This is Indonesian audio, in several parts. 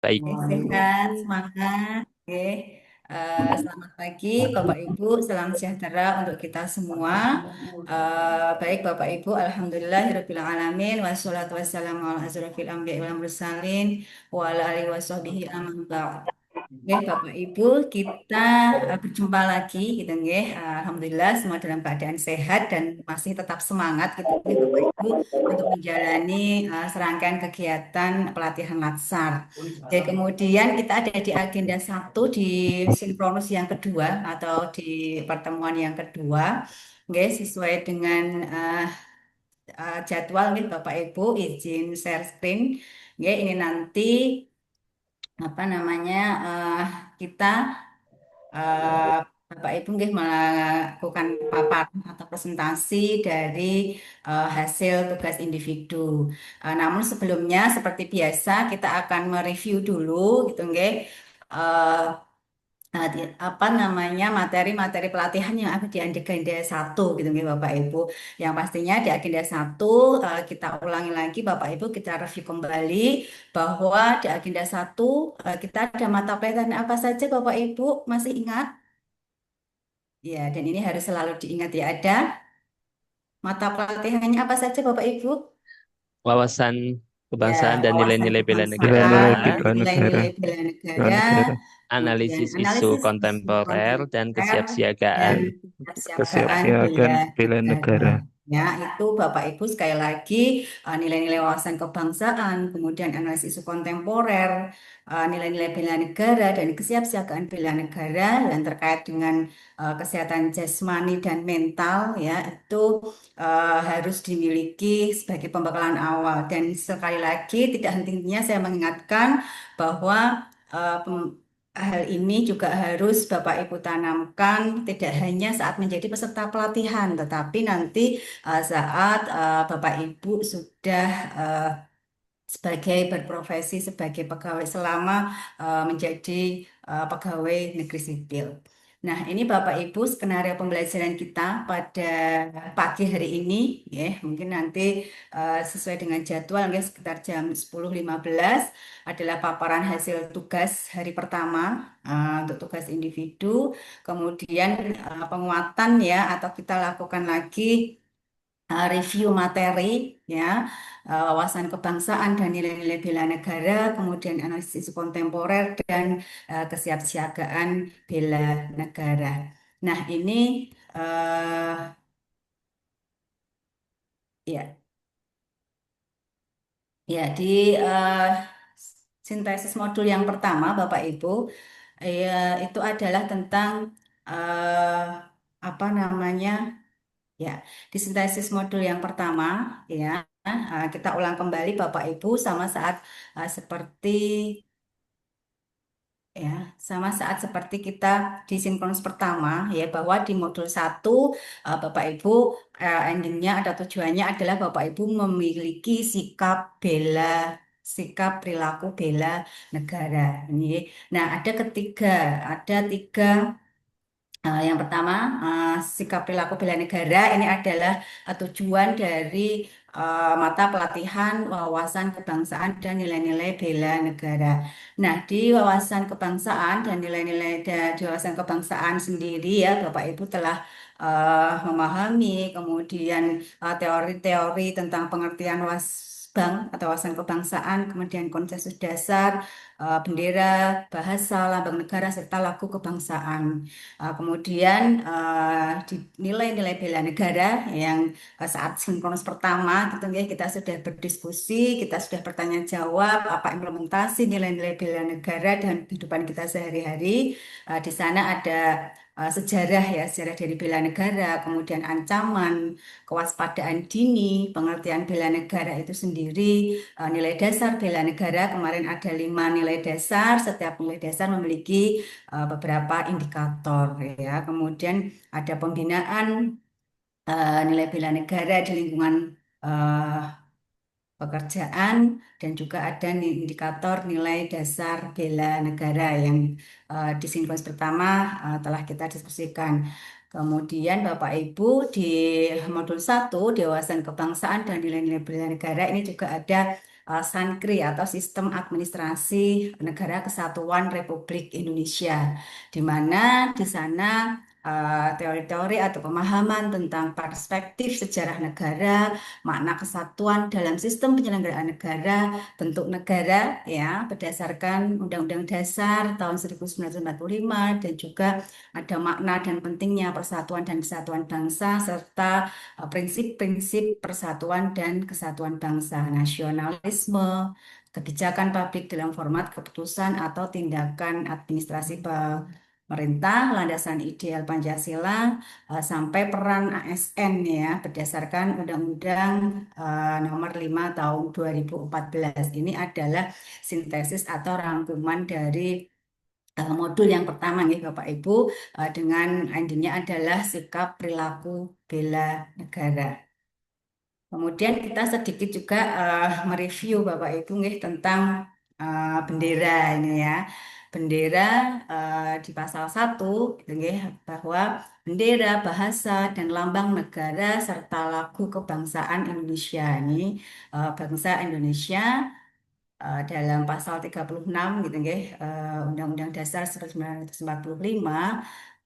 Baik, Oke, sehat, semangat. Oke, selamat pagi Bapak Ibu, salam sejahtera untuk kita semua. Baik Bapak Ibu, Alhamdulillahirabbil alamin wassalatu wassalamu ala asrofil anbiya'i wal mursalin wa ala alihi washabihi amman ba'd. Oke, Bapak Ibu, kita berjumpa lagi gitu nggih. Alhamdulillah semua dalam keadaan sehat dan masih tetap semangat gitu nggih, Bapak Ibu untuk menjalani serangkaian kegiatan pelatihan Latsar. Oke, kemudian kita ada di agenda satu di sinkronus yang kedua atau di pertemuan yang kedua. Oke, sesuai dengan jadwal nih Bapak Ibu izin share screen. Oke, ini nanti apa namanya kita eh, Bapak Ibu nggih melakukan paparan atau presentasi dari hasil tugas individu. Namun sebelumnya seperti biasa kita akan mereview dulu gitu nggih. eh, apa namanya materi-materi pelatihan yang ada di agenda satu gitu nggih Bapak Ibu. Yang pastinya di agenda satu kita ulangi lagi Bapak Ibu kita review kembali bahwa di agenda satu kita ada mata pelajaran apa saja Bapak Ibu masih ingat? Ya, dan ini harus selalu diingat ya. Ada mata pelatihannya apa saja Bapak Ibu? wawasan Ya, kebangsaan dan wawasan nilai-nilai bela negara, kebangsaan, Nilai-nilai nilai-nilai bela bela negara, negara, kemudian analisis isu analisis isu kontemporer, dan kontemporer, dan kesiapsiagaan. kesiapsiagaan kesiapsiagaan bela bela negara. negara. Ya, itu Bapak Ibu sekali lagi nilai-nilai wawasan kebangsaan, kemudian analisis isu kontemporer, nilai-nilai bela negara dan kesiapsiagaan bela negara yang terkait dengan kesehatan jasmani dan mental ya itu harus dimiliki sebagai pembekalan awal. Dan sekali lagi tidak henti-hentinya saya mengingatkan bahwa hal ini juga harus Bapak Ibu tanamkan tidak hanya saat menjadi peserta pelatihan, tetapi nanti saat Bapak Ibu sudah eh, sebagai berprofesi sebagai pegawai selama menjadi pegawai negeri sipil. Nah, ini Bapak Ibu skenario pembelajaran kita pada pagi hari ini, ya. Mungkin nanti sesuai dengan jadwal, ya, sekitar jam 10.15 adalah paparan hasil tugas hari pertama untuk tugas individu, kemudian penguatan ya atau kita lakukan lagi review materi ya wawasan kebangsaan dan nilai-nilai bela negara, kemudian analisis kontemporer dan kesiapsiagaan bela negara. Nah, ini ya ya di eh, sintesis modul yang pertama Bapak Ibu ya itu adalah tentang eh, apa namanya. Ya, di sintesis modul yang pertama, ya, kita ulang kembali Bapak Ibu sama saat seperti ya, sama saat seperti kita di sinkronus pertama, ya, bahwa di modul satu Bapak Ibu endingnya atau tujuannya adalah Bapak Ibu memiliki sikap perilaku bela negara. Ini, nah ada tiga. Yang pertama, sikap perilaku bela negara ini adalah tujuan dari mata pelatihan wawasan kebangsaan dan nilai-nilai bela negara. Nah, di wawasan kebangsaan dan nilai-nilai di wawasan kebangsaan sendiri ya, Bapak Ibu telah memahami kemudian teori-teori tentang pengertian wasbang atau wawasan kebangsaan, kemudian konsensus dasar, bendera, bahasa, lambang negara serta lagu kebangsaan. Kemudian di nilai-nilai bela negara yang saat sinkronus pertama gitu ya kita sudah berdiskusi, kita sudah bertanya jawab apa implementasi nilai-nilai bela negara dan kehidupan kita sehari-hari. Di sana ada sejarah ya, sejarah dari bela negara, kemudian ancaman, kewaspadaan dini, pengertian bela negara itu sendiri, nilai dasar bela negara kemarin ada 5 nilai dasar, setiap nilai dasar memiliki beberapa indikator ya. Kemudian ada pembinaan nilai bela negara di lingkungan eh, pekerjaan dan juga ada indikator nilai dasar bela negara yang di sinkronus pertama telah kita diskusikan. Kemudian Bapak Ibu di modul satu Dewasan Kebangsaan dan Nilai-nilai Bela Negara ini juga ada Sankri atau Sistem Administrasi Negara Kesatuan Republik Indonesia, di mana di sana teori-teori atau pemahaman tentang perspektif sejarah negara, makna kesatuan dalam sistem penyelenggaraan negara, bentuk negara ya berdasarkan Undang-Undang Dasar tahun 1945, dan juga ada makna dan pentingnya persatuan dan kesatuan bangsa serta prinsip-prinsip persatuan dan kesatuan bangsa, nasionalisme, kebijakan publik dalam format keputusan atau tindakan administrasi pemerintah, landasan ideal Pancasila, sampai peran ASN ya berdasarkan Undang-Undang Nomor 5 Tahun 2014. Ini adalah sintesis atau rangkuman dari modul yang pertama nih Bapak Ibu, dengan endingnya adalah sikap perilaku bela negara. Kemudian kita sedikit juga mereview Bapak Ibu nih tentang bendera ini ya. Bendera di pasal 1 gitu nggih, bahwa bendera, bahasa dan lambang negara serta lagu kebangsaan Indonesia ini, bangsa Indonesia dalam pasal 36 gitu nggih, Undang-Undang Dasar 1945,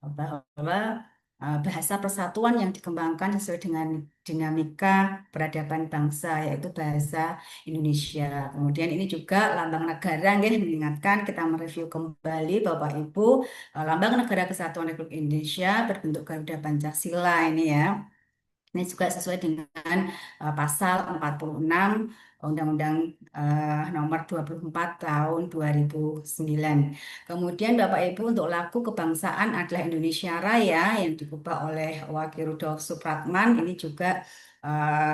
bahwa bahasa persatuan yang dikembangkan sesuai dengan dinamika peradaban bangsa yaitu bahasa Indonesia. Kemudian ini juga lambang negara nggih, mengingatkan kita mereview kembali Bapak Ibu, lambang Negara Kesatuan Republik Indonesia berbentuk Garuda Pancasila ini ya. Ini juga sesuai dengan pasal 46 Undang-Undang Nomor 24 Tahun 2009. Kemudian Bapak Ibu, untuk lagu kebangsaan adalah Indonesia Raya yang diubah oleh Wage Rudolf Supratman. Ini juga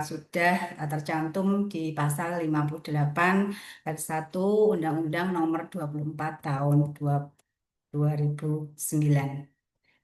sudah tercantum di pasal 58 ayat 1 Undang-Undang Nomor 24 Tahun 2009.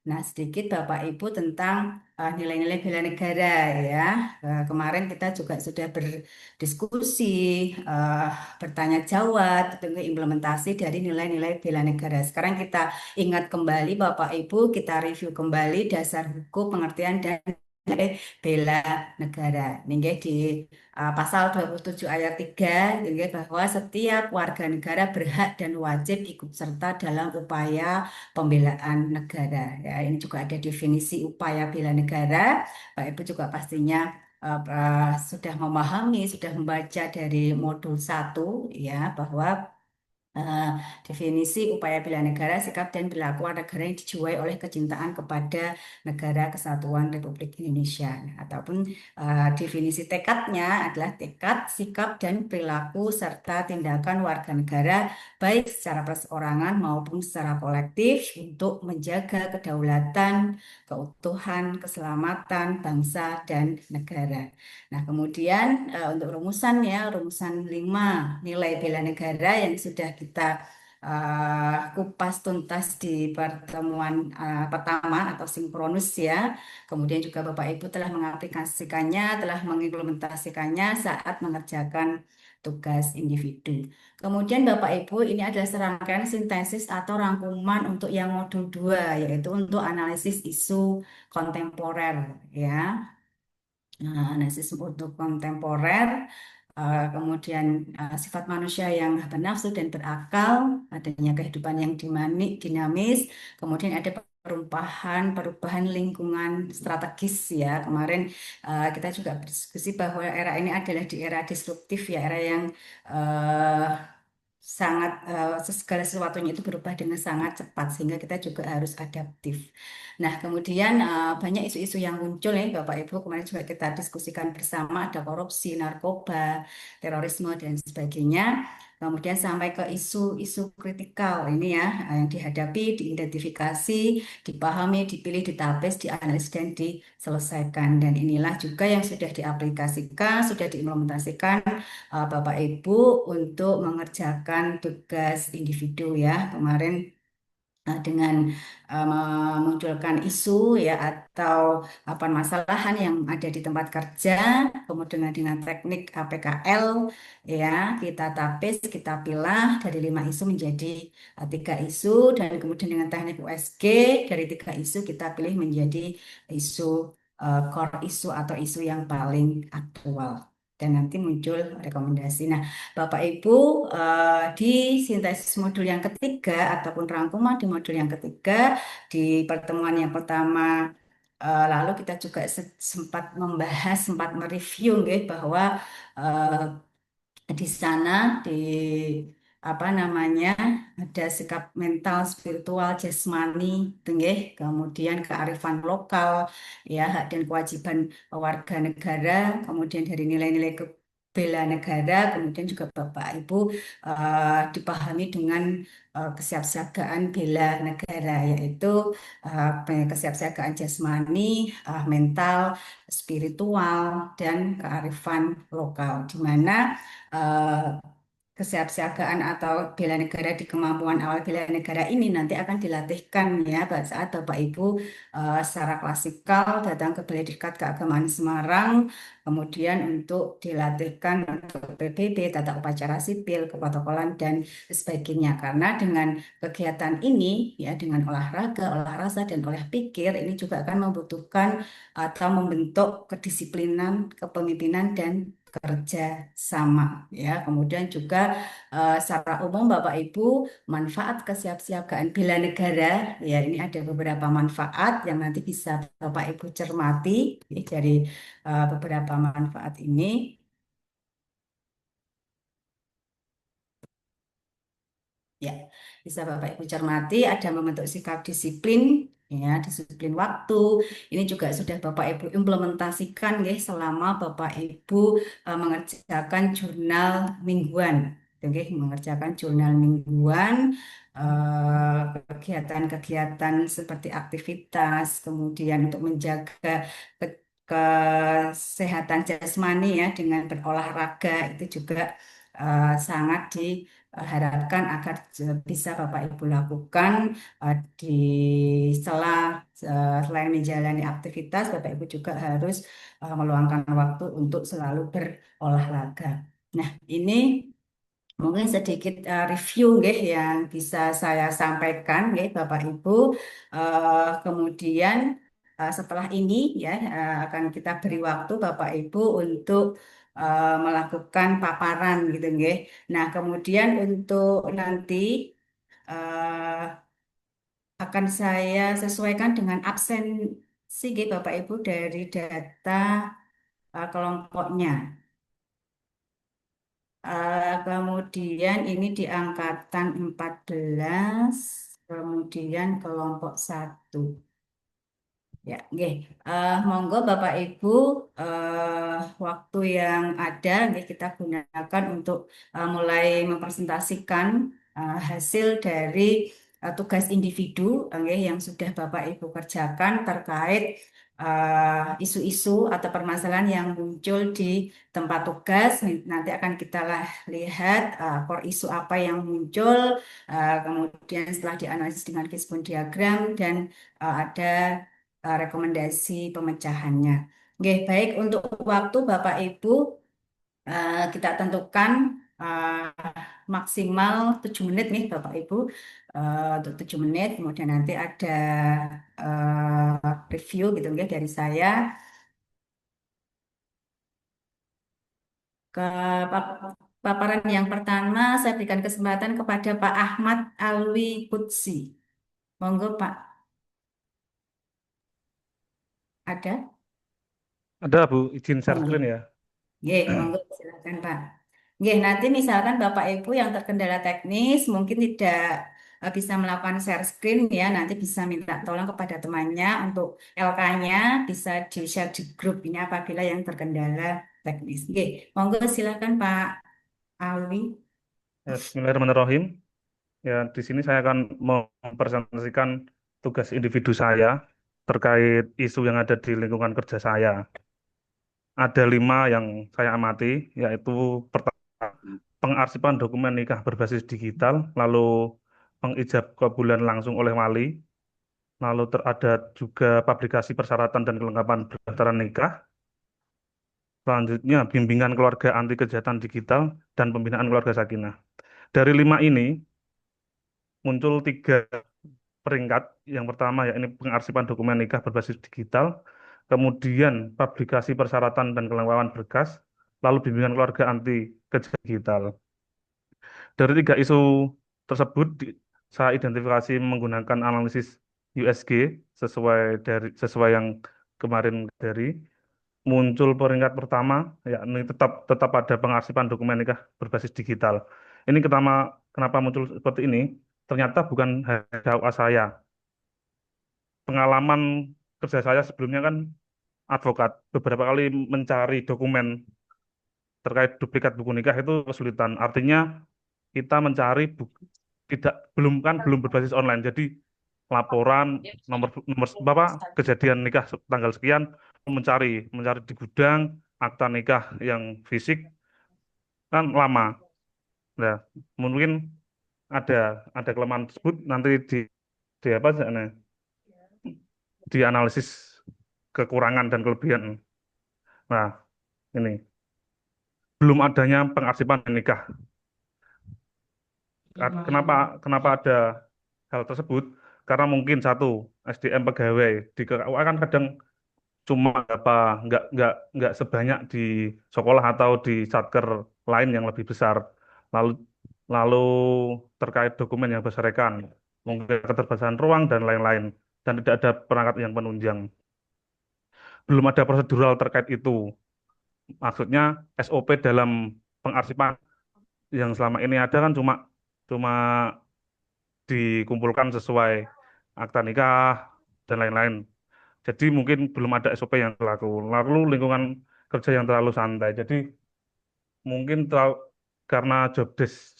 Nah, sedikit Bapak Ibu tentang nilai-nilai bela negara ya. Kemarin kita juga sudah berdiskusi, eh, bertanya jawab tentang implementasi dari nilai-nilai bela negara. Sekarang kita ingat kembali Bapak Ibu, kita review kembali dasar hukum, pengertian dan nilai bela negara. Ini di pasal 27 ayat 3, ini bahwa setiap warga negara berhak dan wajib ikut serta dalam upaya pembelaan negara. Ya, ini juga ada definisi upaya bela negara. Pak Ibu juga pastinya sudah memahami, sudah membaca dari modul 1 ya, bahwa eh, definisi upaya bela negara, sikap dan perilaku warga negara yang dijiwai oleh kecintaan kepada negara kesatuan Republik Indonesia. Nah, ataupun definisi tekadnya adalah tekad, sikap dan perilaku serta tindakan warga negara baik secara perseorangan maupun secara kolektif untuk menjaga kedaulatan, keutuhan, keselamatan bangsa dan negara. Nah, kemudian untuk rumusannya, rumusan 5 nilai bela negara yang sudah kita kupas tuntas di pertemuan pertama atau sinkronus ya. Kemudian juga Bapak Ibu telah mengaplikasikannya, telah mengimplementasikannya saat mengerjakan tugas individu. Kemudian Bapak Ibu, ini adalah serangkaian sintesis atau rangkuman untuk yang modul 2, yaitu untuk analisis isu kontemporer ya. Nah, analisis untuk kontemporer, kemudian sifat manusia yang bernafsu dan berakal, adanya kehidupan yang dinamis, kemudian ada perubahan lingkungan strategis ya. Kemarin kita juga berdiskusi bahwa era ini adalah di era disruptif ya, era yang eh, sangat segala sesuatunya itu berubah dengan sangat cepat sehingga kita juga harus adaptif. Nah, kemudian banyak isu-isu yang muncul ya Bapak Ibu, kemarin juga kita diskusikan bersama, ada korupsi, narkoba, terorisme dan sebagainya. Kemudian sampai ke isu-isu kritikal ini ya, yang dihadapi, diidentifikasi, dipahami, dipilih, ditapis, dianalisis dan diselesaikan. Dan inilah juga yang sudah diaplikasikan, sudah diimplementasikan Bapak Ibu untuk mengerjakan tugas individu ya. Kemarin dengan memunculkan isu ya atau apa masalahan yang ada di tempat kerja, kemudian dengan teknik APKL ya, kita tapis, kita pilah dari 5 isu menjadi 3 isu, dan kemudian dengan teknik USG dari 3 isu kita pilih menjadi isu core isu atau isu yang paling aktual. dan nanti muncul rekomendasi. Nah, Bapak Ibu, di sintesis modul yang ketiga ataupun rangkuman di modul yang ketiga, di pertemuan yang pertama lalu kita juga sempat membahas, sempat mereview nggih, bahwa eh, di sana di apa namanya ada sikap mental, spiritual, jasmani, gitu nggih. Kemudian kearifan lokal, ya hak dan kewajiban warga negara, kemudian dari nilai-nilai bela negara, kemudian juga Bapak Ibu dipahami dengan kesiapsiagaan bela negara, yaitu kesiapsiagaan jasmani, mental, spiritual, dan kearifan lokal, di mana eh, kesiapsiagaan atau bela negara di kemampuan awal bela negara ini nanti akan dilatihkan ya pada saat Bapak Ibu secara klasikal datang ke Balai Diklat Keagamaan Semarang, kemudian untuk dilatihkan untuk PBB, tata upacara sipil, keprotokolan dan sebagainya. Karena dengan kegiatan ini ya, dengan olahraga, olah rasa dan olah pikir ini juga akan membutuhkan atau membentuk kedisiplinan, kepemimpinan dan kerja sama ya. Kemudian juga secara umum Bapak Ibu, manfaat kesiapsiagaan bela negara ya, ini ada beberapa manfaat yang nanti bisa Bapak Ibu cermati ya, dari beberapa manfaat ini. Ya, bisa Bapak Ibu cermati, ada membentuk sikap disiplin, ya, disiplin waktu. Ini juga sudah Bapak Ibu implementasikan ya selama Bapak Ibu mengerjakan jurnal mingguan. Oke, mengerjakan jurnal mingguan, kegiatan-kegiatan seperti aktivitas, kemudian untuk menjaga kesehatan jasmani ya dengan berolahraga itu juga sangat harapkan agar bisa Bapak Ibu lakukan di setelah selain menjalani aktivitas, Bapak Ibu juga harus meluangkan waktu untuk selalu berolahraga. Nah, ini mungkin sedikit review nggih yang bisa saya sampaikan nggih Bapak Ibu. Kemudian setelah ini ya akan kita beri waktu Bapak Ibu untuk melakukan paparan gitu nggih. Nah, kemudian untuk nanti eh, akan saya sesuaikan dengan absensi nggih Bapak Ibu dari data kelompoknya. Kemudian ini di angkatan 14, kemudian kelompok satu. Ya, nggih. Monggo Bapak Ibu, waktu yang ada nggih kita gunakan untuk mulai mempresentasikan hasil dari tugas individu nggih yang sudah Bapak Ibu kerjakan terkait isu-isu atau permasalahan yang muncul di tempat tugas. Nanti akan kita lihat core isu apa yang muncul, kemudian setelah dianalisis dengan Fishbone diagram dan ada rekomendasi pemecahannya. Oke, baik, untuk waktu Bapak Ibu kita tentukan maksimal 7 menit nih Bapak Ibu, untuk 7 menit. Kemudian nanti ada review gitu ya dari saya ke paparan yang pertama. Saya berikan kesempatan kepada Pak Ahmad Alwi Kutsi. Monggo Pak, ada? Ada Bu, izin Oh, share iya. screen ya. Nggih, monggo silakan Pak. Nggih, nanti misalkan Bapak Ibu yang terkendala teknis mungkin tidak bisa melakukan share screen ya, nanti bisa minta tolong kepada temannya untuk LK-nya bisa di-share di grup ini apabila yang terkendala teknis. Nggih, monggo silakan Pak Alwi. Ya, Bismillahirrahmanirrahim. Ya, di sini saya akan mempresentasikan tugas individu saya terkait isu yang ada di lingkungan kerja saya. Ada 5 yang saya amati, yaitu pertama, pengarsipan dokumen nikah berbasis digital, lalu pengijab kabulan langsung oleh wali, lalu ada juga publikasi persyaratan dan kelengkapan pendaftaran nikah, selanjutnya bimbingan keluarga anti kejahatan digital, dan pembinaan keluarga sakinah. Dari 5 ini, muncul 3 peringkat. Yang pertama ya ini pengarsipan dokumen nikah berbasis digital, kemudian publikasi persyaratan dan kelengkapan berkas, lalu bimbingan keluarga anti kejahatan digital. Dari tiga isu tersebut, saya identifikasi menggunakan analisis USG sesuai yang kemarin dari muncul peringkat pertama, yakni tetap tetap ada pengarsipan dokumen nikah berbasis digital. Ini kenapa muncul seperti ini? Ternyata bukan hanya dakwah saya. Pengalaman kerja saya sebelumnya kan advokat, beberapa kali mencari dokumen terkait duplikat buku nikah itu kesulitan. Artinya kita mencari belum berbasis online. Jadi laporan nomor nomor apa kejadian nikah tanggal sekian mencari di gudang akta nikah yang fisik kan lama. Nah, mungkin ada ada kelemahan tersebut nanti di apa dianalisis kekurangan dan kelebihan. Nah, ini belum adanya pengarsipan nikah. Kenapa kenapa ada hal tersebut? Karena mungkin satu, SDM pegawai di KUA kan kadang cuma apa nggak sebanyak di sekolah atau di satker lain yang lebih besar. Lalu lalu terkait dokumen yang berserakan, mungkin keterbatasan ruang dan lain-lain, dan tidak ada perangkat yang penunjang. Belum ada prosedural terkait itu. Maksudnya SOP dalam pengarsipan yang selama ini ada kan cuma cuma dikumpulkan sesuai akta nikah dan lain-lain. Jadi mungkin belum ada SOP yang berlaku. Lalu lingkungan kerja yang terlalu santai. Jadi mungkin karena job desk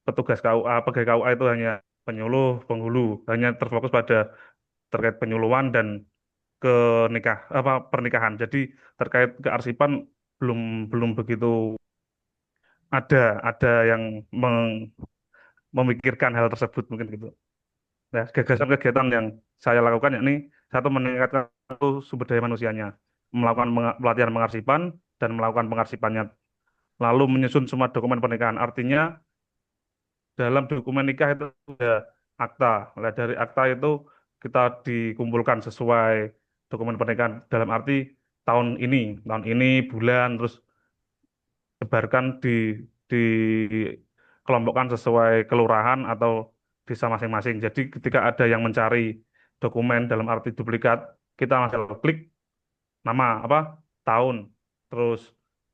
petugas KUA, pegawai KUA itu hanya penyuluh, penghulu, hanya terfokus pada terkait penyuluhan dan ke pernikahan. Jadi terkait kearsipan belum belum begitu ada yang memikirkan hal tersebut mungkin gitu. Nah, gagasan kegiatan yang saya lakukan yakni satu meningkatkan sumber daya manusianya, melakukan pelatihan pengarsipan dan melakukan pengarsipannya, lalu menyusun semua dokumen pernikahan. Artinya dalam dokumen nikah itu ada akta. Nah, dari akta itu kita dikumpulkan sesuai dokumen pernikahan dalam arti tahun ini bulan terus sebarkan di kelompokkan sesuai kelurahan atau desa masing-masing. Jadi ketika ada yang mencari dokumen dalam arti duplikat, kita langsung klik nama apa tahun, terus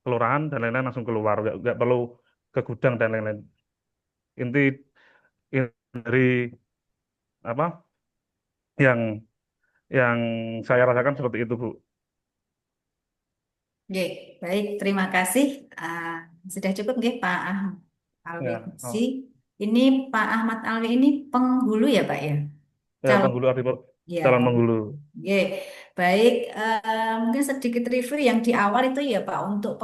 kelurahan dan lain-lain langsung keluar, nggak perlu ke gudang dan lain-lain. Inti, inti dari apa yang yang saya rasakan seperti itu, Bu. Oke, baik, terima kasih. Ah, sudah cukup nggih Pak Ahmad Alwi Ya, Fiksi. Ini Pak Ahmad Alwi ini penghulu ya Pak ya? ya Calon, penghulu ya calon penghulu. penghulu. Oke, baik. Mungkin sedikit review yang di awal itu ya Pak untuk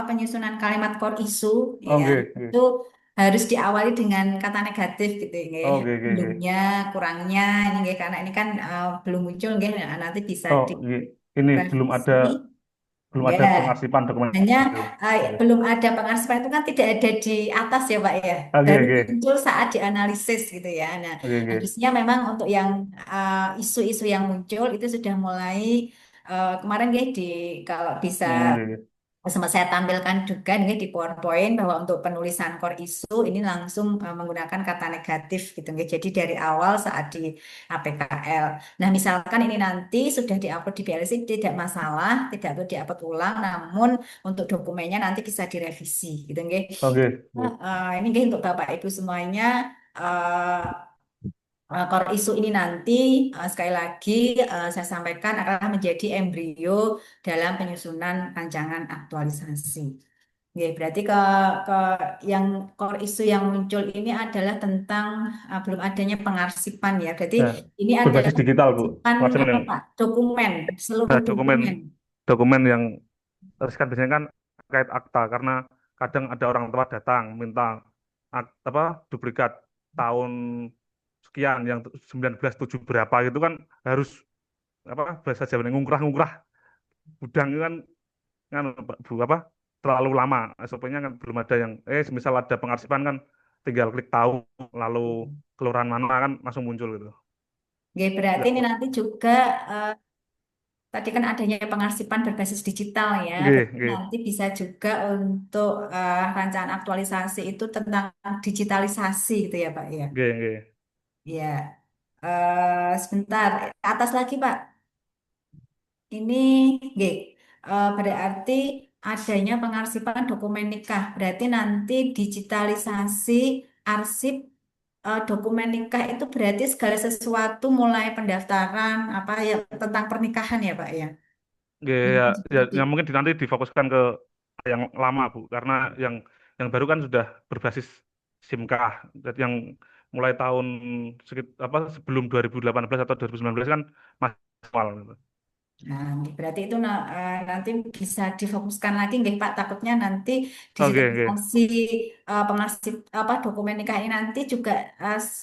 penyusunan kalimat core isu ya Oke, itu oke. harus diawali dengan kata negatif gitu ya. Nggih. Oke, oke, oke. Belumnya, kurangnya ini nggih, karena ini kan belum muncul nggih. Nah, nanti bisa Oh, ini direvisi. belum ada Ya, pengarsipan dokumen. hanya Oke, oke, belum ada pengarsipan itu kan tidak ada di atas ya Pak ya. oke, Baru oke, muncul saat dianalisis gitu ya. Nah, oke, oke. harusnya memang untuk yang isu-isu yang muncul itu sudah mulai kemarin ya kalau bisa Oke, oke. sempat saya tampilkan juga nih di PowerPoint bahwa untuk penulisan core isu ini langsung menggunakan kata negatif gitu nggih. Jadi dari awal saat di APKL. Nah, misalkan ini nanti sudah diupload di BLC tidak masalah, tidak perlu diupload ulang, namun untuk dokumennya nanti bisa direvisi gitu nggih. Oke, Nah, oke. ini nggih untuk Bapak Ibu semuanya eh, core isu ini nanti sekali lagi saya sampaikan akan menjadi embrio dalam penyusunan rancangan aktualisasi. Ya, berarti ke yang core isu yang muncul ini adalah tentang belum adanya pengarsipan ya. Berarti Ya, ini adalah berbasis digital, Bu. pengarsipan Maksudnya apa yang Pak? Dokumen, seluruh dokumen dokumen. dokumen yang riskan biasanya kan terkait akta karena kadang ada orang tua datang minta apa duplikat tahun sekian yang 1907 berapa gitu kan harus apa bahasa Jawa ngungkrah-ngungkrah gudang itu kan Bu apa terlalu lama SOP-nya kan belum ada yang misal ada pengarsipan kan tinggal klik tahu lalu kelurahan mana kan langsung muncul gitu. Ya, berarti Nggak, ini nanti juga tadi kan adanya pengarsipan berbasis digital ya, Nggih, berarti nggih, nanti bisa juga untuk rancangan aktualisasi itu tentang digitalisasi gitu ya Pak ya. nggih, nggih. Ya, sebentar, atas lagi Pak. Ini G, berarti adanya pengarsipan dokumen nikah. Berarti nanti digitalisasi arsip dokumen nikah itu berarti segala sesuatu mulai pendaftaran apa ya tentang pernikahan ya Pak ya. Nggih, ya, Yang ya, seperti yang mungkin nanti difokuskan ke yang lama, Bu, karena yang baru kan sudah berbasis SIMKah. Jadi yang mulai tahun apa sebelum 2018 atau 2019 kan masih awal gitu. Nah, berarti itu nanti bisa difokuskan lagi nggih Pak. Takutnya nanti Oke, oke. digitalisasi pengarsip apa dokumen nikah ini nanti juga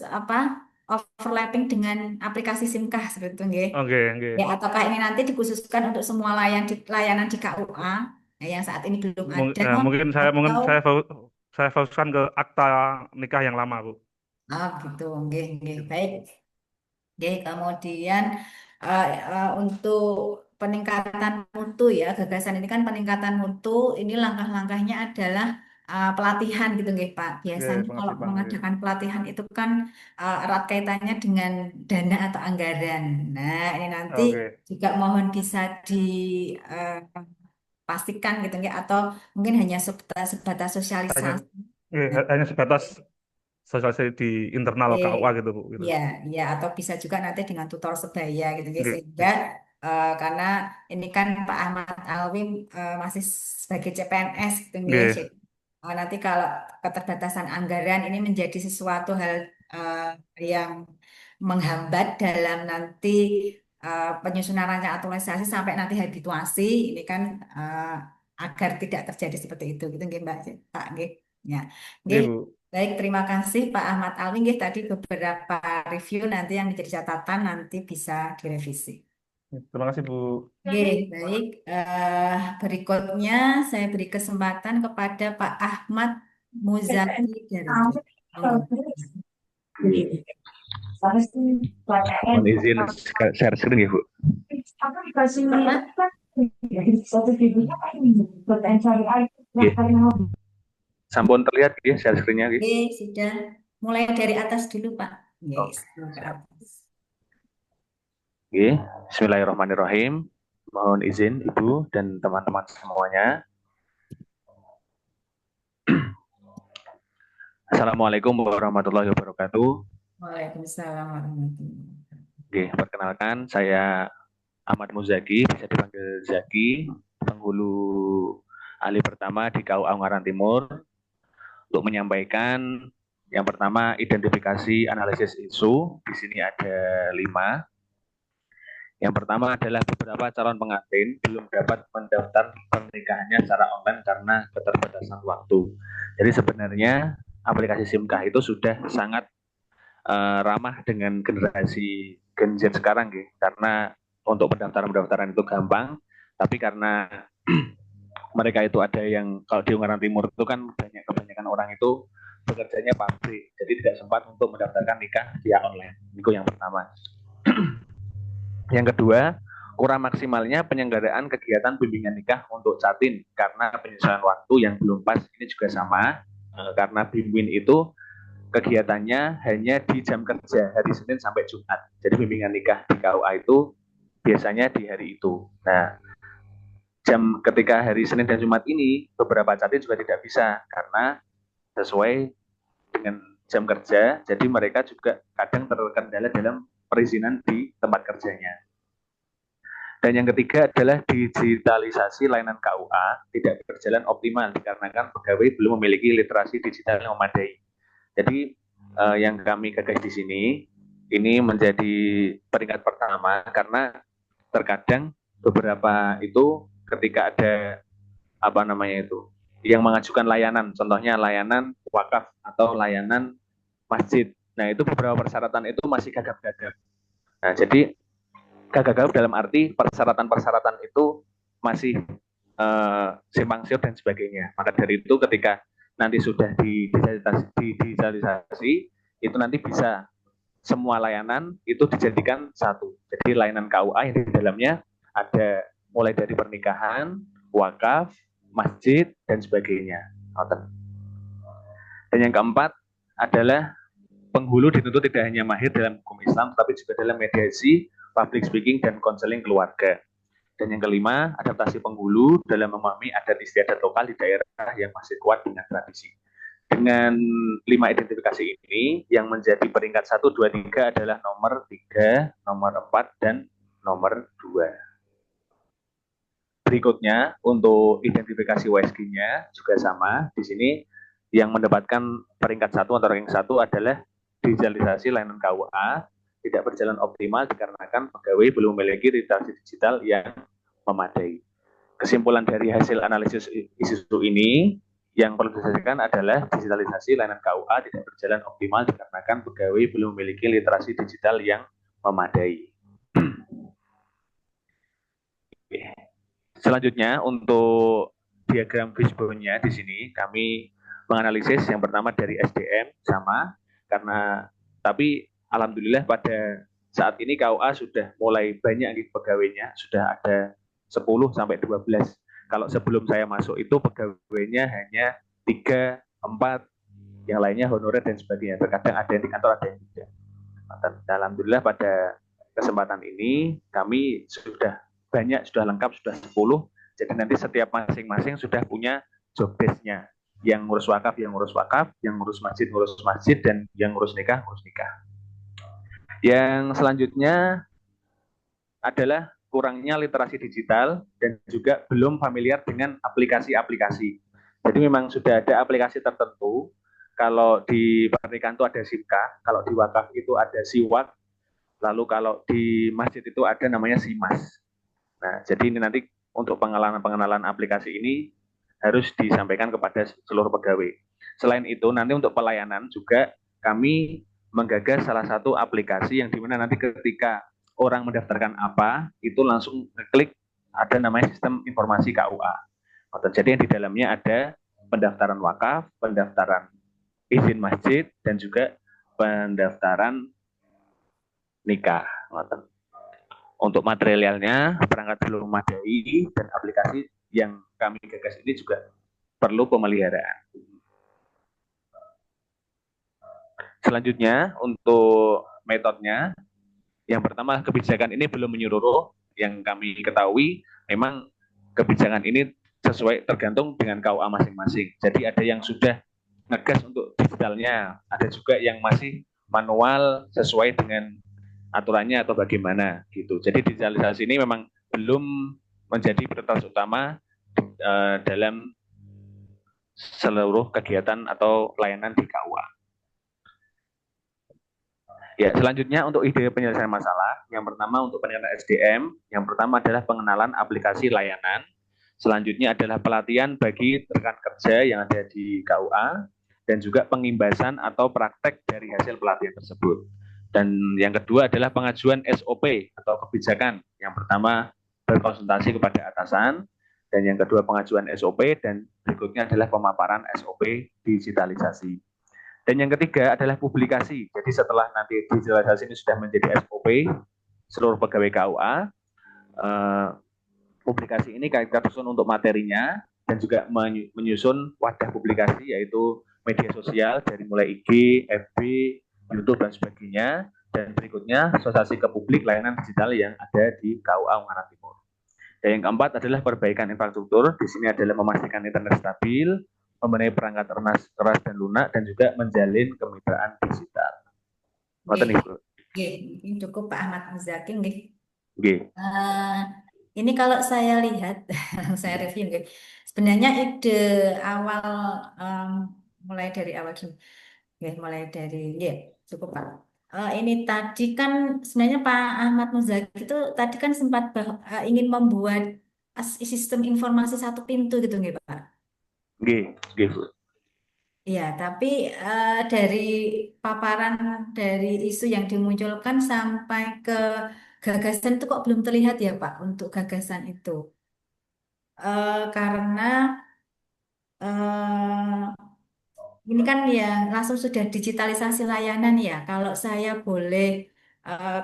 apa overlapping dengan aplikasi SIMKah seperti itu nggih. Oke, Ya, oke. ataukah ini nanti dikhususkan untuk semua layanan di KUA yang saat ini belum ada Mungkin atau saya fokuskan ke akta nikah yang lama, Bu. gitu, nggih, nggih. Baik. Oke, kemudian eh, untuk peningkatan mutu ya, gagasan ini kan peningkatan mutu, ini langkah-langkahnya adalah pelatihan gitu nggih Pak. Oke, Biasanya kalau pengarsipan, oke. mengadakan pelatihan itu kan erat kaitannya dengan dana atau anggaran. Nah, ini nanti Oke. juga mohon bisa dipastikan gitu nggih, atau mungkin hanya sebatas Hanya sosialisasi. Nah, hanya sebatas sosialisasi di internal eh, KUA gitu, Bu, gitu. ya, ya, atau bisa juga nanti dengan tutor sebaya gitu, guys. Oke. Sehingga karena ini kan Pak Ahmad Alwi masih sebagai CPNS gitu, guys. Oke. Jadi, nanti kalau keterbatasan anggaran ini menjadi sesuatu hal yang menghambat dalam nanti penyusunan rancangan aktualisasi sampai nanti habituasi, ini kan agar tidak terjadi seperti itu, gitu, nggih, Mbak, Pak, nggih. Ya, nggih. Oke, Bu. Baik, terima kasih Pak Ahmad Alwi. Nggih, tadi beberapa review nanti yang menjadi catatan nanti bisa direvisi. Terima kasih, Bu. Oke, baik. Berikutnya saya beri kesempatan kepada Pak Ahmad Muzaki Darto. Monggo. Mohon izin share screen ya, Bu. Pak, Nggih. Sampun terlihat ya share screen-nya nggih. oke, sudah. Mulai dari atas dulu, Pak. Oh, Yes, ke siap. atas. Nggih. Bismillahirrahmanirrahim. Mohon izin Ibu dan teman-teman semuanya. Assalamualaikum warahmatullahi wabarakatuh. Waalaikumsalam warahmatullahi wabarakatuh. Nggih, perkenalkan saya Ahmad Muzaki, bisa dipanggil Zaki, penghulu ahli pertama di KUA Ungaran Timur, untuk menyampaikan yang pertama identifikasi analisis isu. Di sini ada 5. Yang pertama adalah beberapa calon pengantin belum dapat mendaftar pernikahannya secara online karena keterbatasan waktu. Jadi sebenarnya aplikasi SIMKah itu sudah sangat ramah dengan generasi Gen Z sekarang, gitu. Karena untuk pendaftaran itu gampang, tapi karena mereka itu ada yang kalau di Ungaran Timur itu kan kebanyakan orang itu bekerjanya pabrik, jadi tidak sempat untuk mendaftarkan nikah via online. Itu yang pertama. Yang kedua, kurang maksimalnya penyelenggaraan kegiatan bimbingan nikah untuk Catin karena penyesuaian waktu yang belum pas. Ini juga sama, karena bimbing itu kegiatannya hanya di jam kerja hari Senin sampai Jumat. Jadi bimbingan nikah di KUA itu biasanya di hari itu. Nah, ketika hari Senin dan Jumat ini beberapa Catin juga tidak bisa karena sesuai dengan jam kerja, jadi mereka juga kadang terkendala dalam perizinan di tempat kerjanya. Dan yang ketiga adalah digitalisasi layanan KUA tidak berjalan optimal dikarenakan pegawai belum memiliki literasi digital yang memadai. Jadi yang kami gagas di sini ini menjadi peringkat pertama karena terkadang beberapa itu ketika ada yang mengajukan layanan, contohnya layanan wakaf atau layanan masjid. Nah, itu beberapa persyaratan itu masih gagap-gagap. Nah, jadi gagap-gagap dalam arti persyaratan-persyaratan itu masih simpang siur dan sebagainya. Maka dari itu ketika nanti sudah digitalisasi, itu nanti bisa semua layanan itu dijadikan satu. Jadi layanan KUA yang di dalamnya ada mulai dari pernikahan, wakaf, masjid, dan sebagainya. Dan yang keempat adalah penghulu dituntut tidak hanya mahir dalam hukum Islam, tetapi juga dalam mediasi, public speaking, dan konseling keluarga. Dan yang kelima, adaptasi penghulu dalam memahami adat istiadat lokal di daerah yang masih kuat dengan tradisi. Dengan 5 identifikasi ini, yang menjadi peringkat 1, 2, 3 adalah nomor 3, nomor 4, dan nomor 2. Berikutnya, untuk identifikasi WSG-nya juga sama. Di sini yang mendapatkan peringkat 1 atau ranking 1 adalah digitalisasi layanan KUA tidak berjalan optimal dikarenakan pegawai belum memiliki literasi digital yang memadai. Kesimpulan dari hasil analisis isu ini yang perlu diselesaikan adalah digitalisasi layanan KUA tidak berjalan optimal dikarenakan pegawai belum memiliki literasi digital yang memadai. Selanjutnya untuk diagram fishbone-nya di sini kami menganalisis yang pertama dari SDM sama karena tapi alhamdulillah pada saat ini KUA sudah mulai banyak pegawainya, sudah ada 10 sampai 12. Kalau sebelum saya masuk itu pegawainya hanya 3, 4, yang lainnya honorer dan sebagainya. Terkadang ada yang di kantor, ada yang tidak. Dan alhamdulillah pada kesempatan ini kami sudah banyak, sudah lengkap, sudah 10. Jadi nanti setiap masing-masing sudah punya job desk-nya. Yang ngurus wakaf, yang ngurus wakaf, yang ngurus masjid, dan yang ngurus nikah, ngurus nikah. Yang selanjutnya adalah kurangnya literasi digital dan juga belum familiar dengan aplikasi-aplikasi. Jadi memang sudah ada aplikasi tertentu. Kalau di pernikahan itu ada SIMKA, kalau di wakaf itu ada SIWAK, lalu kalau di masjid itu ada namanya SIMAS. Nah, jadi ini nanti untuk pengenalan aplikasi ini harus disampaikan kepada seluruh pegawai. Selain itu, nanti untuk pelayanan juga kami menggagas salah satu aplikasi yang dimana nanti ketika orang mendaftarkan apa, itu langsung klik ada namanya sistem informasi KUA. Jadi yang di dalamnya ada pendaftaran wakaf, pendaftaran izin masjid, dan juga pendaftaran nikah. Untuk materialnya, perangkat belum memadai, dan aplikasi yang kami gagas ini juga perlu pemeliharaan. Selanjutnya, untuk metodenya, yang pertama kebijakan ini belum menyeluruh. Yang kami ketahui, memang kebijakan ini sesuai tergantung dengan KUA masing-masing. Jadi ada yang sudah ngegas untuk digitalnya, ada juga yang masih manual sesuai dengan aturannya atau bagaimana gitu. Jadi digitalisasi ini memang belum menjadi prioritas utama dalam seluruh kegiatan atau layanan di KUA. Ya, selanjutnya untuk ide penyelesaian masalah, yang pertama untuk peningkatan SDM, yang pertama adalah pengenalan aplikasi layanan, selanjutnya adalah pelatihan bagi rekan kerja yang ada di KUA, dan juga pengimbasan atau praktek dari hasil pelatihan tersebut. Dan yang kedua adalah pengajuan SOP atau kebijakan, yang pertama berkonsultasi kepada atasan, dan yang kedua pengajuan SOP, dan berikutnya adalah pemaparan SOP digitalisasi. Dan yang ketiga adalah publikasi. Jadi setelah nanti digitalisasi ini sudah menjadi SOP seluruh pegawai KUA, publikasi ini kita susun untuk materinya dan juga menyusun wadah publikasi yaitu media sosial dari mulai IG, FB, YouTube dan sebagainya. Dan berikutnya sosialisasi ke publik layanan digital yang ada di KUA Ungaran Timur. Dan yang keempat adalah perbaikan infrastruktur. Di sini adalah memastikan internet stabil, membenahi perangkat keras dan lunak, dan juga menjalin kemitraan digital. Ini cukup Pak Ahmad Muzaki. Oke. Ini kalau saya lihat, saya review, sebenarnya ide awal mulai dari awal, mulai dari cukup Pak. Ini tadi kan sebenarnya Pak Ahmad Muzaki itu tadi kan sempat ingin membuat sistem informasi satu pintu gitu nggih Pak? Gitu. Ya, tapi dari paparan dari isu yang dimunculkan sampai ke gagasan itu kok belum terlihat ya Pak untuk gagasan itu. Karena ini kan ya langsung sudah digitalisasi layanan ya. Kalau saya boleh,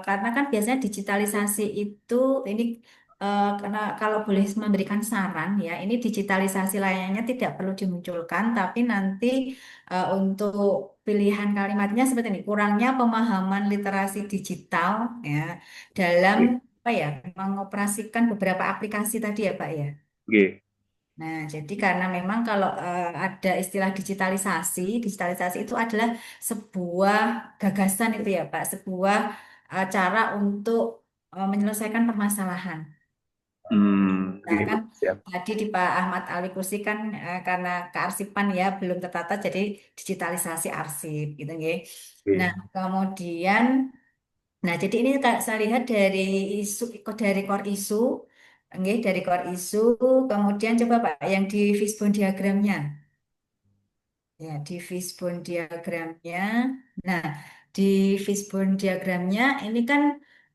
karena kan biasanya digitalisasi itu ini karena kalau boleh memberikan saran ya, ini digitalisasi layanannya tidak perlu dimunculkan, tapi nanti untuk pilihan kalimatnya seperti ini, kurangnya pemahaman literasi digital ya dalam Nggih, apa ya, mengoperasikan beberapa aplikasi tadi ya Pak ya. nggih, Nah, jadi karena memang kalau ada istilah digitalisasi, digitalisasi itu adalah sebuah gagasan itu ya Pak, sebuah cara untuk menyelesaikan permasalahan. Nah, nggih, Bu. kan Siap. tadi di Pak Ahmad Ali Kursi kan karena kearsipan ya belum tertata jadi digitalisasi arsip gitu nggih. Nah, Nggih. kemudian jadi ini saya lihat dari isu dari core isu nggih, dari core isu kemudian coba Pak yang di fishbone diagramnya. Ya, di fishbone diagramnya. Nah, di fishbone diagramnya ini kan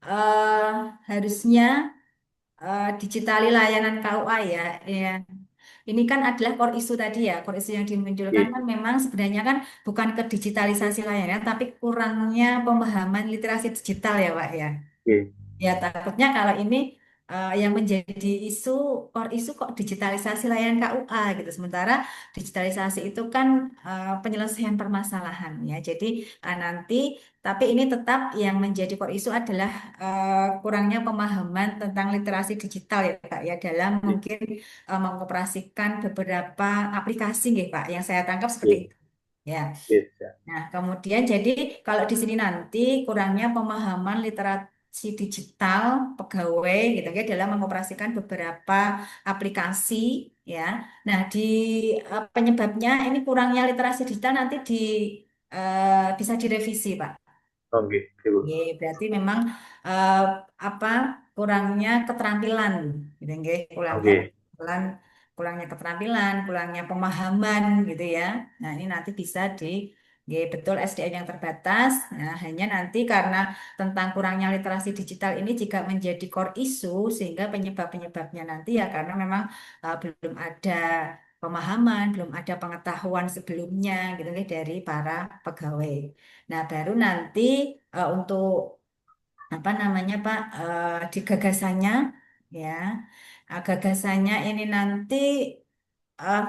eh, harusnya digitali layanan KUA ya. Ya. Ini kan adalah core issue tadi ya, core issue yang dimunculkan Nggih, kan memang sebenarnya kan bukan ke digitalisasi layanan, tapi kurangnya pemahaman literasi digital ya Pak ya. nggih. Ya takutnya kalau ini yang menjadi isu core isu kok digitalisasi layanan KUA gitu. Sementara digitalisasi itu kan penyelesaian permasalahan ya. Jadi nanti tapi ini tetap yang menjadi core isu adalah kurangnya pemahaman tentang literasi digital ya Pak ya dalam Nggih, mungkin mengoperasikan beberapa aplikasi ya Pak. Yang saya tangkap seperti nggih, itu. Ya. nggih, siap. Nah, kemudian jadi kalau di sini nanti kurangnya pemahaman literasi digital pegawai gitu ya dalam mengoperasikan beberapa aplikasi ya. Nah, di penyebabnya ini kurangnya literasi digital nanti bisa direvisi, Pak. Oh, nggih, nggih, Bu. Oke, berarti memang eh, apa kurangnya keterampilan, gitu nggih, kurangnya Oke, keterampilan, kurangnya pemahaman, gitu ya. Nah, ini nanti bisa nggih, betul SDM yang terbatas. Nah, hanya nanti karena tentang kurangnya literasi digital ini jika menjadi core issue sehingga penyebab-penyebabnya nanti ya karena memang belum ada pemahaman, belum ada pengetahuan sebelumnya, gitu nggih, dari para pegawai. Nah, baru nanti untuk apa namanya Pak di gagasannya ya gagasannya ini nanti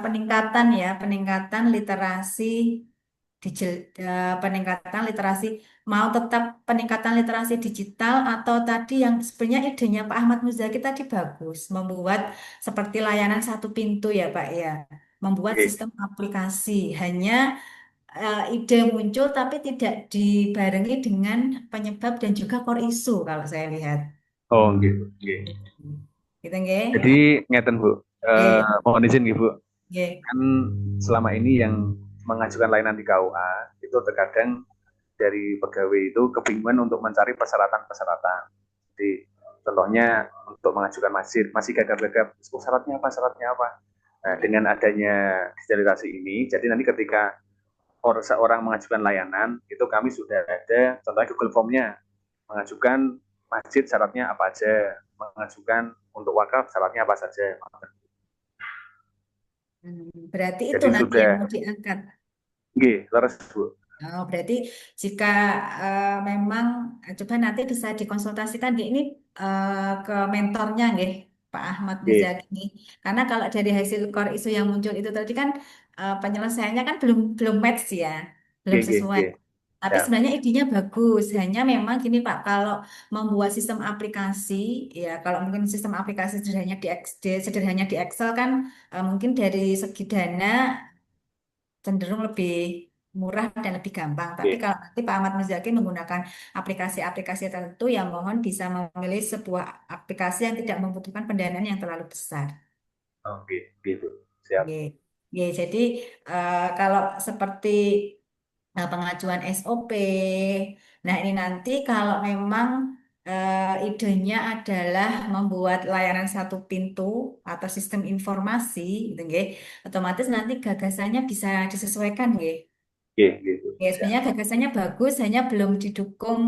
peningkatan literasi peningkatan literasi mau tetap peningkatan literasi digital atau tadi yang sebenarnya idenya Pak Ahmad Muzaki tadi bagus membuat seperti layanan satu pintu ya Pak ya membuat nggih. sistem aplikasi hanya ide muncul tapi tidak dibarengi dengan penyebab dan juga core issue kalau saya lihat. Oh, nggih, Bu. Nggih. Gitu nggih ya. Jadi ngeten, Bu. Oke, Mohon izin nggih, Bu. oke. Kan selama ini yang mengajukan layanan di KUA itu terkadang dari pegawai itu kebingungan untuk mencari persyaratan-persyaratan. Jadi contohnya untuk mengajukan masih gagap-gagap, oh, syaratnya apa, syaratnya apa. Nah, dengan adanya digitalisasi ini, jadi nanti ketika seorang mengajukan layanan, itu kami sudah ada, contohnya Google Form-nya, mengajukan masjid syaratnya apa aja, mengajukan untuk wakaf syaratnya apa saja. Berarti itu Jadi nanti yang sudah, mau diangkat. nggih, leres Bu. Oh, berarti jika memang coba nanti bisa dikonsultasikan ini ke mentornya nggih, Pak Ahmad Nggih, Muzaki. Karena kalau dari hasil core isu yang muncul itu tadi kan penyelesaiannya kan belum belum match ya, belum nggih, nggih, sesuai. nggih. Tapi Ya, sebenarnya idenya bagus, hanya memang gini Pak, kalau membuat sistem aplikasi, ya kalau mungkin sistem aplikasi sederhananya di Excel kan mungkin dari segi dana cenderung lebih murah dan lebih gampang. Tapi nggih. kalau nanti Pak Ahmad Muzaki menggunakan aplikasi-aplikasi tertentu yang mohon bisa memilih sebuah aplikasi yang tidak membutuhkan pendanaan yang terlalu besar. Oh, nggih, gitu. Siap. Oke. Ya, jadi kalau seperti pengajuan SOP, nah ini nanti kalau memang idenya adalah membuat layanan satu pintu atau sistem informasi, gitu, nggih, otomatis nanti gagasannya bisa disesuaikan, nggih. Nggih, gitu. Ya, Siap. sebenarnya gagasannya bagus, hanya belum didukung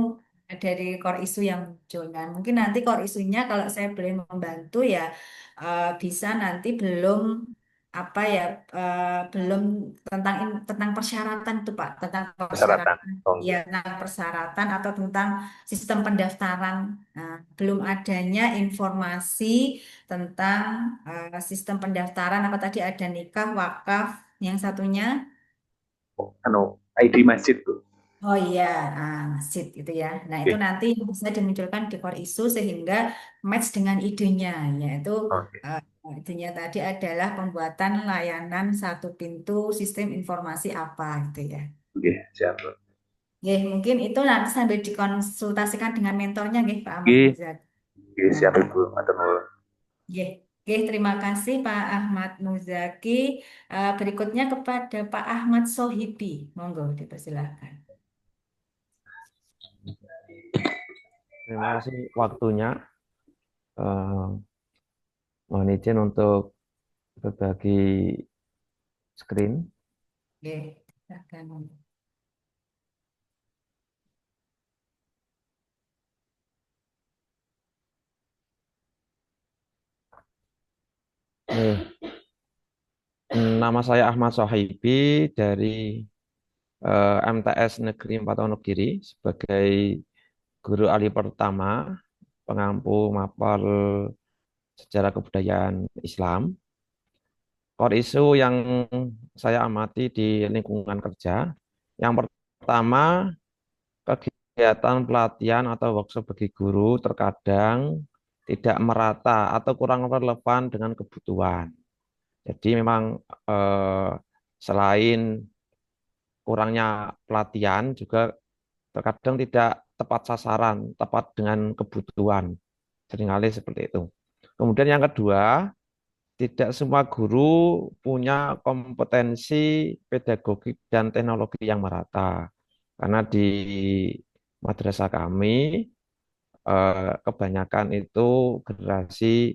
dari core isu yang muncul. Nah, mungkin nanti core isunya kalau saya boleh membantu ya bisa nanti belum apa ya, belum tentang persyaratan itu Pak, tentang Persyaratan. persyaratan, Oh, ya enggak. tentang persyaratan atau tentang sistem pendaftaran. Nah, belum adanya informasi tentang sistem pendaftaran, apa tadi ada nikah, wakaf, yang satunya. ID masjid tuh. Oh iya, masjid itu ya. Nah itu Oke. nanti bisa dimunculkan di core isu sehingga match dengan idenya, yaitu Oke. eh, idenya tadi adalah pembuatan layanan satu pintu sistem informasi apa gitu ya. Oke, siap. Oke, mungkin itu nanti sambil dikonsultasikan dengan mentornya, nggih, Pak Ahmad Oke, Muzaki. oke, siap Ibu. Matur nuwun. Oke, oke, terima kasih Pak Ahmad Muzaki. Berikutnya kepada Pak Ahmad Sohibi, monggo dipersilakan. Terima kasih waktunya. Eh, Mohon izin untuk berbagi screen. Oke, silakan. Nih, nama saya Ahmad Sohibi dari MTS Negeri 4 Wonogiri sebagai guru alih pertama pengampu mapel sejarah kebudayaan Islam. Core isu yang saya amati di lingkungan kerja, yang pertama kegiatan pelatihan atau workshop bagi guru terkadang tidak merata atau kurang relevan dengan kebutuhan. Jadi memang eh, selain kurangnya pelatihan juga terkadang tidak tepat sasaran, tepat dengan kebutuhan. Seringkali seperti itu. Kemudian yang kedua, tidak semua guru punya kompetensi pedagogik dan teknologi yang merata. Karena di madrasah kami kebanyakan itu generasi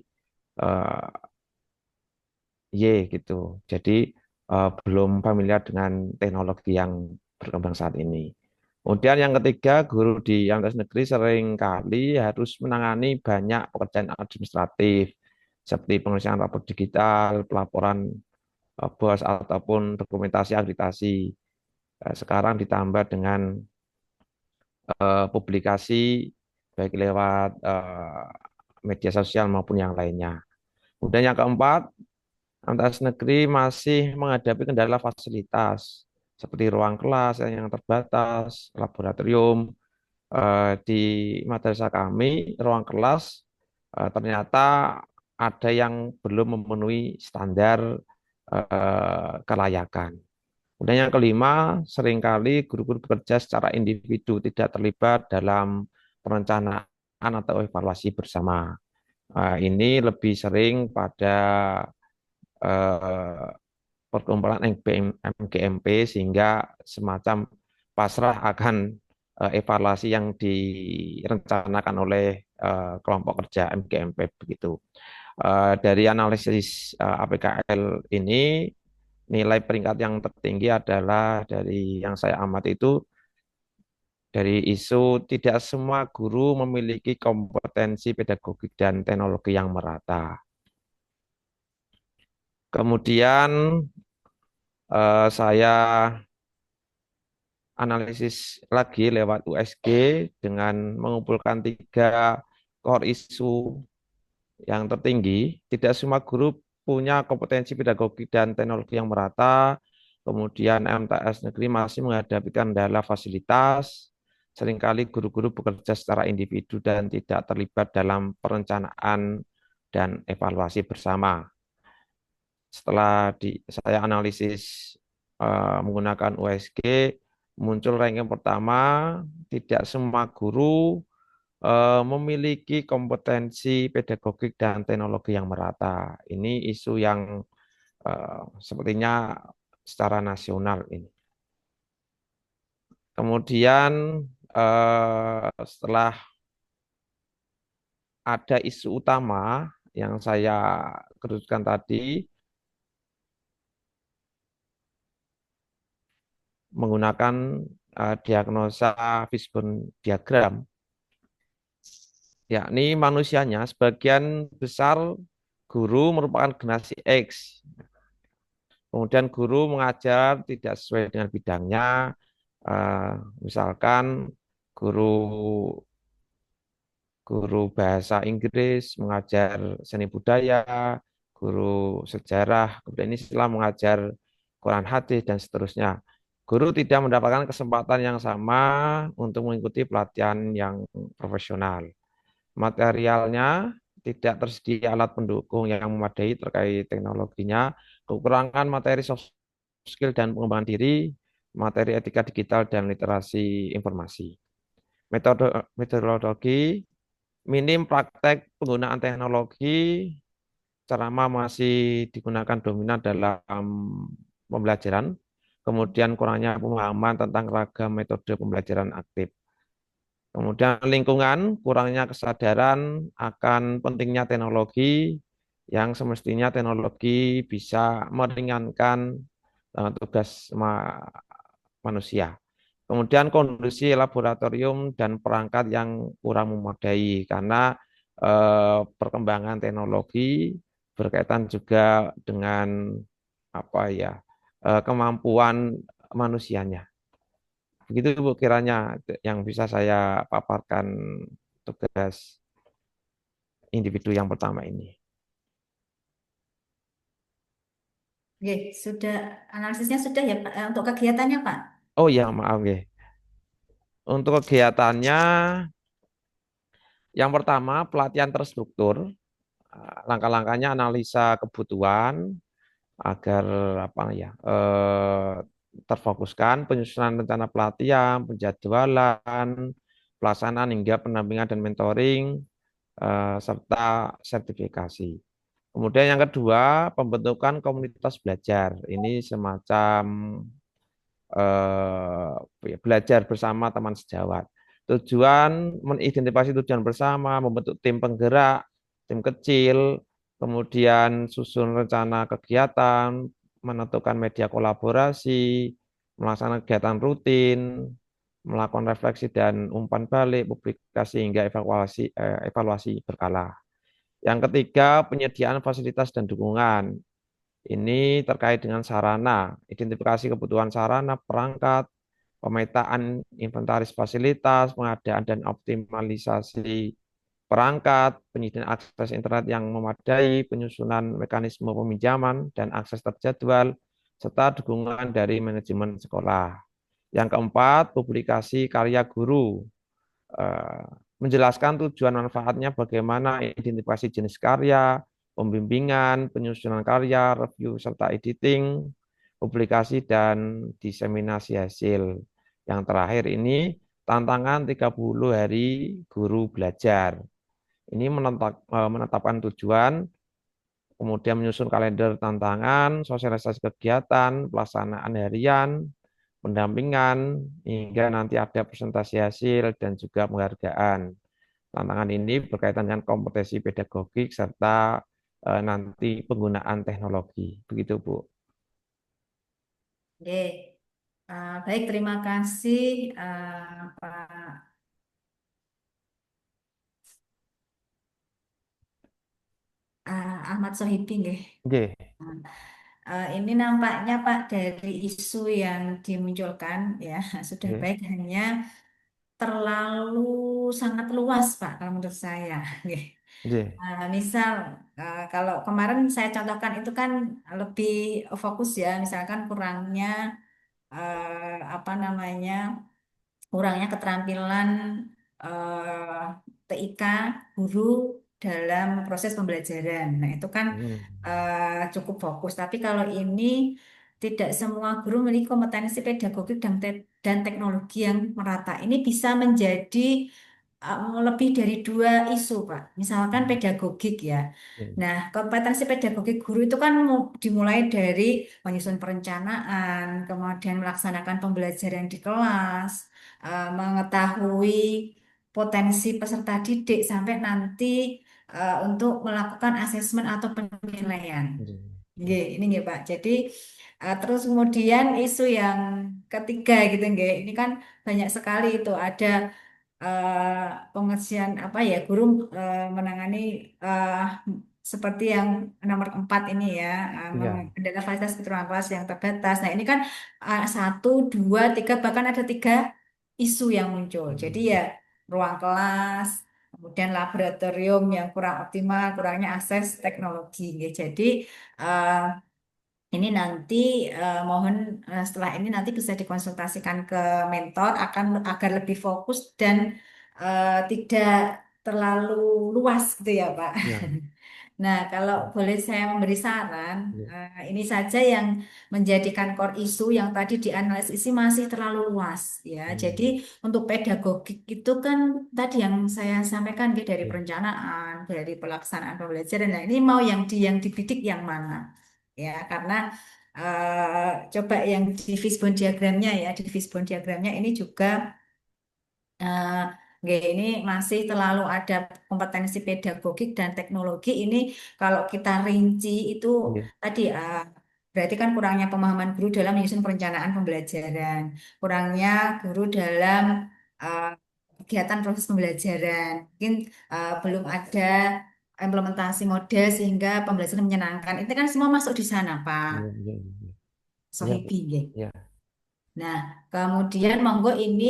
eh, Y gitu. Jadi belum familiar dengan teknologi yang berkembang saat ini. Kemudian yang ketiga, guru di MTS negeri seringkali harus menangani banyak pekerjaan administratif seperti penulisan rapor digital, pelaporan BOS ataupun dokumentasi akreditasi. Sekarang ditambah dengan publikasi baik lewat media sosial maupun yang lainnya. Kemudian yang keempat, MTS negeri masih menghadapi kendala fasilitas seperti ruang kelas yang terbatas, laboratorium. Di madrasah kami, ruang kelas ternyata ada yang belum memenuhi standar kelayakan. Kemudian yang kelima, seringkali guru-guru bekerja secara individu tidak terlibat dalam perencanaan atau evaluasi bersama. Ini lebih sering pada eh, perkumpulan MGMP sehingga semacam pasrah akan evaluasi yang direncanakan oleh kelompok kerja MGMP begitu. Dari analisis APKL ini nilai peringkat yang tertinggi adalah dari yang saya amati itu dari isu tidak semua guru memiliki kompetensi pedagogik dan teknologi yang merata. Kemudian saya analisis lagi lewat USG dengan mengumpulkan 3 core isu yang tertinggi. Tidak semua guru punya kompetensi pedagogi dan teknologi yang merata. Kemudian MTS negeri masih menghadapi kendala fasilitas. Seringkali guru-guru bekerja secara individu dan tidak terlibat dalam perencanaan dan evaluasi bersama. Setelah saya analisis menggunakan USG, muncul ranking pertama, tidak semua guru memiliki kompetensi pedagogik dan teknologi yang merata. Ini isu yang sepertinya secara nasional ini. Kemudian setelah ada isu utama yang saya kerucutkan tadi, menggunakan diagnosa Fishbone diagram, yakni manusianya sebagian besar guru merupakan generasi X Kemudian guru mengajar tidak sesuai dengan bidangnya, eh, misalkan guru guru bahasa Inggris mengajar seni budaya, guru sejarah, kemudian Islam mengajar Quran hadis dan seterusnya. Guru tidak mendapatkan kesempatan yang sama untuk mengikuti pelatihan yang profesional. Materialnya tidak tersedia alat pendukung yang memadai terkait teknologinya, kekurangan materi soft skill dan pengembangan diri, materi etika digital dan literasi informasi. Metodologi minim praktek penggunaan teknologi, ceramah masih digunakan dominan dalam pembelajaran, kemudian kurangnya pemahaman tentang ragam metode pembelajaran aktif. Kemudian lingkungan, kurangnya kesadaran akan pentingnya teknologi yang semestinya teknologi bisa meringankan tugas manusia. Kemudian kondisi laboratorium dan perangkat yang kurang memadai karena perkembangan teknologi berkaitan juga dengan apa ya kemampuan manusianya. Begitu Bu kiranya yang bisa saya paparkan tugas individu yang pertama ini. Oke, sudah analisisnya sudah ya Pak. Untuk kegiatannya Pak. Oh ya, maaf ya. Untuk kegiatannya, yang pertama pelatihan terstruktur. Langkah-langkahnya analisa kebutuhan agar apa ya terfokuskan, penyusunan rencana pelatihan, penjadwalan, pelaksanaan hingga pendampingan dan mentoring, serta sertifikasi. Kemudian yang kedua, pembentukan komunitas belajar. Ini semacam belajar bersama teman sejawat. Tujuan mengidentifikasi tujuan bersama, membentuk tim penggerak, tim kecil, kemudian susun rencana kegiatan, menentukan media kolaborasi, melaksanakan kegiatan rutin, melakukan refleksi dan umpan balik, publikasi hingga evaluasi berkala. Yang ketiga, penyediaan fasilitas dan dukungan. Ini terkait dengan sarana, identifikasi kebutuhan sarana, perangkat, pemetaan inventaris fasilitas, pengadaan dan optimalisasi perangkat, penyediaan akses internet yang memadai, penyusunan mekanisme peminjaman dan akses terjadwal, serta dukungan dari manajemen sekolah. Yang keempat, publikasi karya guru, eh, menjelaskan tujuan manfaatnya, bagaimana identifikasi jenis karya, pembimbingan, penyusunan karya, review serta editing, publikasi dan diseminasi hasil. Yang terakhir ini tantangan 30 hari guru belajar. Ini menetapkan tujuan, kemudian menyusun kalender tantangan, sosialisasi kegiatan, pelaksanaan harian, pendampingan, hingga nanti ada presentasi hasil dan juga penghargaan. Tantangan ini berkaitan dengan kompetensi pedagogik serta nanti penggunaan teknologi. Begitu, Bu. Oke. Baik, terima kasih Pak Ahmad Sohibi nggih. Oke, Ini nampaknya Pak dari isu yang dimunculkan ya sudah oke, baik, hanya terlalu sangat luas Pak kalau menurut saya. Nggih. oke, Misal kalau kemarin saya contohkan itu kan lebih fokus ya, misalkan kurangnya apa namanya kurangnya keterampilan eh, TIK guru dalam proses pembelajaran. Nah, itu kan cukup fokus. Tapi kalau ini tidak semua guru memiliki kompetensi pedagogik dan teknologi yang merata. Ini bisa menjadi lebih dari dua isu, Pak. Misalkan pedagogik ya. oke, Nah, kompetensi pedagogik guru itu kan dimulai dari menyusun perencanaan, kemudian melaksanakan pembelajaran di kelas, mengetahui potensi peserta didik sampai nanti untuk melakukan asesmen atau penilaian. oke, Nggih, ini nggih Pak. Jadi terus kemudian isu yang ketiga gitu nggih. Ini kan banyak sekali itu ada pengertian apa ya guru menangani seperti yang nomor 4 ini ya, Iya. adalah fasilitas ruang kelas yang terbatas. Nah ini kan satu, dua, tiga, bahkan ada tiga isu yang muncul. Jadi ya ruang kelas, kemudian laboratorium yang kurang optimal, kurangnya akses teknologi. Ya. Jadi eh, ini nanti mohon setelah ini nanti bisa dikonsultasikan ke mentor akan agar lebih fokus dan tidak terlalu luas gitu ya Pak. Iya. Nah, kalau boleh saya memberi saran, Iya. ini saja yang menjadikan core isu yang tadi dianalisis ini masih terlalu luas ya. Jadi Hmm. untuk pedagogik itu kan tadi yang saya sampaikan gitu, dari Iya. perencanaan, dari pelaksanaan pembelajaran. Nah, ini mau yang dibidik yang mana? Ya, karena coba yang di fishbone diagramnya ya, di fishbone diagramnya ini juga eh, nggak, ini masih terlalu ada kompetensi pedagogik dan teknologi. Ini kalau kita rinci itu Iya. tadi berarti kan kurangnya pemahaman guru dalam menyusun perencanaan pembelajaran, kurangnya guru dalam eh, kegiatan proses pembelajaran, mungkin belum ada implementasi model sehingga pembelajaran menyenangkan. Itu kan semua masuk di sana, Pak Iya. Iya. Iya. Iya, Bu. Sohibi. Nggih. Iya. Nah, kemudian monggo ini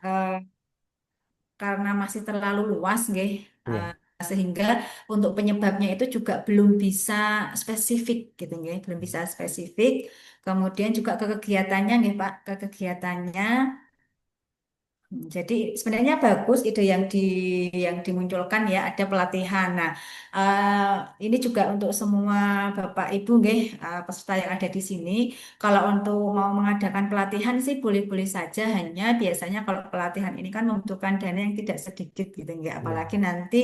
eh, karena masih terlalu luas, nggih, eh, Iya. sehingga untuk penyebabnya itu juga belum bisa spesifik, gitu, nggih, belum bisa spesifik. Kemudian juga ke kegiatannya, nggih, Pak, ke kegiatannya. Jadi sebenarnya bagus ide yang dimunculkan ya, ada pelatihan. Nah, ini juga untuk semua Bapak Ibu nggih, peserta yang ada di sini. Kalau untuk mau mengadakan pelatihan sih boleh-boleh saja, hanya biasanya kalau pelatihan ini kan membutuhkan dana yang tidak sedikit gitu nggih. Iya. Apalagi nanti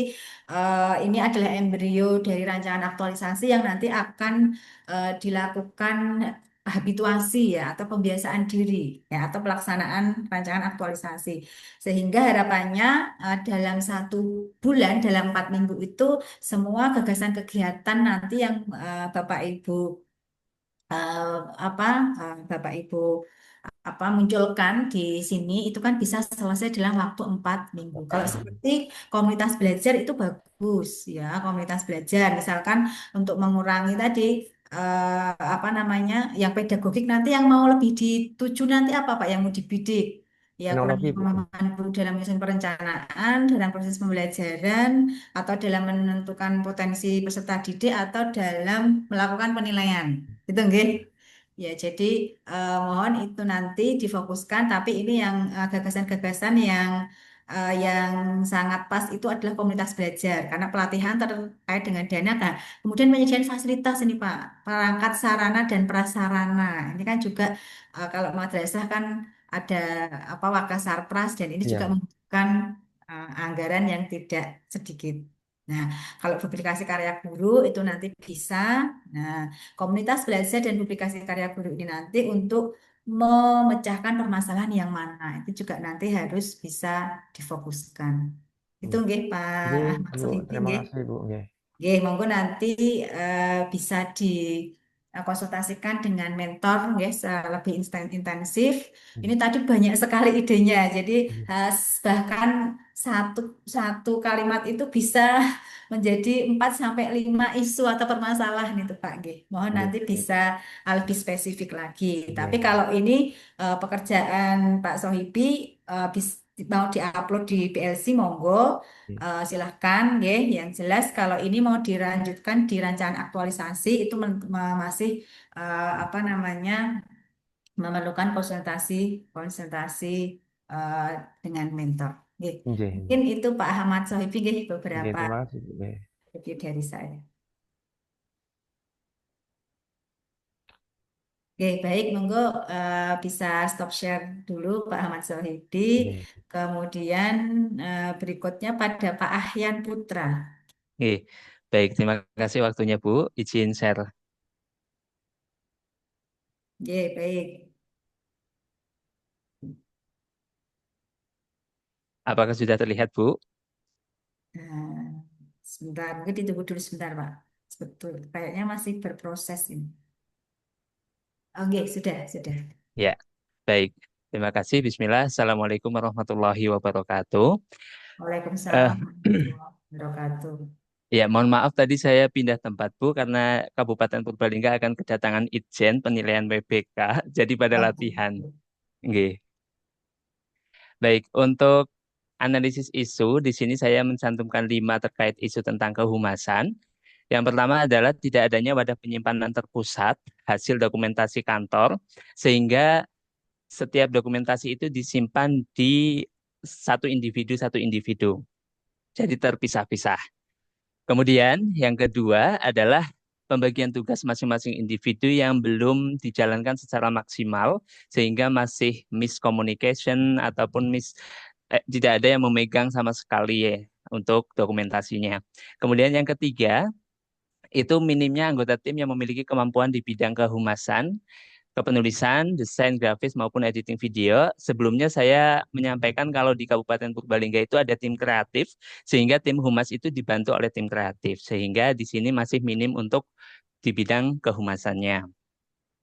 ini adalah embrio dari rancangan aktualisasi yang nanti akan dilakukan habituasi ya atau pembiasaan diri ya atau pelaksanaan rancangan aktualisasi, sehingga harapannya dalam 1 bulan, dalam 4 minggu itu semua gagasan kegiatan nanti yang Bapak Ibu eh, apa Bapak Ibu munculkan di sini itu kan bisa selesai dalam waktu 4 minggu. Kalau seperti komunitas belajar itu bagus ya, komunitas belajar misalkan untuk mengurangi tadi apa namanya yang pedagogik, nanti yang mau lebih dituju nanti apa Pak yang mau dibidik? Ya kurang Teknologi, Bu. pemahaman guru dalam menyusun perencanaan, dalam proses pembelajaran, atau dalam menentukan potensi peserta didik, atau dalam melakukan penilaian. Gitu nggih? Ya, jadi mohon itu nanti difokuskan, tapi ini yang gagasan-gagasan yang sangat pas itu adalah komunitas belajar, karena pelatihan terkait dengan dana, kan. Kemudian menyediakan fasilitas ini Pak, perangkat sarana dan prasarana. Ini kan juga kalau madrasah kan ada apa Wakasarpras, dan ini juga Iya. membutuhkan anggaran yang tidak sedikit. Nah, kalau publikasi karya guru itu nanti bisa. Nah, komunitas belajar dan publikasi karya guru ini nanti untuk memecahkan permasalahan yang mana itu juga nanti harus bisa difokuskan. Itu Iya. nggih Pak Nggih, Ahmad Bu. Sohidi Terima nggih. kasih, Bu. Nggih. Nggih, monggo nanti bisa dikonsultasikan dengan mentor nggih lebih intensif. Ini tadi banyak sekali idenya. Jadi Iya. bahkan satu satu kalimat itu bisa menjadi 4 sampai 5 isu atau permasalahan itu Pak nggih. Mohon Nggih. nanti Nggih. bisa lebih spesifik lagi. Tapi Nggih. kalau ini pekerjaan Pak Sohibi mau diupload di PLC, monggo. Nggih. Silahkan, nggih. Yang jelas kalau ini mau dilanjutkan di rancangan aktualisasi itu masih apa namanya memerlukan konsultasi konsultasi eh, dengan mentor. Nggih. Nggih. Mungkin itu Pak Ahmad Sohibi nggih Nggih. beberapa Terima kasih, Bu. Nggih. review dari saya. Oke, baik, monggo bisa stop share dulu Pak Ahmad Sohidi. Nggih. Kemudian berikutnya pada Pak Ahyan Putra. Oke, baik. Terima kasih waktunya, Bu. Izin share. Oke, baik. Apakah sudah terlihat, Bu? Nah, sebentar, mungkin ditunggu dulu sebentar, Pak. Betul, kayaknya masih berproses ini. Oke, sudah, sudah. Ya, baik. Terima kasih. Bismillah. Assalamualaikum warahmatullahi wabarakatuh. Waalaikumsalam Eh, warahmatullahi wabarakatuh. Ya, mohon maaf tadi saya pindah tempat Bu karena Kabupaten Purbalingga akan kedatangan Itjen penilaian WBK, jadi pada Oh, latihan. Nggih. Baik, untuk analisis isu di sini saya mencantumkan 5 terkait isu tentang kehumasan. Yang pertama adalah tidak adanya wadah penyimpanan terpusat hasil dokumentasi kantor, sehingga setiap dokumentasi itu disimpan di satu individu, jadi terpisah-pisah. Kemudian yang kedua adalah pembagian tugas masing-masing individu yang belum dijalankan secara maksimal sehingga masih miscommunication ataupun tidak ada yang memegang sama sekali ya untuk dokumentasinya. Kemudian yang ketiga itu minimnya anggota tim yang memiliki kemampuan di bidang kehumasan, kepenulisan, desain grafis maupun editing video. Sebelumnya saya menyampaikan kalau di Kabupaten Purbalingga itu ada tim kreatif, sehingga tim humas itu dibantu oleh tim kreatif, sehingga di sini masih minim untuk di bidang kehumasannya.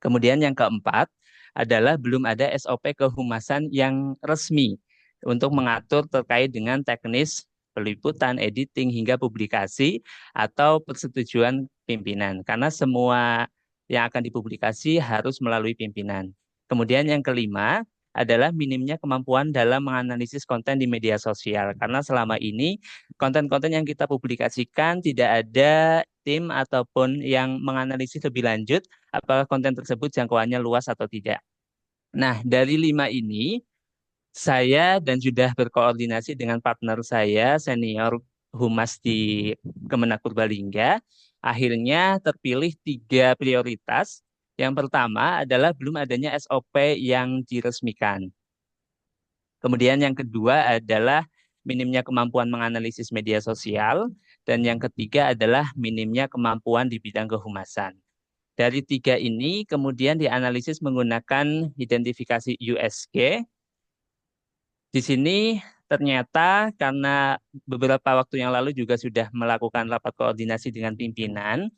Kemudian yang keempat adalah belum ada SOP kehumasan yang resmi untuk mengatur terkait dengan teknis peliputan, editing, hingga publikasi atau persetujuan pimpinan. Karena semua yang akan dipublikasi harus melalui pimpinan. Kemudian yang kelima adalah minimnya kemampuan dalam menganalisis konten di media sosial. Karena selama ini konten-konten yang kita publikasikan tidak ada tim ataupun yang menganalisis lebih lanjut apakah konten tersebut jangkauannya luas atau tidak. Nah, dari 5 ini, saya dan sudah berkoordinasi dengan partner saya, senior humas di Kemenak Purbalingga, akhirnya terpilih 3 prioritas. Yang pertama adalah belum adanya SOP yang diresmikan. Kemudian yang kedua adalah minimnya kemampuan menganalisis media sosial. Dan yang ketiga adalah minimnya kemampuan di bidang kehumasan. Dari 3 ini kemudian dianalisis menggunakan identifikasi USG. Di sini ternyata karena beberapa waktu yang lalu juga sudah melakukan rapat koordinasi dengan pimpinan,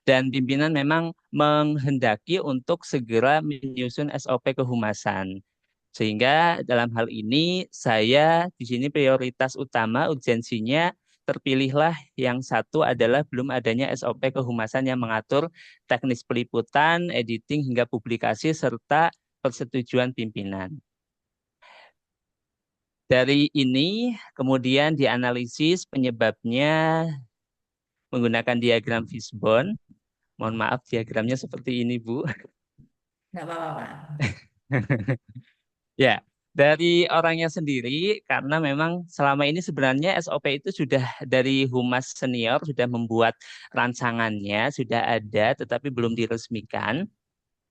dan pimpinan memang menghendaki untuk segera menyusun SOP kehumasan. Sehingga dalam hal ini saya di sini prioritas utama urgensinya terpilihlah yang satu adalah belum adanya SOP kehumasan yang mengatur teknis peliputan, editing hingga publikasi serta persetujuan pimpinan. Dari ini kemudian dianalisis penyebabnya menggunakan diagram fishbone. Mohon maaf diagramnya seperti ini, Bu. nggak apa-apa. Ya, dari orangnya sendiri, karena memang selama ini sebenarnya SOP itu sudah dari Humas Senior, sudah membuat rancangannya, sudah ada, tetapi belum diresmikan.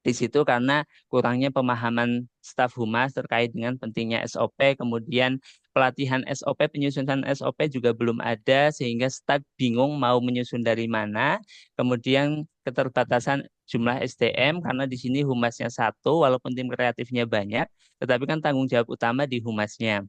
Di situ karena kurangnya pemahaman staf humas terkait dengan pentingnya SOP, kemudian pelatihan SOP, penyusunan SOP juga belum ada sehingga staf bingung mau menyusun dari mana. Kemudian keterbatasan jumlah SDM karena di sini humasnya satu, walaupun tim kreatifnya banyak, tetapi kan tanggung jawab utama di humasnya.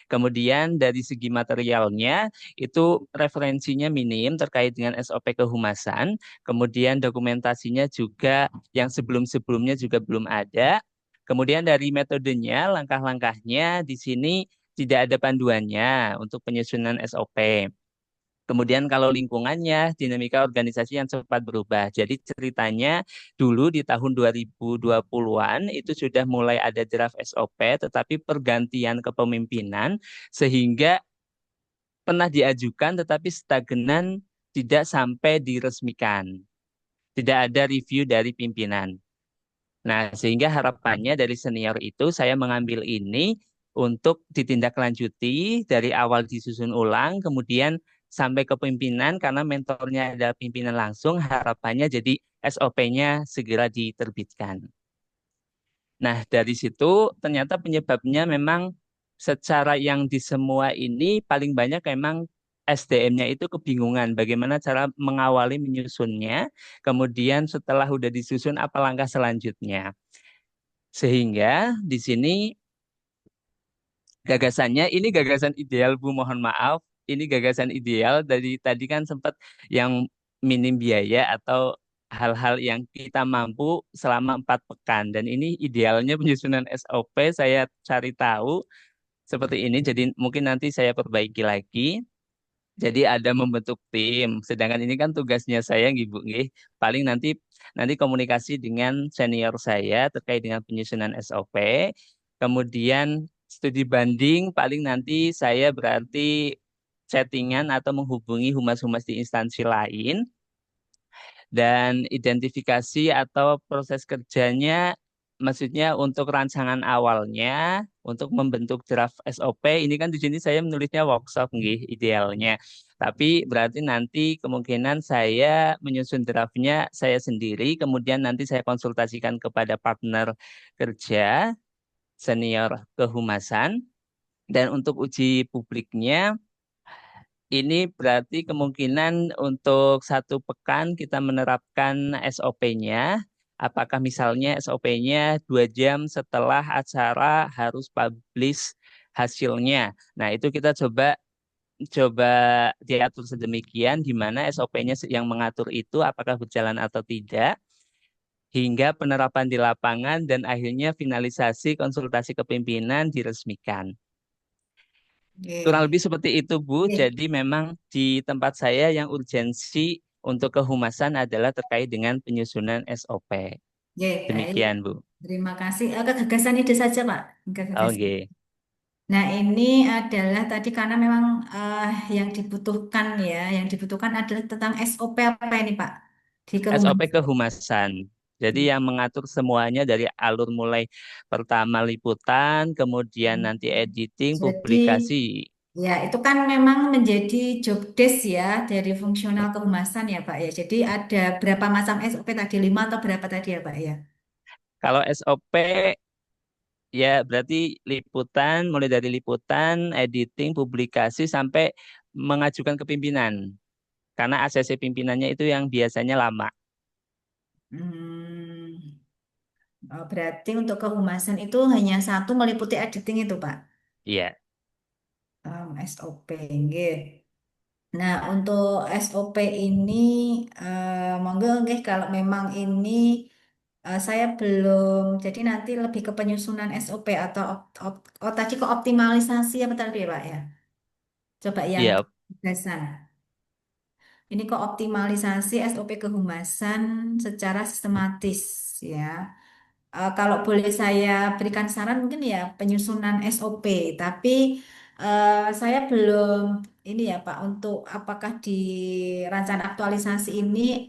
Kemudian dari segi materialnya itu referensinya minim terkait dengan SOP kehumasan. Kemudian dokumentasinya juga yang sebelum-sebelumnya juga belum ada. Kemudian dari metodenya, langkah-langkahnya di sini tidak ada panduannya untuk penyusunan SOP. Kemudian kalau lingkungannya, dinamika organisasi yang cepat berubah. Jadi ceritanya dulu di tahun 2020-an itu sudah mulai ada draft SOP, tetapi pergantian kepemimpinan sehingga pernah diajukan tetapi stagnan tidak sampai diresmikan. Tidak ada review dari pimpinan. Nah, sehingga harapannya dari senior itu saya mengambil ini untuk ditindaklanjuti dari awal disusun ulang, kemudian sampai ke pimpinan karena mentornya adalah pimpinan langsung, harapannya jadi SOP-nya segera diterbitkan. Nah, dari situ ternyata penyebabnya memang secara yang di semua ini paling banyak memang SDM-nya itu kebingungan bagaimana cara mengawali menyusunnya, kemudian setelah udah disusun apa langkah selanjutnya. Sehingga di sini gagasannya ini gagasan ideal Bu, mohon maaf. Ini gagasan ideal dari tadi kan sempat yang minim biaya atau hal-hal yang kita mampu selama 4 pekan. Dan ini idealnya penyusunan SOP saya cari tahu seperti ini. Jadi mungkin nanti saya perbaiki lagi. Jadi ada membentuk tim. Sedangkan ini kan tugasnya saya, Ibu, nggih. Paling nanti nanti komunikasi dengan senior saya terkait dengan penyusunan SOP. Kemudian studi banding paling nanti saya berarti chattingan atau menghubungi humas-humas di instansi lain dan identifikasi atau proses kerjanya maksudnya untuk rancangan awalnya untuk membentuk draft SOP ini kan di sini saya menulisnya workshop nggih idealnya. Tapi berarti nanti kemungkinan saya menyusun draftnya saya sendiri kemudian nanti saya konsultasikan kepada partner kerja senior kehumasan dan untuk uji publiknya ini berarti kemungkinan untuk 1 pekan kita menerapkan SOP-nya. Apakah misalnya SOP-nya 2 jam setelah acara harus publish hasilnya. Nah, itu kita coba coba diatur sedemikian di mana SOP-nya yang mengatur itu apakah berjalan atau tidak hingga penerapan di lapangan dan akhirnya finalisasi konsultasi kepimpinan diresmikan. Kurang Oke. lebih seperti itu, Bu. Oke. Jadi memang di tempat saya yang urgensi untuk kehumasan adalah terkait dengan penyusunan SOP. Oke, baik. Demikian, Bu. Terima kasih. Gagasan ide saja, Pak. Gagasan. Oke. Nah, ini adalah tadi karena memang eh, yang dibutuhkan ya, yang dibutuhkan adalah tentang SOP apa ini, Pak? Di SOP kehumasan. kehumasan. Jadi yang mengatur semuanya dari alur mulai pertama liputan, kemudian nanti editing, Jadi, publikasi. ya itu kan memang menjadi job desk ya dari fungsional kehumasan ya, Pak ya. Jadi ada berapa macam SOP tadi? 5 atau berapa tadi ya, Pak ya? Kalau SOP ya berarti liputan, mulai dari liputan, editing, publikasi sampai mengajukan ke pimpinan. Karena ACC pimpinannya itu yang biasanya lama. Hmm, berarti untuk kehumasan itu hanya satu meliputi editing itu, Pak. Iya. SOP, nggih. Nah, untuk SOP ini, monggo nggih kalau memang ini saya belum, jadi nanti lebih ke penyusunan SOP atau tadi ke optimalisasi apa tadi ya, Pak ya? Coba yang Iya, kebiasaan. Ini ke optimalisasi SOP kehumasan secara sistematis ya. Kalau boleh saya berikan saran mungkin ya penyusunan SOP, tapi saya belum ini ya Pak untuk apakah di rancangan aktualisasi ini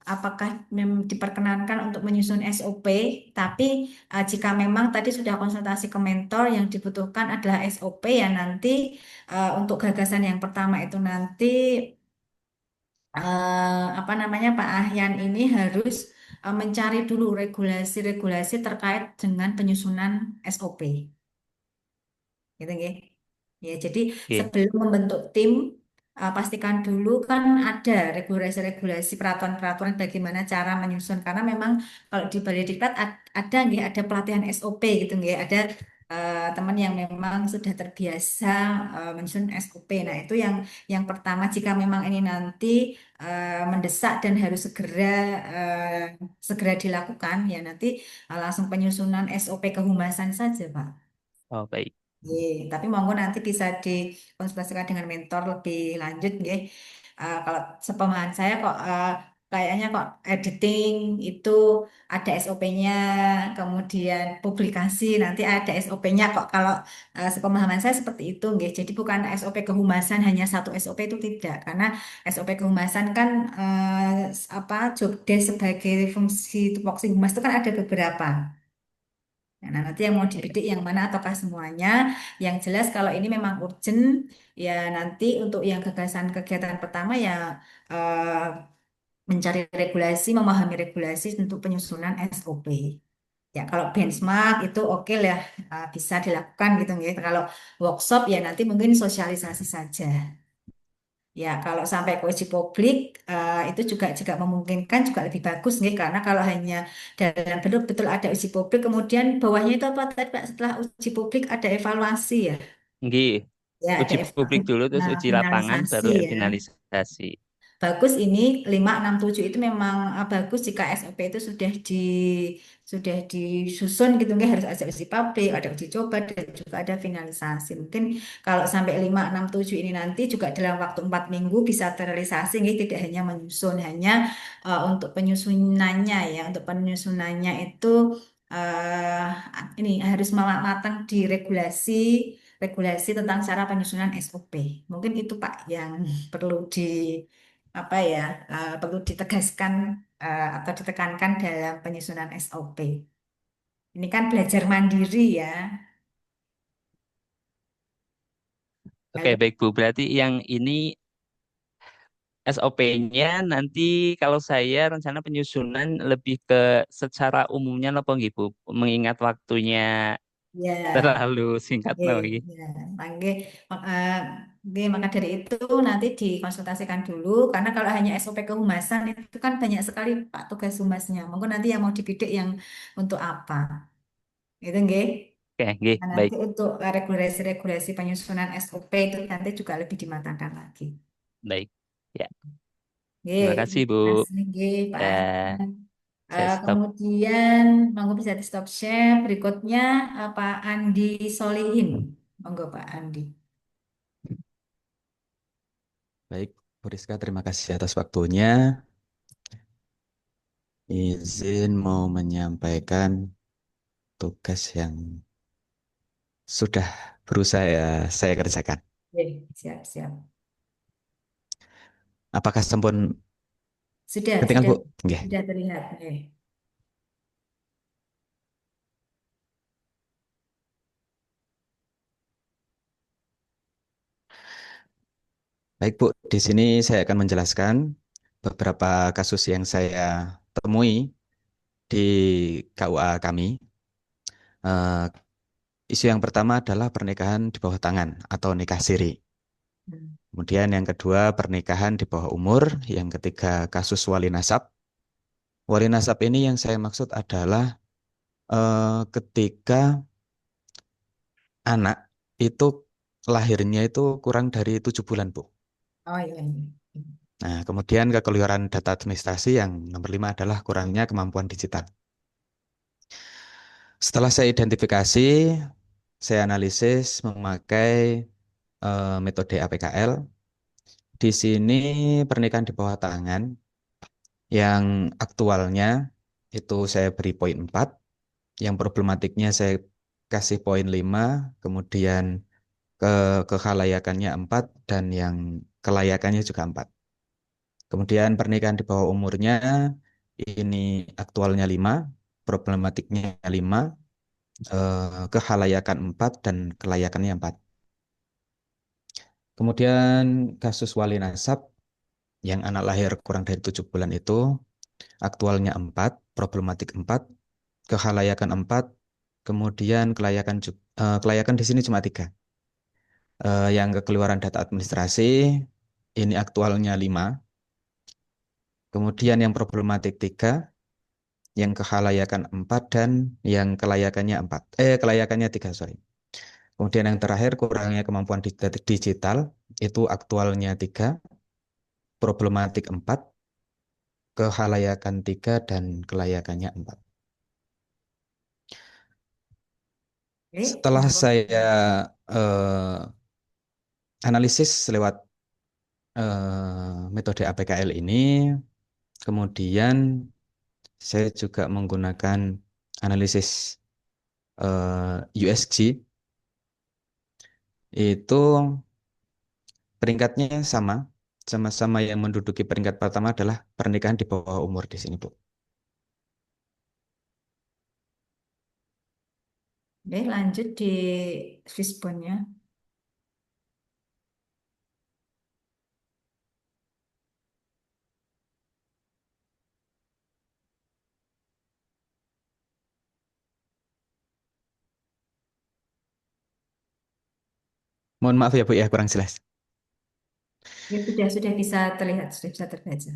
apakah diperkenankan untuk menyusun SOP, tapi jika memang tadi sudah konsultasi ke mentor yang dibutuhkan adalah SOP ya nanti untuk gagasan yang pertama itu nanti apa namanya Pak Ahyan ini harus mencari dulu regulasi-regulasi terkait dengan penyusunan SOP. Gitu nggih. Ya, jadi oke. sebelum membentuk tim pastikan dulu kan ada regulasi-regulasi peraturan-peraturan bagaimana cara menyusun karena memang kalau di Balai Diklat ada nggih ada pelatihan SOP gitu nggih ada teman yang memang sudah terbiasa menyusun SOP. Nah, itu yang pertama jika memang ini nanti mendesak dan harus segera dilakukan ya nanti langsung penyusunan SOP kehumasan saja, Pak. Oh, baik. Tapi monggo nanti bisa dikonsultasikan dengan mentor lebih lanjut nggih. Kalau sepemahaman saya kok kayaknya kok editing itu ada SOP-nya, kemudian publikasi nanti ada SOP-nya kok. Kalau sepemahaman saya seperti itu nggih. Jadi bukan SOP kehumasan hanya satu SOP itu tidak, karena SOP kehumasan kan apa job desk sebagai fungsi tupoksi humas itu kan ada beberapa. Nah, nanti yang mau dibidik yang mana ataukah semuanya? Yang jelas kalau ini memang urgent, ya nanti untuk yang gagasan kegiatan pertama ya eh, mencari regulasi, memahami regulasi untuk penyusunan SOP. Ya kalau benchmark itu oke lah, bisa dilakukan gitu ya. Kalau workshop ya nanti mungkin sosialisasi saja. Ya, kalau sampai ke uji publik itu juga memungkinkan juga lebih bagus nih karena kalau hanya dalam bentuk betul ada uji publik kemudian bawahnya itu apa tadi Pak setelah uji publik ada evaluasi ya. Nggih. Ya, ada Uji publik dulu terus uji lapangan finalisasi baru ya. finalisasi. bagus ini 567 itu memang bagus jika SOP itu sudah disusun gitu, nggak harus ada uji pabrik, ada uji coba, dan juga ada finalisasi. Mungkin kalau sampai 567 ini nanti juga dalam waktu 4 minggu bisa terrealisasi, nggak, tidak hanya menyusun, hanya untuk penyusunannya ya, untuk penyusunannya itu eh, ini harus matang di regulasi tentang cara penyusunan SOP. Mungkin itu Pak yang perlu apa ya, perlu ditegaskan atau ditekankan dalam penyusunan SOP. Ini kan belajar mandiri ya. Oke, Halo. baik Bu. Berarti yang ini SOP-nya nanti kalau saya rencana penyusunan lebih ke secara umumnya apa nggih, Bu? Mengingat waktunya Ya, terlalu singkat oke, lagi. ya. Mangge, maka dari itu nanti dikonsultasikan dulu, karena kalau hanya SOP kehumasan itu kan banyak sekali Pak tugas humasnya. Mungkin nanti yang mau dibidik yang untuk apa? Itu nggih. Oke, nggih, Nah, nanti baik, untuk regulasi-regulasi penyusunan SOP itu nanti juga lebih dimatangkan lagi. baik. Ya, Nggih, terima kasih, Bu. terima kasih nggih Pak Ya, Andi. saya stop. Kemudian monggo bisa di stop share. Berikutnya Pak Andi Solihin. Monggo Pak Andi. Baik, Bu Rizka, terima kasih atas waktunya. Izin mau menyampaikan tugas yang sudah berusaha saya kerjakan. Oke, siap-siap. Apakah sampun Sudah, ketinggalan, sudah, Bu? Nggih. sudah terlihat. Baik, Bu. Di sini saya akan menjelaskan beberapa kasus yang saya temui di KUA kami. Eh, Isu yang pertama adalah pernikahan di bawah tangan atau nikah siri. Hmm. Kemudian yang kedua pernikahan di bawah umur. Yang ketiga kasus wali nasab. Wali nasab ini yang saya maksud adalah ketika anak itu lahirnya itu kurang dari 7 bulan, Bu. Oh iya, iya. Nah, kemudian kekeliruan data administrasi yang nomor 5 adalah kurangnya kemampuan digital. Setelah saya identifikasi, saya analisis memakai metode APKL. Di sini pernikahan di bawah tangan yang aktualnya itu saya beri poin 4, yang problematiknya saya kasih poin 5, kemudian ke kekhalayakannya 4, dan yang kelayakannya juga 4. Kemudian pernikahan di bawah umurnya ini aktualnya 5, problematiknya 5, kekhalayakan 4, dan kelayakannya 4. Kemudian kasus wali nasab yang anak lahir kurang dari 7 bulan itu aktualnya 4, problematik 4, kekhalayakan 4, kemudian kelayakan di sini cuma 3. Yang kekeluaran data administrasi ini aktualnya 5, kemudian yang problematik 3, yang kekhalayakan 4, dan yang kelayakannya 4. Kelayakannya 3, sorry. Kemudian yang terakhir kurangnya kemampuan digital itu aktualnya 3, problematik 4, kekhalayakan 3, dan kelayakannya 4. Oke, Setelah monggo. saya eh, analisis lewat metode APKL ini, kemudian saya juga menggunakan analisis USG, itu peringkatnya sama-sama yang menduduki peringkat pertama adalah pernikahan di bawah umur di sini, Bu. Oke, lanjut di Fishbone-nya. Mohon maaf ya, Bu, ya kurang jelas. Ya, sudah bisa terlihat, sudah bisa terbaca.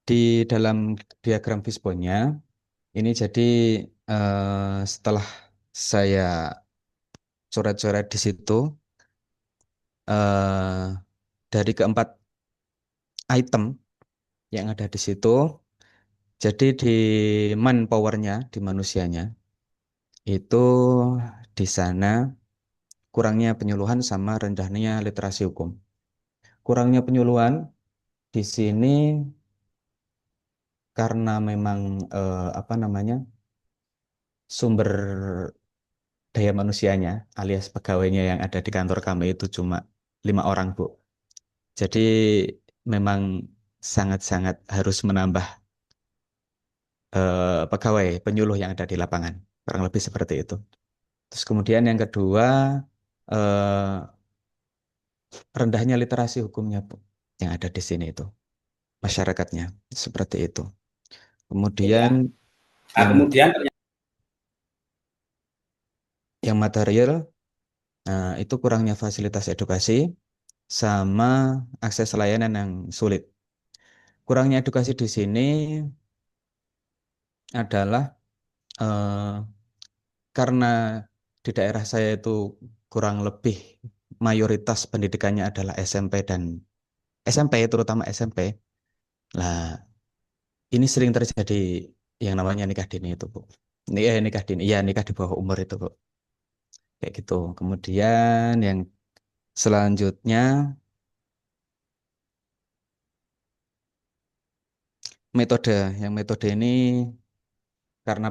Di dalam diagram fishbone-nya ini jadi setelah saya coret-coret di situ, eh, dari keempat item yang ada di situ, jadi di manpowernya, di manusianya, itu di sana kurangnya penyuluhan sama rendahnya literasi hukum. Kurangnya penyuluhan di sini karena memang apa namanya sumber daya manusianya alias pegawainya yang ada di kantor kami itu cuma 5 orang, Bu. Jadi memang sangat-sangat harus menambah pegawai penyuluh yang ada di lapangan. Kurang lebih seperti itu. Terus kemudian yang kedua, eh, rendahnya literasi hukumnya, Bu, yang ada di sini itu. Masyarakatnya, seperti itu. Iya. Kemudian Nah, yang kemudian yang material, nah, itu kurangnya fasilitas edukasi sama akses layanan yang sulit. Kurangnya edukasi di sini adalah eh, karena di daerah saya itu kurang lebih mayoritas pendidikannya adalah SMP dan SMP, terutama SMP. Lah, ini sering terjadi yang namanya nikah dini itu, Bu. Nikah dini, iya nikah di bawah umur itu, Bu. Kayak gitu. Kemudian yang selanjutnya metode. Yang metode ini karena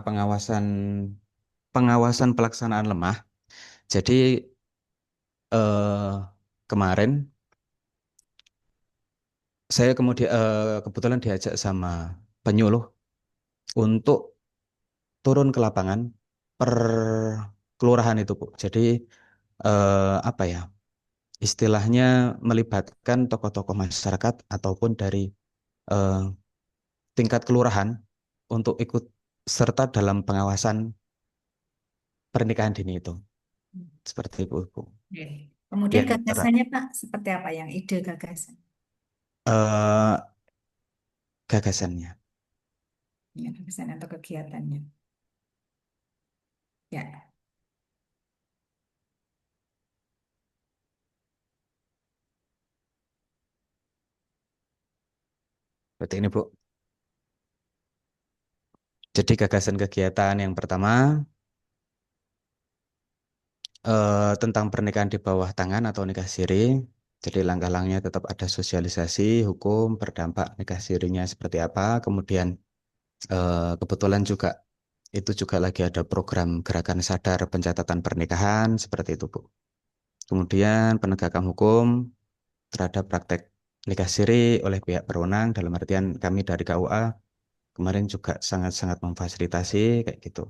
pengawasan pelaksanaan lemah. Jadi kemarin saya kemudian kebetulan diajak sama penyuluh untuk turun ke lapangan per kelurahan itu, Bu. Jadi apa ya? Istilahnya melibatkan tokoh-tokoh masyarakat ataupun dari eh, tingkat kelurahan untuk ikut serta dalam pengawasan pernikahan dini itu. Seperti itu, Bu. Oke. Kemudian Yang gagasannya Pak seperti apa yang ide gagasan? eh, gagasannya. Ya, gagasan atau kegiatannya. Ya. Berarti ini, Bu. Jadi gagasan kegiatan yang pertama tentang pernikahan di bawah tangan atau nikah siri. Jadi langkah-langkahnya tetap ada sosialisasi, hukum, berdampak nikah sirinya seperti apa. Kemudian kebetulan juga itu juga lagi ada program gerakan sadar pencatatan pernikahan seperti itu, Bu. Kemudian penegakan hukum terhadap praktek nikah siri oleh pihak berwenang dalam artian kami dari KUA kemarin juga sangat-sangat memfasilitasi kayak gitu.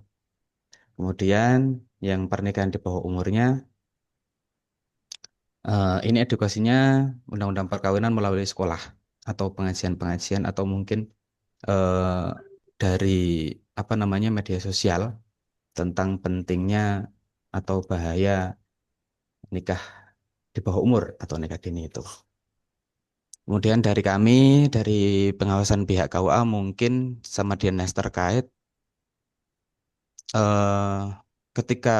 Kemudian yang pernikahan di bawah umurnya ini edukasinya undang-undang perkawinan melalui sekolah atau pengajian-pengajian atau mungkin eh, dari apa namanya media sosial tentang pentingnya atau bahaya nikah di bawah umur atau nikah dini itu. Kemudian dari kami, dari pengawasan pihak KUA mungkin sama dinas terkait, eh, ketika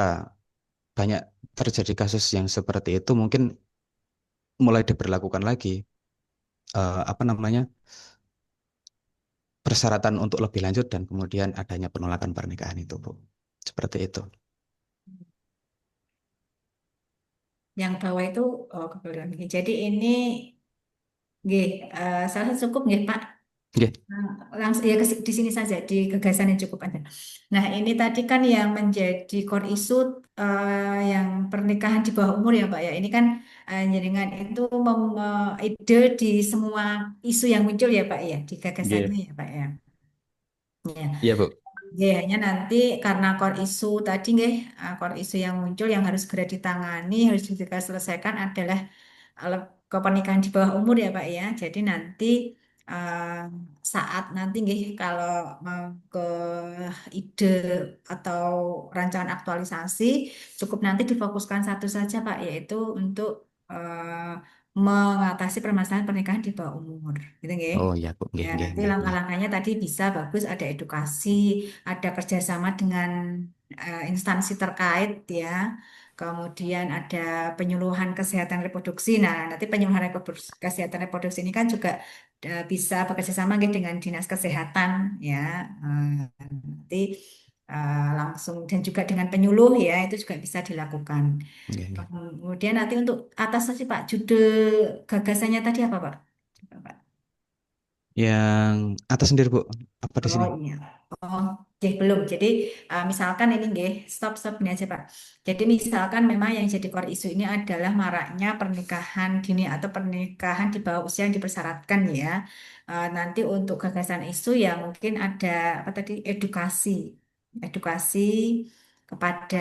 banyak terjadi kasus yang seperti itu, mungkin mulai diberlakukan lagi, apa namanya, persyaratan untuk lebih lanjut dan kemudian adanya penolakan pernikahan itu, Bu. Seperti itu. Yang bawah itu oh, kebetulan. Jadi ini nggih, salah satu cukup nggih Pak. Oke. Nah, langsung ya di sini saja di gagasan yang cukup ada. Nah, ini tadi kan yang menjadi core issue yang pernikahan di bawah umur ya Pak ya. Ini kan jaringan itu ide di semua isu yang muncul ya Pak ya di Oke. gagasannya ya Pak ya. Ya. Iya, Bu. Ya, hanya nanti karena core isu tadi nggih, core isu yang muncul yang harus segera ditangani, harus segera selesaikan adalah kepernikahan di bawah umur ya Pak ya. Jadi nanti eh, saat nanti nggih kalau mau ke ide atau rancangan aktualisasi cukup nanti difokuskan satu saja Pak, yaitu untuk mengatasi permasalahan pernikahan di bawah umur. Gitu nggih. Oh iya, Bu. Nggih, Ya, nggih, nanti nggih, nggih. langkah-langkahnya tadi bisa bagus ada edukasi, ada kerjasama dengan instansi terkait ya. Kemudian ada penyuluhan kesehatan reproduksi. Nah, nanti penyuluhan kesehatan reproduksi ini kan juga bisa bekerja sama gitu dengan dinas kesehatan ya. Nanti langsung dan juga dengan penyuluh ya itu juga bisa dilakukan. Oke, oke. Kemudian nanti untuk atas tadi Pak, judul gagasannya tadi apa Pak? Coba, Pak. Yang atas sendiri, Bu. Apa di Oh sini? iya. Oh, belum. Jadi misalkan ini nggih, stop ini aja Pak. Jadi misalkan memang yang jadi core isu ini adalah maraknya pernikahan dini atau pernikahan di bawah usia yang dipersyaratkan ya. Nanti untuk gagasan isu ya mungkin ada apa tadi edukasi kepada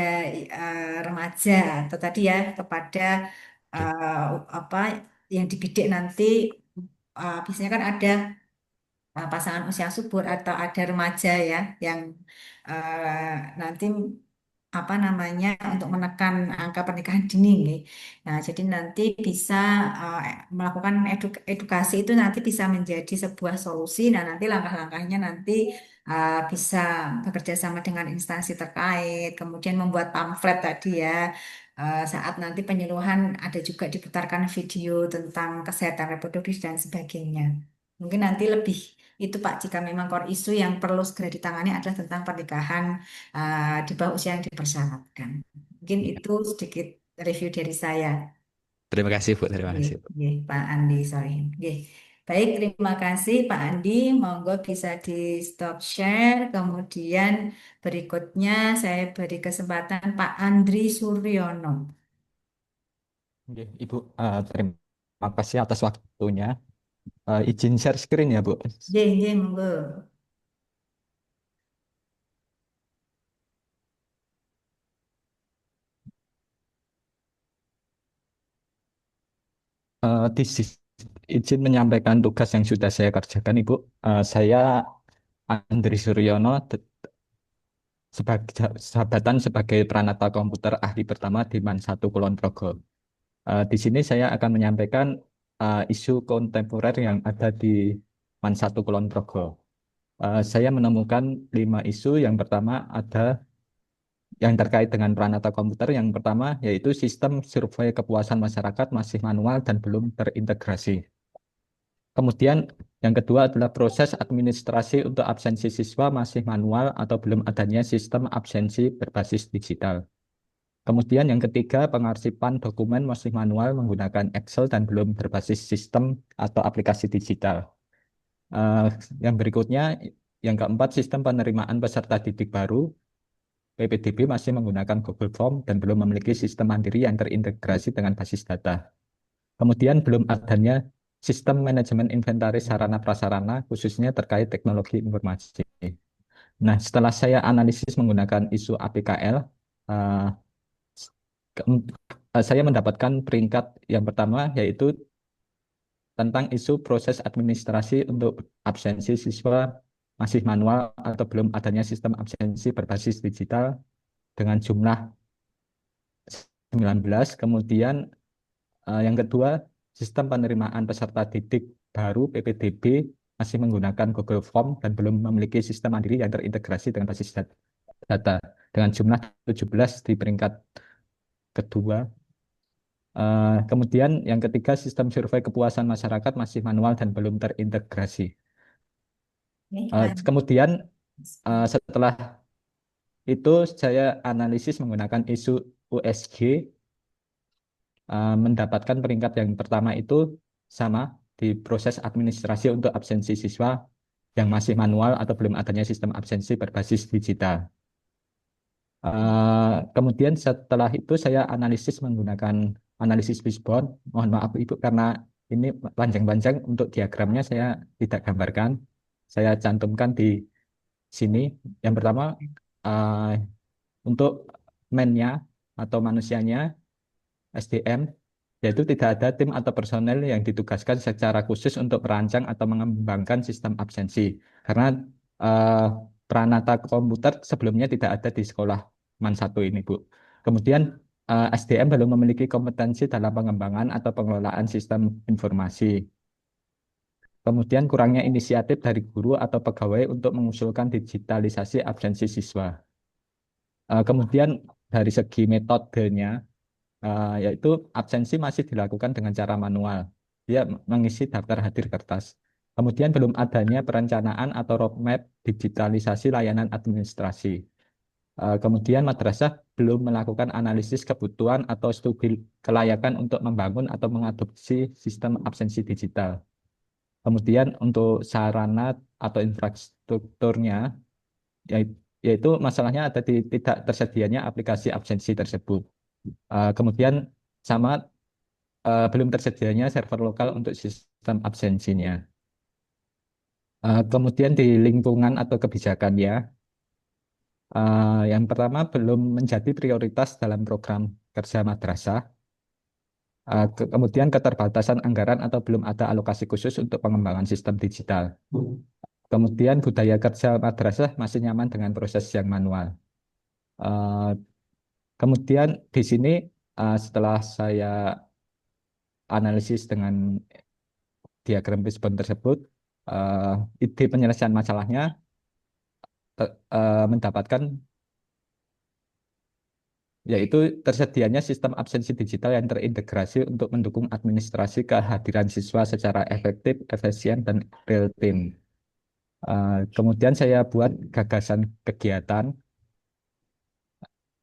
remaja atau tadi ya kepada Oke. apa yang dibidik nanti biasanya kan ada pasangan usia subur atau ada remaja ya yang nanti apa namanya untuk menekan angka pernikahan dini. Nggih. Nah, jadi nanti bisa melakukan edukasi itu nanti bisa menjadi sebuah solusi. Nah, nanti langkah-langkahnya nanti bisa bekerja sama dengan instansi terkait, kemudian membuat pamflet tadi ya. Saat nanti penyuluhan ada juga diputarkan video tentang kesehatan reproduktif dan sebagainya. Mungkin nanti lebih itu Pak, jika memang core isu yang perlu segera ditangani adalah tentang pernikahan di bawah usia yang dipersyaratkan. Mungkin Iya. itu sedikit review dari saya. Terima kasih, Bu. Terima Nggih, kasih, Bu. nggih, Pak Andi, sorry. Nggih. Baik, terima kasih Pak Andi. Monggo bisa di stop share. Kemudian berikutnya saya beri kesempatan Pak Andri Suryono. Oke, Ibu, terima kasih atas waktunya. Izin share screen ya, Bu. Nggih, nggih, monggo. This is izin menyampaikan tugas yang sudah saya kerjakan, Ibu. Saya Andri Suryono, sebagai jabatan sebagai Pranata Komputer Ahli Pertama di MAN 1 Kulon Progo. Di sini saya akan menyampaikan isu kontemporer yang ada di MAN 1 Kulon Progo. Saya menemukan 5 isu. Yang pertama ada yang terkait dengan Pranata Komputer. Yang pertama yaitu sistem survei kepuasan masyarakat masih manual dan belum terintegrasi. Kemudian yang kedua adalah proses administrasi untuk absensi siswa masih manual atau belum adanya sistem absensi berbasis digital. Kemudian yang ketiga, pengarsipan dokumen masih manual menggunakan Excel dan belum berbasis sistem atau aplikasi digital. Eh, yang berikutnya, yang keempat, sistem penerimaan peserta didik baru PPDB masih menggunakan Google Form dan belum memiliki sistem mandiri yang terintegrasi dengan basis data. Kemudian belum adanya sistem manajemen inventaris sarana prasarana khususnya terkait teknologi informasi. Nah, setelah saya analisis menggunakan isu APKL, eh, saya mendapatkan peringkat yang pertama yaitu tentang isu proses administrasi untuk absensi siswa masih manual atau belum adanya sistem absensi berbasis digital dengan jumlah 19. Kemudian yang kedua, sistem penerimaan peserta didik baru PPDB masih menggunakan Google Form dan belum memiliki sistem mandiri yang terintegrasi dengan basis data dengan jumlah 17 di peringkat kedua. Kemudian yang ketiga, sistem survei kepuasan masyarakat masih manual dan belum terintegrasi. Kemudian setelah itu saya analisis menggunakan isu USG, mendapatkan peringkat yang pertama itu sama di proses administrasi untuk absensi siswa yang masih manual atau belum adanya sistem absensi berbasis digital. Kemudian setelah itu saya analisis menggunakan analisis Fishbone. Mohon maaf Ibu karena ini panjang-panjang untuk diagramnya saya tidak gambarkan. Saya cantumkan di sini. Yang pertama eh, untuk man-nya atau manusianya SDM, yaitu tidak ada tim atau personel yang ditugaskan secara khusus untuk merancang atau mengembangkan sistem absensi. Karena eh, Pranata komputer sebelumnya tidak ada di sekolah MAN 1 ini, Bu. Kemudian SDM belum memiliki kompetensi dalam pengembangan atau pengelolaan sistem informasi. Kemudian kurangnya inisiatif dari guru atau pegawai untuk mengusulkan digitalisasi absensi siswa. Kemudian dari segi metodenya, yaitu absensi masih dilakukan dengan cara manual. Dia mengisi daftar hadir kertas. Kemudian belum adanya perencanaan atau roadmap digitalisasi layanan administrasi. Kemudian madrasah belum melakukan analisis kebutuhan atau studi kelayakan untuk membangun atau mengadopsi sistem absensi digital. Kemudian untuk sarana atau infrastrukturnya, yaitu masalahnya ada di tidak tersedianya aplikasi absensi tersebut. Kemudian sama belum tersedianya server lokal untuk sistem absensinya. Kemudian di lingkungan atau kebijakannya, yang pertama belum menjadi prioritas dalam program kerja madrasah. Kemudian keterbatasan anggaran atau belum ada alokasi khusus untuk pengembangan sistem digital. Kemudian budaya kerja madrasah masih nyaman dengan proses yang manual. Eh, Kemudian di sini setelah saya analisis dengan diagram Fishbone tersebut, eh, ide penyelesaian masalahnya mendapatkan yaitu tersedianya sistem absensi digital yang terintegrasi untuk mendukung administrasi kehadiran siswa secara efektif, efisien, dan real time. Kemudian saya buat gagasan kegiatan.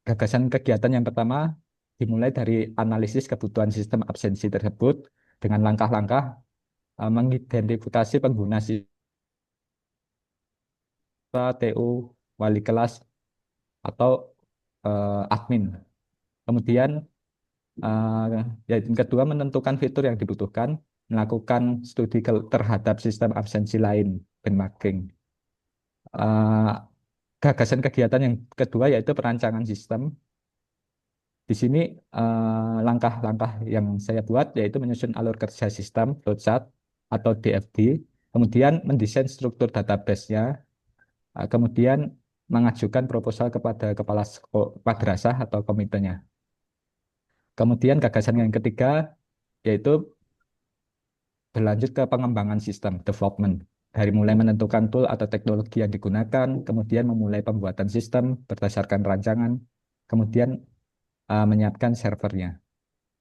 Gagasan kegiatan yang pertama dimulai dari analisis kebutuhan sistem absensi tersebut dengan langkah-langkah mengidentifikasi pengguna siswa, TU, wali kelas, atau admin. Kemudian yang kedua menentukan fitur yang dibutuhkan, melakukan studi terhadap sistem absensi lain, benchmarking. Eh, Gagasan kegiatan yang kedua yaitu perancangan sistem. Di sini langkah-langkah yang saya buat yaitu menyusun alur kerja sistem, flowchart atau DFD, kemudian mendesain struktur database-nya, kemudian mengajukan proposal kepada kepala madrasah atau komitenya. Kemudian gagasan yang ketiga yaitu berlanjut ke pengembangan sistem, development. Dari mulai menentukan tool atau teknologi yang digunakan, kemudian memulai pembuatan sistem berdasarkan rancangan, kemudian menyiapkan servernya.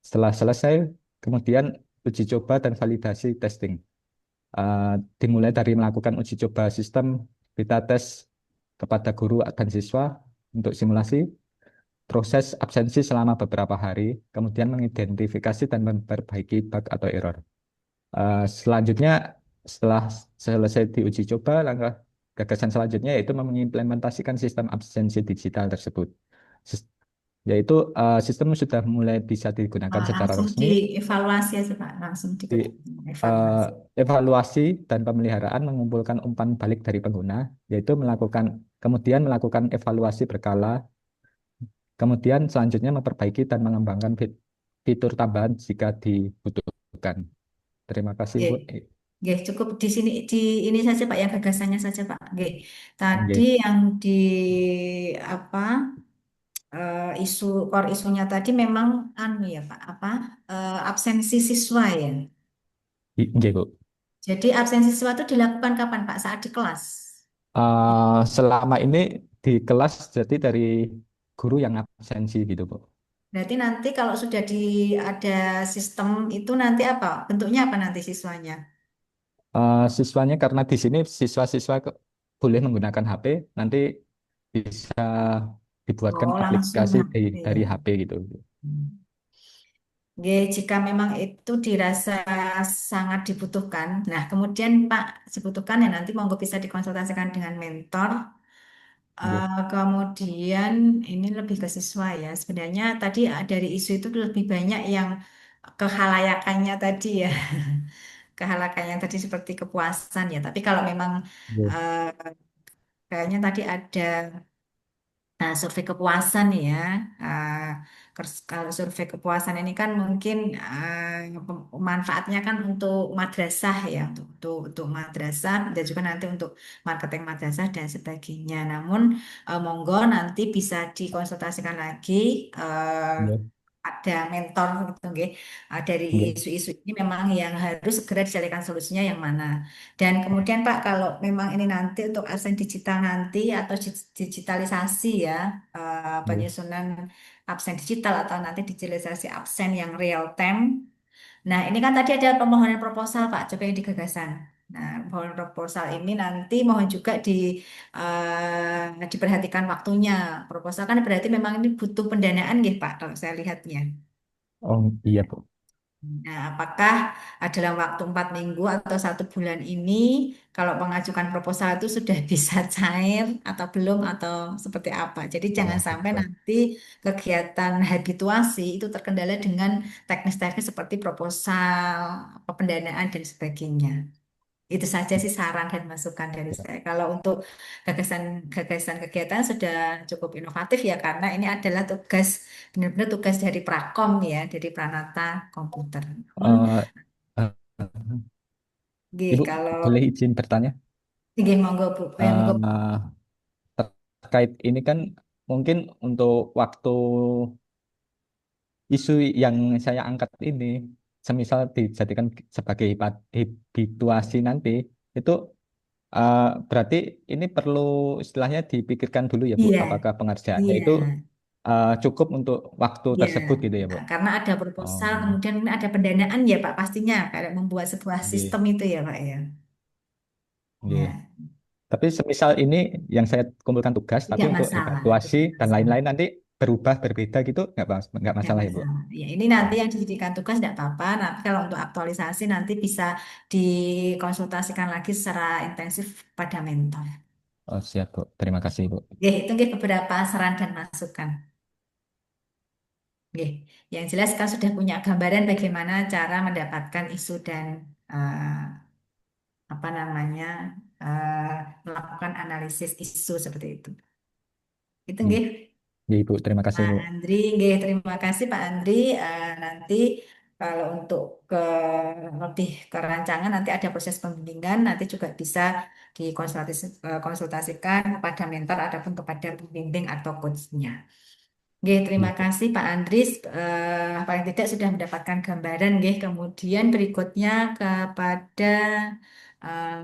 Setelah selesai, kemudian uji coba dan validasi testing. Dimulai dari melakukan uji coba sistem, beta tes kepada guru dan siswa untuk simulasi, proses absensi selama beberapa hari, kemudian mengidentifikasi dan memperbaiki bug atau error. Selanjutnya, setelah selesai diuji coba, langkah gagasan selanjutnya yaitu mengimplementasikan sistem absensi digital tersebut. Yaitu sistem sudah mulai bisa digunakan secara Langsung resmi, dievaluasi aja Pak, langsung di evaluasi. evaluasi dan pemeliharaan mengumpulkan umpan balik dari pengguna, yaitu kemudian melakukan evaluasi berkala, kemudian selanjutnya memperbaiki dan mengembangkan fitur tambahan jika dibutuhkan. Terima kasih, Bu. Oke. Oke, cukup di sini di ini saja Pak yang gagasannya saja Pak. Oke. Tadi Oke. yang di apa isu core isunya tadi memang anu ya Pak, absensi siswa ya. Oke, Bu. Jadi absensi siswa itu dilakukan kapan Pak? Saat di kelas. Selama ini di kelas jadi dari guru yang absensi gitu, Bu. Berarti nanti kalau sudah ada sistem itu nanti apa? Bentuknya apa nanti siswanya? Siswanya karena di sini siswa-siswa boleh menggunakan HP, nanti bisa dibuatkan Oh, langsung aplikasi HP. dari HP gitu. Oke, jika memang itu dirasa sangat dibutuhkan, nah kemudian Pak dibutuhkan ya nanti monggo bisa dikonsultasikan dengan mentor. Oke. Kemudian ini lebih ke siswa ya. Sebenarnya tadi dari isu itu lebih banyak yang kehalayakannya tadi ya, kehalayakannya tadi seperti kepuasan ya. Tapi kalau memang Oke. eh, kayaknya tadi ada survei kepuasan ya. Ah, kalau survei kepuasan ini kan mungkin manfaatnya kan untuk madrasah ya, untuk madrasah dan juga nanti untuk marketing madrasah dan sebagainya. Namun monggo nanti bisa dikonsultasikan lagi eh, Oke. ada mentor gitu nggih. Dari Nggih. isu-isu ini memang yang harus segera dicarikan solusinya yang mana. Dan kemudian Pak, kalau memang ini nanti untuk absen digital nanti atau digitalisasi ya, Nggih. penyusunan absen digital atau nanti digitalisasi absen yang real time. Nah, ini kan tadi ada permohonan proposal Pak, coba yang digagasan. Nah, permohonan proposal ini nanti mohon juga diperhatikan waktunya. Proposal kan berarti memang ini butuh pendanaan gitu Pak, kalau saya lihatnya. Oh iya Bu. Nah, apakah dalam waktu 4 minggu atau 1 bulan ini, kalau mengajukan proposal itu sudah bisa cair atau belum atau seperti apa? Jadi jangan Oh sampai gitu. nanti kegiatan habituasi itu terkendala dengan teknis-teknis seperti proposal, apa, pendanaan dan sebagainya. Itu saja sih saran dan masukan dari Ya. saya. Kalau untuk gagasan kegiatan sudah cukup inovatif ya, karena ini adalah benar-benar tugas dari Prakom ya, dari Pranata Komputer. Namun, Eh, eh, Ibu kalau boleh izin bertanya? nggih, monggo Bu, monggo. Eh, Terkait ini kan mungkin untuk waktu isu yang saya angkat ini, semisal dijadikan sebagai habituasi nanti, itu berarti ini perlu istilahnya dipikirkan dulu ya Bu, Iya, apakah pengerjaannya iya, itu cukup untuk waktu iya. tersebut gitu ya Bu? Nah, karena ada Oh, proposal, kemudian ini ada pendanaan ya Pak, pastinya kayak membuat sebuah nggih, sistem itu ya Pak ya. nggih. Ya, Tapi semisal ini yang saya kumpulkan tugas, tapi tidak untuk masalah, evaluasi tidak dan masalah. lain-lain nanti berubah berbeda gitu, nggak Nggak masalah ya Bu? masalah. Ya, ini nanti yang dijadikan tugas tidak apa-apa. Tapi kalau untuk aktualisasi nanti bisa dikonsultasikan lagi secara intensif pada mentor. Oh siap Bu, terima kasih Bu. Oke, itu nggih beberapa saran dan masukan. Oke, yang jelas kan sudah punya gambaran bagaimana cara mendapatkan isu dan apa namanya eh, melakukan analisis isu seperti itu. Itu Nggih, nggih. nggih, Bu, terima kasih Pak Bu. Andri, nggih, terima kasih Pak Andri. Nanti kalau untuk lebih ke rancangan nanti ada proses pembimbingan, nanti juga bisa dikonsultasikan kepada mentor ataupun kepada pembimbing atau coachnya. Nggih, terima Nggih, Bu. kasih Pak Andris. Paling tidak sudah mendapatkan gambaran, nggih. Kemudian berikutnya kepada eh,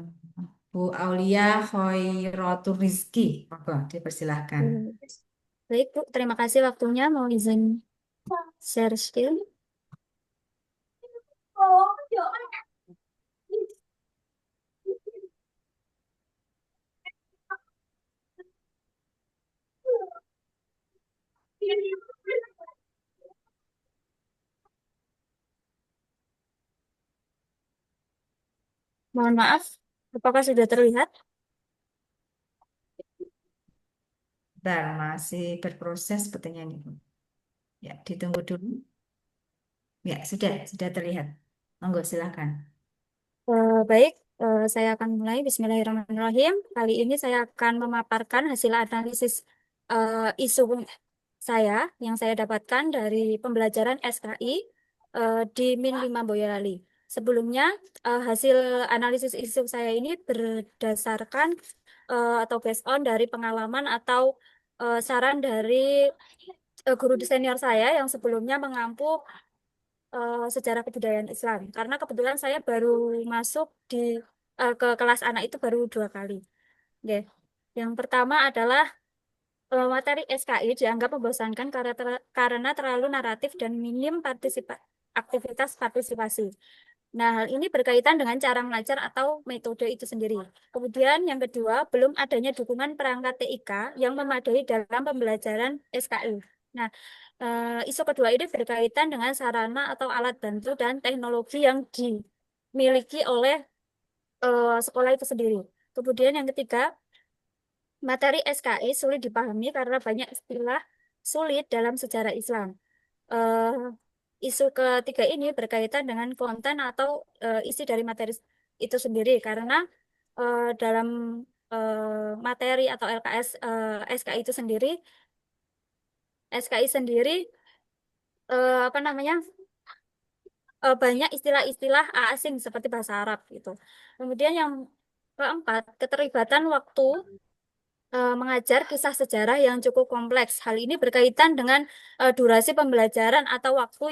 Bu Aulia Hoirotur Rizki. Monggo, dipersilahkan. Hmm. Baik, Bu. Terima kasih waktunya. Mau izin share screen. Mohon maaf. Apakah sudah terlihat? Bentar, masih berproses sepertinya ini, Bu. Ya, ditunggu dulu. Ya, sudah terlihat. Monggo, silakan. Baik, saya akan mulai. Bismillahirrahmanirrahim. Kali ini saya akan memaparkan hasil analisis isu saya yang saya dapatkan dari pembelajaran SKI di Min 5 Boyolali. Sebelumnya, hasil analisis isu saya ini berdasarkan atau based on dari pengalaman atau saran dari guru senior saya yang sebelumnya mengampu sejarah kebudayaan Islam. Karena kebetulan saya baru masuk ke kelas anak itu baru 2 kali. Oke. Yang pertama adalah materi SKI dianggap membosankan karena terlalu naratif dan minim aktivitas partisipasi. Nah, hal ini berkaitan dengan cara mengajar atau metode itu sendiri. Kemudian yang kedua, belum adanya dukungan perangkat TIK yang memadai dalam pembelajaran SKI. Nah, isu kedua ini berkaitan dengan sarana atau alat bantu dan teknologi yang dimiliki oleh sekolah itu sendiri. Kemudian yang ketiga, materi SKI sulit dipahami karena banyak istilah sulit dalam sejarah Islam. Eh, Isu ketiga ini berkaitan dengan konten atau isi dari materi itu sendiri karena dalam materi atau LKS SKI sendiri apa namanya banyak istilah-istilah asing seperti bahasa Arab gitu. Kemudian yang keempat, keterlibatan waktu mengajar kisah sejarah yang cukup kompleks. Hal ini berkaitan dengan durasi pembelajaran atau waktu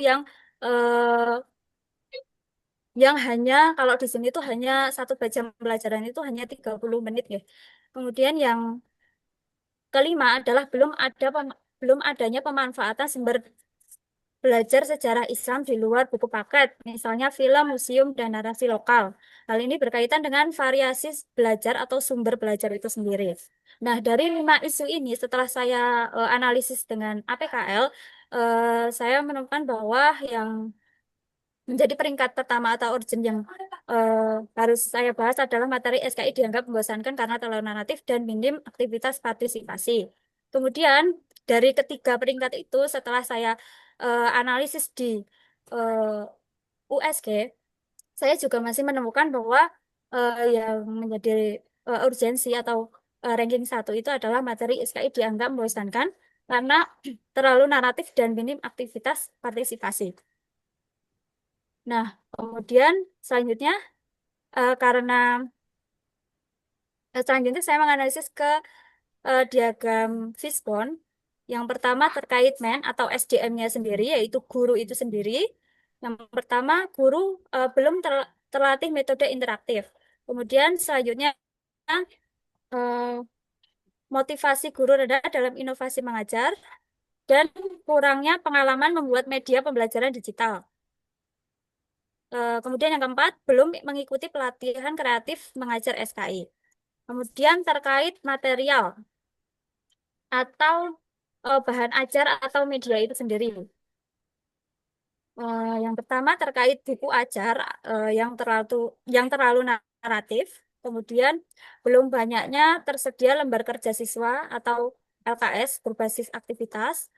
yang hanya kalau di sini tuh hanya satu jam pembelajaran itu hanya 30 menit ya. Kemudian yang kelima adalah belum adanya pemanfaatan sumber belajar sejarah Islam di luar buku paket, misalnya film, museum, dan narasi lokal. Hal ini berkaitan dengan variasi belajar atau sumber belajar itu sendiri. Nah, dari 5 isu ini, setelah saya analisis dengan APKL, saya menemukan bahwa yang menjadi peringkat pertama atau urgent yang harus saya bahas adalah materi SKI dianggap membosankan karena terlalu naratif dan minim aktivitas partisipasi. Kemudian dari ketiga peringkat itu setelah saya analisis di USG, saya juga masih menemukan bahwa yang menjadi urgensi atau ranking 1 itu adalah materi SKI dianggap membosankan karena terlalu naratif dan minim aktivitas partisipasi. Nah, kemudian selanjutnya karena selanjutnya saya menganalisis ke diagram fishbone. Yang pertama terkait men atau SDM-nya sendiri, yaitu guru itu sendiri. Yang pertama, guru belum terlatih metode interaktif. Kemudian selanjutnya eh, motivasi guru rendah dalam inovasi mengajar dan kurangnya pengalaman membuat media pembelajaran digital. Kemudian yang keempat, belum mengikuti pelatihan kreatif mengajar SKI. Kemudian terkait material atau bahan ajar atau media itu sendiri. Yang pertama terkait buku ajar yang terlalu naratif. Kemudian belum banyaknya tersedia lembar kerja siswa atau LKS berbasis aktivitas.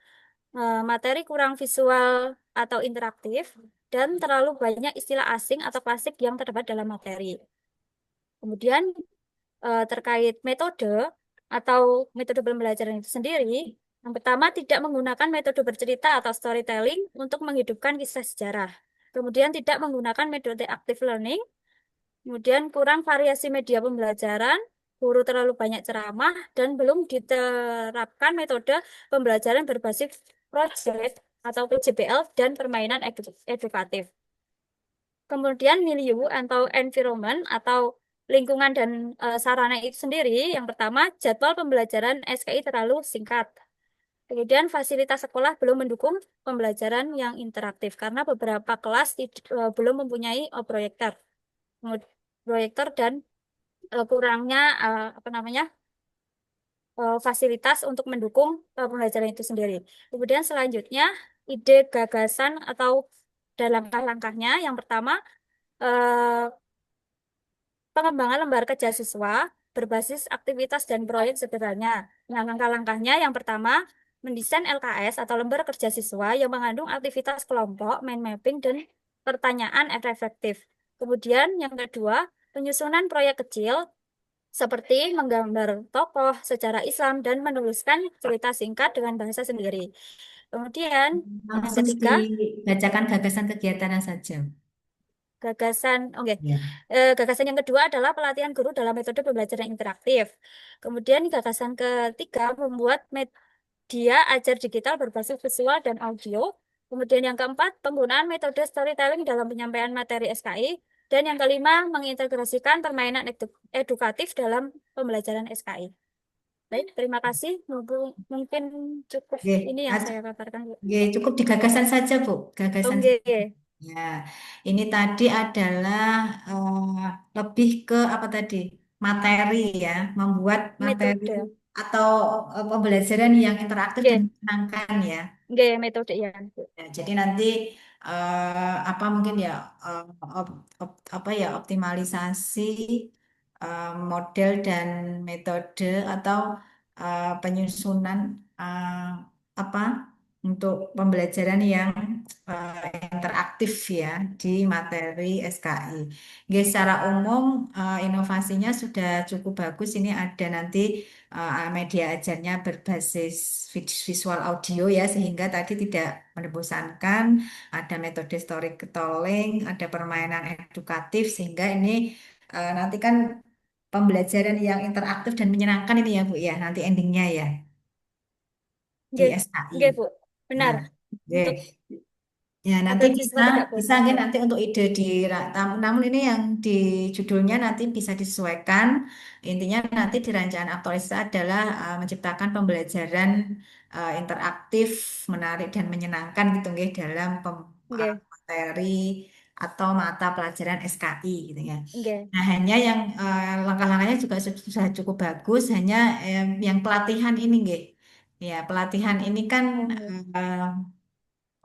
Materi kurang visual atau interaktif dan terlalu banyak istilah asing atau klasik yang terdapat dalam materi. Kemudian terkait metode atau metode pembelajaran itu sendiri, yang pertama tidak menggunakan metode bercerita atau storytelling untuk menghidupkan kisah sejarah. Kemudian tidak menggunakan metode active learning. Kemudian kurang variasi media pembelajaran, guru terlalu banyak ceramah, dan belum diterapkan metode pembelajaran berbasis project atau PJBL dan permainan edukatif. Kemudian milieu atau environment atau lingkungan dan sarana itu sendiri. Yang pertama, jadwal pembelajaran SKI terlalu singkat. Kemudian fasilitas sekolah belum mendukung pembelajaran yang interaktif karena beberapa kelas belum mempunyai proyektor dan kurangnya apa namanya fasilitas untuk mendukung pembelajaran itu sendiri. Kemudian selanjutnya ide gagasan atau dan langkah-langkahnya. Yang pertama, eh, pengembangan lembar kerja siswa berbasis aktivitas dan proyek sederhana. Nah, langkah-langkahnya yang pertama, mendesain LKS atau lembar kerja siswa yang mengandung aktivitas kelompok, mind mapping, dan pertanyaan efektif. Kemudian yang kedua, penyusunan proyek kecil seperti menggambar tokoh sejarah Islam dan menuliskan cerita singkat dengan bahasa sendiri. Kemudian yang Langsung ketiga, dibacakan gagasan kegiatannya saja. oke. Ya. Gagasan yang kedua adalah pelatihan guru dalam metode pembelajaran interaktif. Kemudian gagasan ketiga membuat media ajar digital berbasis visual dan audio. Kemudian yang keempat, penggunaan metode storytelling dalam penyampaian materi SKI. Dan yang kelima, mengintegrasikan permainan edukatif dalam pembelajaran SKI. Baik, terima kasih. Mungkin cukup Oke, ini yang saya paparkan, Bu. Oke, cukup di gagasan saja, Bu. Gagasan. Oke, Ya, ini tadi adalah lebih ke apa tadi? Materi ya, membuat materi metode. atau pembelajaran yang interaktif dan Oke, menyenangkan ya. oke, metode ya, Bu. Ya, jadi nanti apa mungkin ya apa ya optimalisasi model dan metode atau penyusunan eh, apa untuk pembelajaran yang interaktif ya di materi SKI. Oke, secara umum inovasinya sudah cukup bagus. Ini ada nanti media ajarnya berbasis visual audio ya sehingga tadi tidak membosankan, ada metode storytelling, ada permainan edukatif sehingga ini nanti kan pembelajaran yang interaktif dan menyenangkan ini ya Bu ya, nanti endingnya ya di Nggih, SKI. nggih, Bu. Benar. Nah, Untuk oke. Ya, nanti ada bisa siswa tidak bisa bosan. nggak nanti untuk ide namun ini yang di judulnya nanti bisa disesuaikan. Intinya nanti di rancangan aktualisasi adalah menciptakan pembelajaran interaktif, menarik dan menyenangkan gitu nggih dalam Nggih, materi atau mata pelajaran SKI gitu ya. nggih. Nah, hanya yang langkah-langkahnya juga sudah cukup bagus, hanya yang pelatihan ini nggih. Ya, pelatihan ini kan Oh, nggih. eh,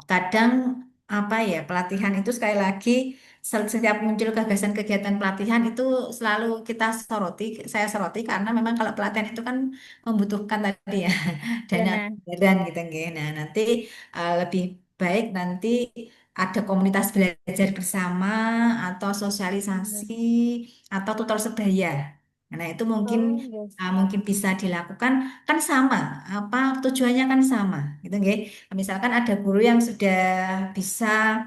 kadang apa ya pelatihan itu sekali lagi setiap muncul gagasan kegiatan pelatihan itu selalu kita soroti, saya soroti karena memang kalau pelatihan itu kan membutuhkan tadi ya dana Benar. dan gitu nggih. Nah, nanti lebih baik nanti ada komunitas belajar bersama atau Nggih. sosialisasi atau tutor sebaya. Nah, itu mungkin Oh, nggih. mungkin bisa dilakukan kan sama apa tujuannya kan sama gitu nggih. Misalkan ada guru yang sudah bisa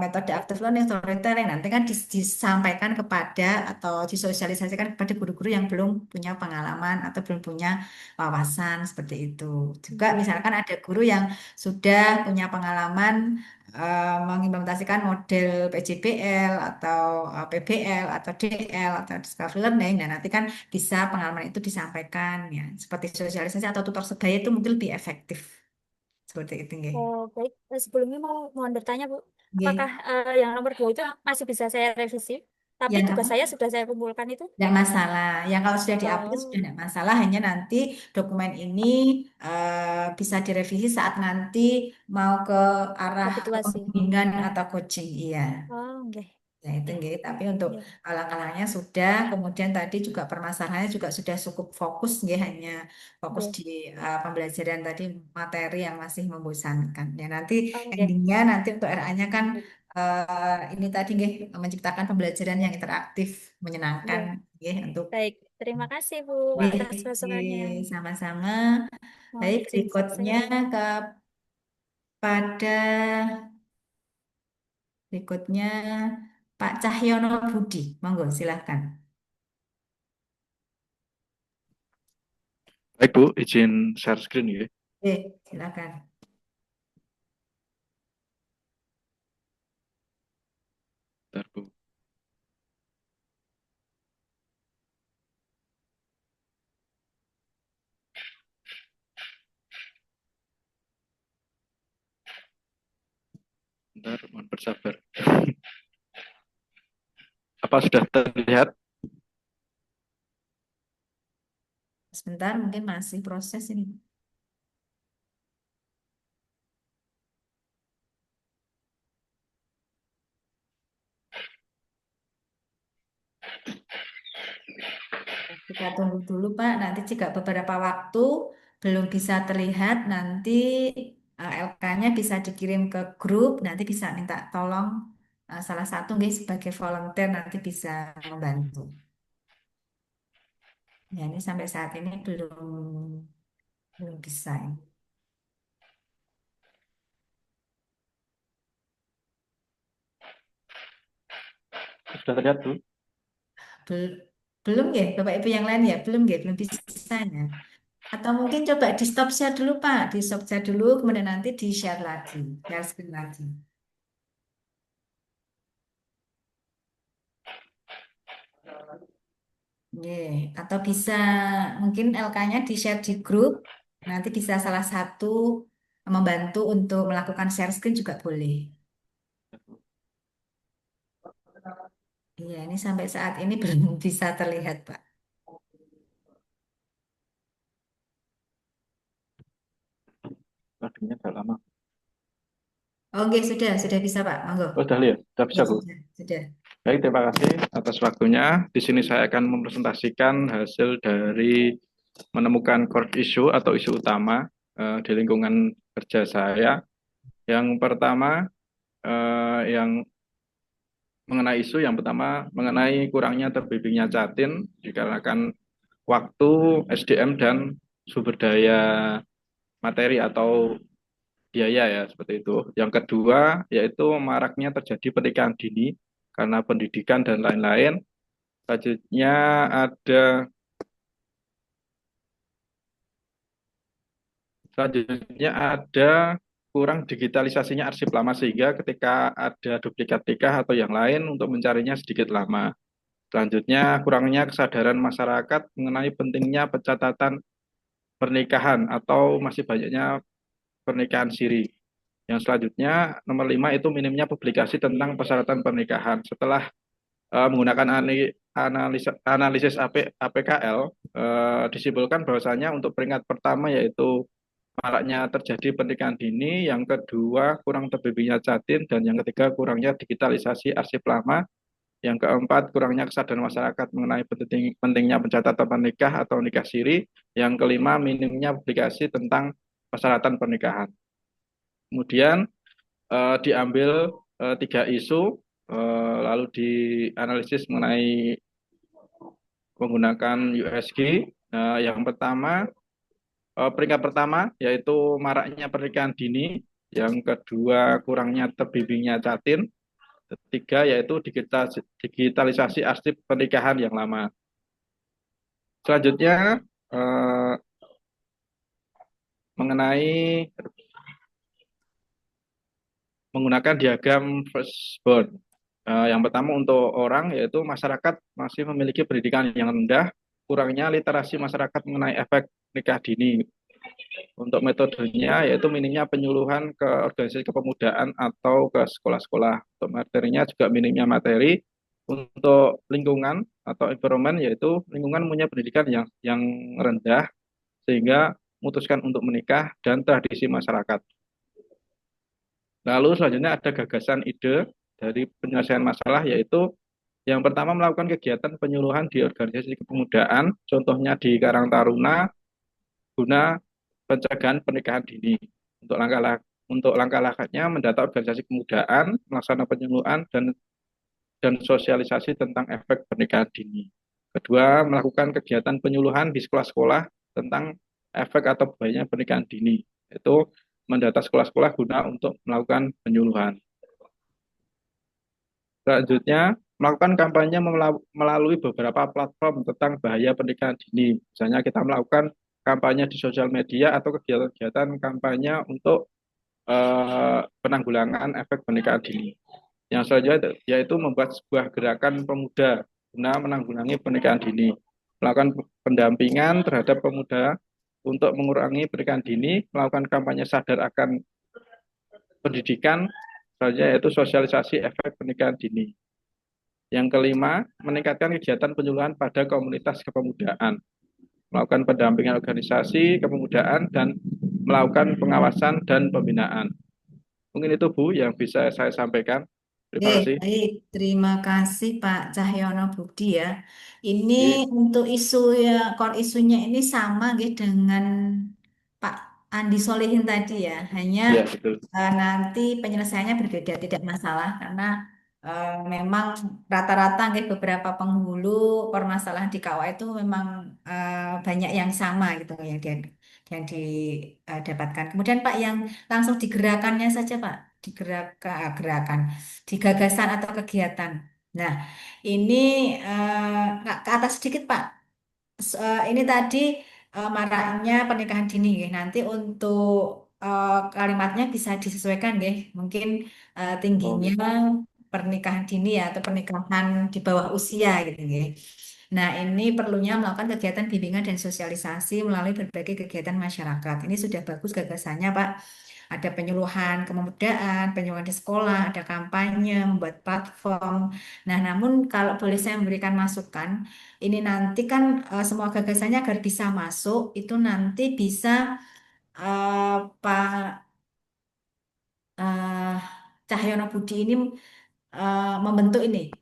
metode active learning, storytelling, nanti kan disampaikan kepada atau disosialisasikan kepada guru-guru yang belum punya pengalaman atau belum punya wawasan seperti itu. Juga Nggih. misalkan ada guru yang sudah punya pengalaman mengimplementasikan model PJBL atau PBL atau DL atau discovery learning, dan nanti kan bisa pengalaman itu disampaikan ya seperti sosialisasi atau tutor sebaya itu mungkin lebih efektif. Seperti itu, nggih. Oh, baik. Sebelumnya mohon bertanya, Bu. Apakah Nggih. yang nomor 2 itu masih bisa saya revisi? Tapi Yang tugas apa? saya sudah saya kumpulkan itu. Tidak masalah. Yang kalau sudah diupload sudah Oh, tidak masalah. Hanya nanti dokumen ini bisa direvisi saat nanti mau ke arah habituasi. pembimbingan atau coaching. Iya. Oh, nggih. Ya itu Nggih. nggih. Tapi untuk Nggih. langkah-langkahnya sudah. Kemudian tadi juga permasalahannya juga sudah cukup fokus nggih. Hanya fokus Nggih. di pembelajaran tadi materi yang masih membosankan. Ya nanti Oh, nggih. endingnya nanti untuk RA-nya kan ini tadi nggih menciptakan pembelajaran yang interaktif, menyenangkan Nggih. nggih untuk Baik. Terima kasih, Bu, atas masukannya. nggih, sama-sama. Mohon Baik, izin saya berikutnya kepada berikutnya Pak Cahyono Budi. Monggo silahkan. Baik Bu, izin share screen ya. Silakan. Bentar, Bu. Bentar, mohon bersabar. Apa sudah terlihat? Sebentar, mungkin masih proses ini. Kita tunggu dulu, Pak. Nanti jika beberapa waktu belum bisa terlihat, nanti LK-nya bisa dikirim ke grup. Nanti bisa minta tolong salah satu nggih sebagai volunteer nanti bisa membantu. Ya, ini sampai saat ini belum belum bisa. Ini. Sudah terlihat Bu? Bel- belum ya, Bapak Ibu yang lain ya, belum bisanya. Atau mungkin coba di stop share dulu, Pak. Di stop share dulu, kemudian nanti di share lagi, share screen lagi. Nggih, atau bisa mungkin LK-nya di-share di grup, nanti bisa salah satu membantu untuk melakukan share screen juga boleh. Iya, ini sampai saat ini belum bisa terlihat, Pak. Loadingnya agak lama. Oh, oke, sudah bisa, Pak. Monggo. Oh, sudah lihat? Sudah bisa Ya, Bu? sudah. Baik, terima kasih atas waktunya. Di sini saya akan mempresentasikan hasil dari menemukan core issue atau isu utama di lingkungan kerja saya. Yang pertama, yang mengenai isu yang pertama mengenai kurangnya terbimbingnya Catin dikarenakan waktu, SDM dan sumber daya materi atau biaya ya seperti itu. Yang kedua yaitu maraknya terjadi pernikahan dini karena pendidikan dan lain-lain. Selanjutnya ada Selanjutnya ada kurang digitalisasinya arsip lama sehingga ketika ada duplikat nikah atau yang lain untuk mencarinya sedikit lama. Selanjutnya kurangnya kesadaran masyarakat mengenai pentingnya pencatatan pernikahan atau masih banyaknya pernikahan siri. Yang selanjutnya nomor 5 itu minimnya publikasi tentang persyaratan pernikahan. Setelah menggunakan analisis APKL, disimpulkan bahwasanya untuk peringkat pertama yaitu maraknya terjadi pernikahan dini, yang kedua kurang terbimbingnya Jatin, dan yang ketiga kurangnya digitalisasi arsip lama, yang keempat kurangnya kesadaran masyarakat mengenai pentingnya pencatatan pernikah atau nikah siri, yang kelima minimnya publikasi tentang persyaratan pernikahan. Kemudian diambil 3 isu, lalu dianalisis mengenai menggunakan USG. Yang pertama, peringkat pertama yaitu maraknya pernikahan dini, yang kedua kurangnya terbimbingnya Jatin, ketiga yaitu digitalisasi arsip pernikahan yang lama. Selanjutnya mengenai menggunakan diagram firstborn. Yang pertama untuk orang yaitu masyarakat masih memiliki pendidikan yang rendah, kurangnya literasi masyarakat mengenai efek nikah dini. Untuk metodenya yaitu minimnya penyuluhan ke organisasi kepemudaan atau ke sekolah-sekolah. Untuk materinya juga minimnya materi. Untuk lingkungan atau environment yaitu lingkungan punya pendidikan yang rendah sehingga memutuskan untuk menikah dan tradisi masyarakat. Lalu selanjutnya ada gagasan ide dari penyelesaian masalah yaitu yang pertama melakukan kegiatan penyuluhan di organisasi kepemudaan, contohnya di Karang Taruna, guna pencegahan pernikahan dini. Untuk langkah-langkahnya mendata organisasi kepemudaan, melaksanakan penyuluhan dan sosialisasi tentang efek pernikahan dini. Kedua, melakukan kegiatan penyuluhan di sekolah-sekolah tentang efek atau bahayanya pernikahan dini, yaitu mendata sekolah-sekolah guna untuk melakukan penyuluhan. Selanjutnya, melakukan kampanye melalui beberapa platform tentang bahaya pernikahan dini. Misalnya kita melakukan kampanye di sosial media atau kegiatan-kegiatan kampanye untuk penanggulangan efek pernikahan dini. Yang selanjutnya yaitu membuat sebuah gerakan pemuda guna menanggulangi pernikahan dini. Melakukan pendampingan terhadap pemuda untuk mengurangi pernikahan dini, melakukan kampanye sadar akan pendidikan, selanjutnya yaitu sosialisasi efek pernikahan dini. Yang kelima, meningkatkan kegiatan penyuluhan pada komunitas kepemudaan, melakukan pendampingan organisasi kepemudaan, dan melakukan pengawasan dan pembinaan. Mungkin itu Bu yang bisa saya sampaikan. Terima kasih. Baik, terima kasih Pak Cahyono Budi ya. Ini Oke. untuk isu ya, core isunya ini sama gitu dengan Pak Andi Solihin tadi ya. Hanya Ya, betul. nanti penyelesaiannya berbeda, tidak masalah karena memang rata-rata gitu, beberapa penghulu permasalahan di KUA itu memang banyak yang sama gitu yang didapatkan. Kemudian Pak yang langsung digerakannya saja Pak, gerakan di gagasan atau kegiatan. Nah, ini ke atas sedikit Pak. Ini tadi maraknya pernikahan dini ya. Nanti untuk kalimatnya bisa disesuaikan deh. Mungkin tingginya pernikahan dini ya atau pernikahan di bawah usia gitu ya. Nah, ini perlunya melakukan kegiatan bimbingan dan sosialisasi melalui berbagai kegiatan masyarakat. Ini sudah bagus gagasannya, Pak. Ada penyuluhan kepemudaan, penyuluhan di sekolah, ada kampanye, membuat platform. Nah, namun kalau boleh saya memberikan masukan, ini nanti kan semua gagasannya agar bisa masuk, itu nanti bisa Pak eh, Cahyono Budi ini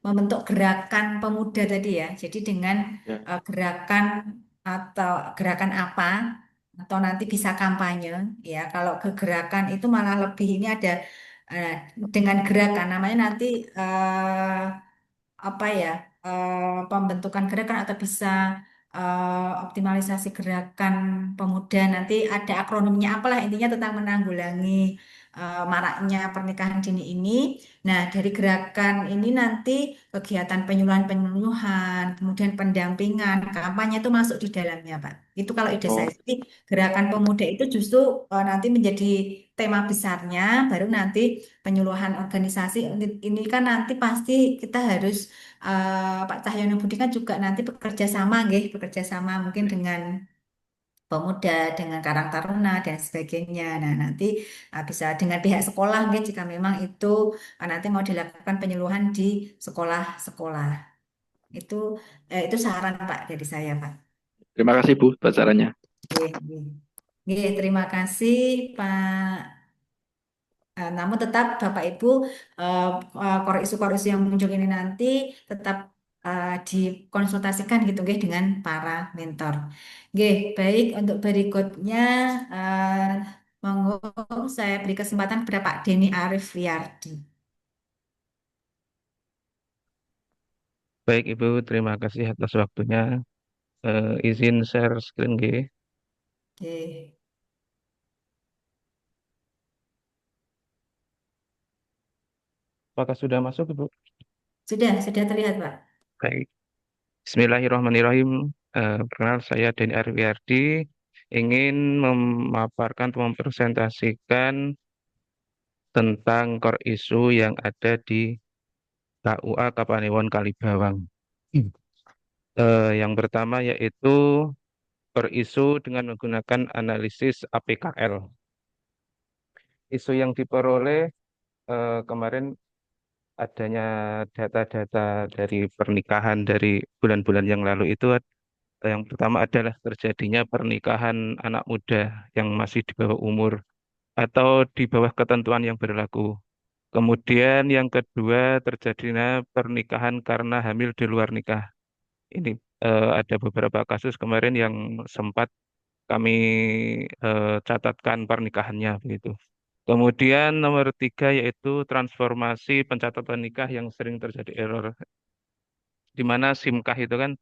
membentuk gerakan pemuda tadi ya. Jadi dengan Ya. gerakan atau gerakan apa atau nanti bisa kampanye ya. Kalau ke gerakan itu malah lebih ini ada eh, dengan gerakan namanya nanti apa ya pembentukan gerakan atau bisa optimalisasi gerakan pemuda nanti ada akronimnya apalah intinya tentang menanggulangi maraknya pernikahan dini ini. Nah, dari gerakan ini nanti kegiatan penyuluhan-penyuluhan, kemudian pendampingan, kampanye itu masuk di dalamnya, Pak. Itu kalau ide Oh, saya. Jadi gerakan pemuda itu justru nanti menjadi tema besarnya, baru nanti penyuluhan organisasi. Ini kan nanti pasti kita harus Pak Cahyono Budi kan juga nanti bekerja sama, nggih, bekerja sama mungkin dengan pemuda, dengan Karang Taruna dan sebagainya. Nah, nanti bisa dengan pihak sekolah, nggih, jika memang itu nanti mau dilakukan penyuluhan di sekolah-sekolah. Itu itu saran Pak dari saya, Pak. terima kasih Bu bacarannya. Nggih, nggih. Nggih, terima kasih Pak. Namun tetap Bapak Ibu isu-isu yang muncul ini nanti tetap dikonsultasikan gitu nggih dengan para mentor. Nggih, baik untuk berikutnya eh, monggo saya beri kesempatan kepada Pak Denny Arif Wiyardi. Baik Ibu, terima kasih atas waktunya. Izin share screen G. Nggih. Apakah sudah masuk Ibu? Sudah terlihat Pak. Baik. Bismillahirrahmanirrahim. Perkenal saya Denny Arwiardi, ingin memaparkan atau mempresentasikan tentang core isu yang ada di KUA Kapanewon Kalibawang. Yang pertama yaitu core isu dengan menggunakan analisis APKL. Isu yang diperoleh kemarin adanya data-data dari pernikahan dari bulan-bulan yang lalu itu yang pertama adalah terjadinya pernikahan anak muda yang masih di bawah umur atau di bawah ketentuan yang berlaku. Kemudian yang kedua terjadinya pernikahan karena hamil di luar nikah. Ini ada beberapa kasus kemarin yang sempat kami catatkan pernikahannya begitu. Kemudian nomor tiga yaitu transformasi pencatatan nikah yang sering terjadi error. Di mana SIMKAH itu kan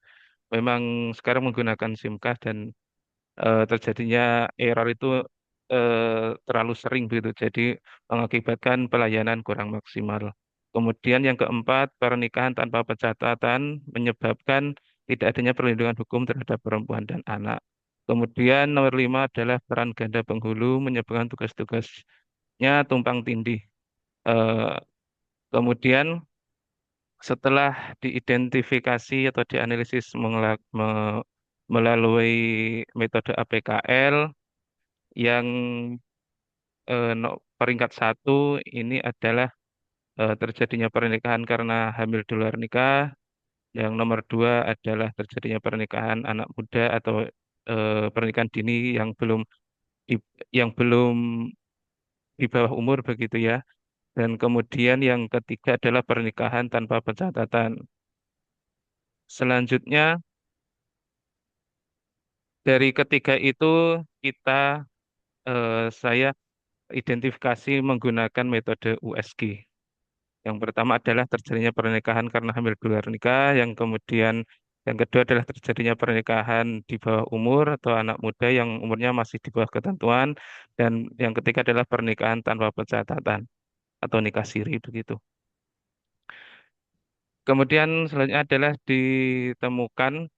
memang sekarang menggunakan SIMKAH dan terjadinya error itu terlalu sering begitu. Jadi mengakibatkan pelayanan kurang maksimal. Kemudian yang keempat, pernikahan tanpa pencatatan menyebabkan tidak adanya perlindungan hukum terhadap perempuan dan anak. Kemudian nomor lima adalah peran ganda penghulu menyebabkan tugas-tugasnya tumpang tindih. Eh, Kemudian setelah diidentifikasi atau dianalisis melalui metode APKL yang peringkat satu ini adalah terjadinya pernikahan karena hamil di luar nikah. Yang nomor dua adalah terjadinya pernikahan anak muda atau pernikahan dini di- yang belum di bawah umur begitu ya. Dan kemudian yang ketiga adalah pernikahan tanpa pencatatan. Selanjutnya dari ketiga itu kita saya identifikasi menggunakan metode USG. Yang pertama adalah terjadinya pernikahan karena hamil di luar nikah, yang kedua adalah terjadinya pernikahan di bawah umur atau anak muda yang umurnya masih di bawah ketentuan, dan yang ketiga adalah pernikahan tanpa pencatatan atau nikah siri begitu. Kemudian selanjutnya adalah ditemukan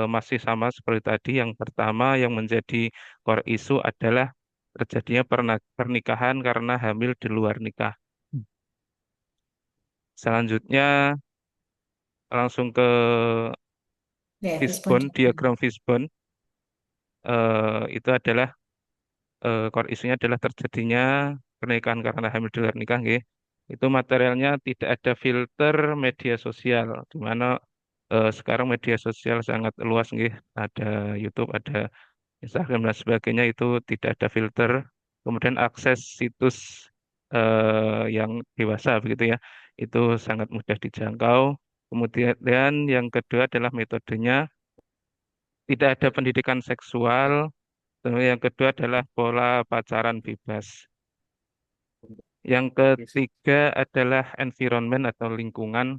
masih sama seperti tadi. Yang pertama yang menjadi core isu adalah terjadinya pernikahan karena hamil di luar nikah. Selanjutnya langsung ke Ya, respon. Fishbone, diagram Fishbone. Itu adalah core isunya adalah terjadinya pernikahan karena hamil di luar nikah, nggih. Itu materialnya tidak ada filter media sosial, di mana sekarang media sosial sangat luas, nggih. Ada YouTube, ada Instagram dan sebagainya itu tidak ada filter. Kemudian akses situs yang dewasa begitu ya, itu sangat mudah dijangkau. Kemudian yang kedua adalah metodenya tidak ada pendidikan seksual. Kemudian yang kedua adalah pola pacaran bebas. Yang ketiga adalah environment atau lingkungan.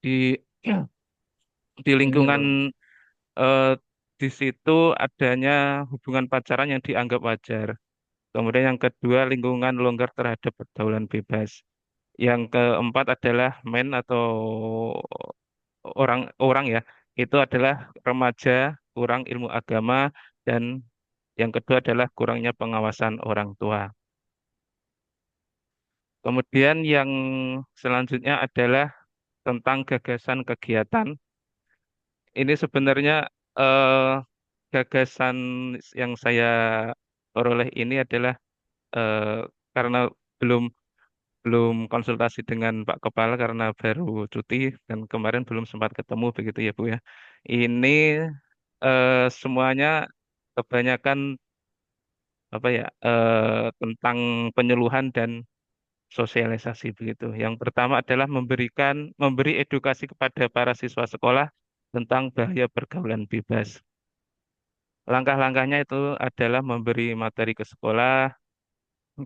Di di lingkungan eh, di situ adanya hubungan pacaran yang dianggap wajar. Kemudian yang kedua, lingkungan longgar terhadap pergaulan bebas. Yang keempat adalah men atau orang-orang ya, itu adalah remaja, kurang ilmu agama, dan yang kedua adalah kurangnya pengawasan orang tua. Kemudian yang selanjutnya adalah tentang gagasan kegiatan. Ini sebenarnya eh, gagasan yang saya peroleh ini adalah eh, karena belum belum konsultasi dengan Pak Kepala karena baru cuti dan kemarin belum sempat ketemu begitu ya Bu ya. Ini semuanya kebanyakan apa ya tentang penyuluhan dan sosialisasi begitu. Yang pertama adalah memberi edukasi kepada para siswa sekolah tentang bahaya pergaulan bebas. Langkah-langkahnya itu adalah memberi materi ke sekolah,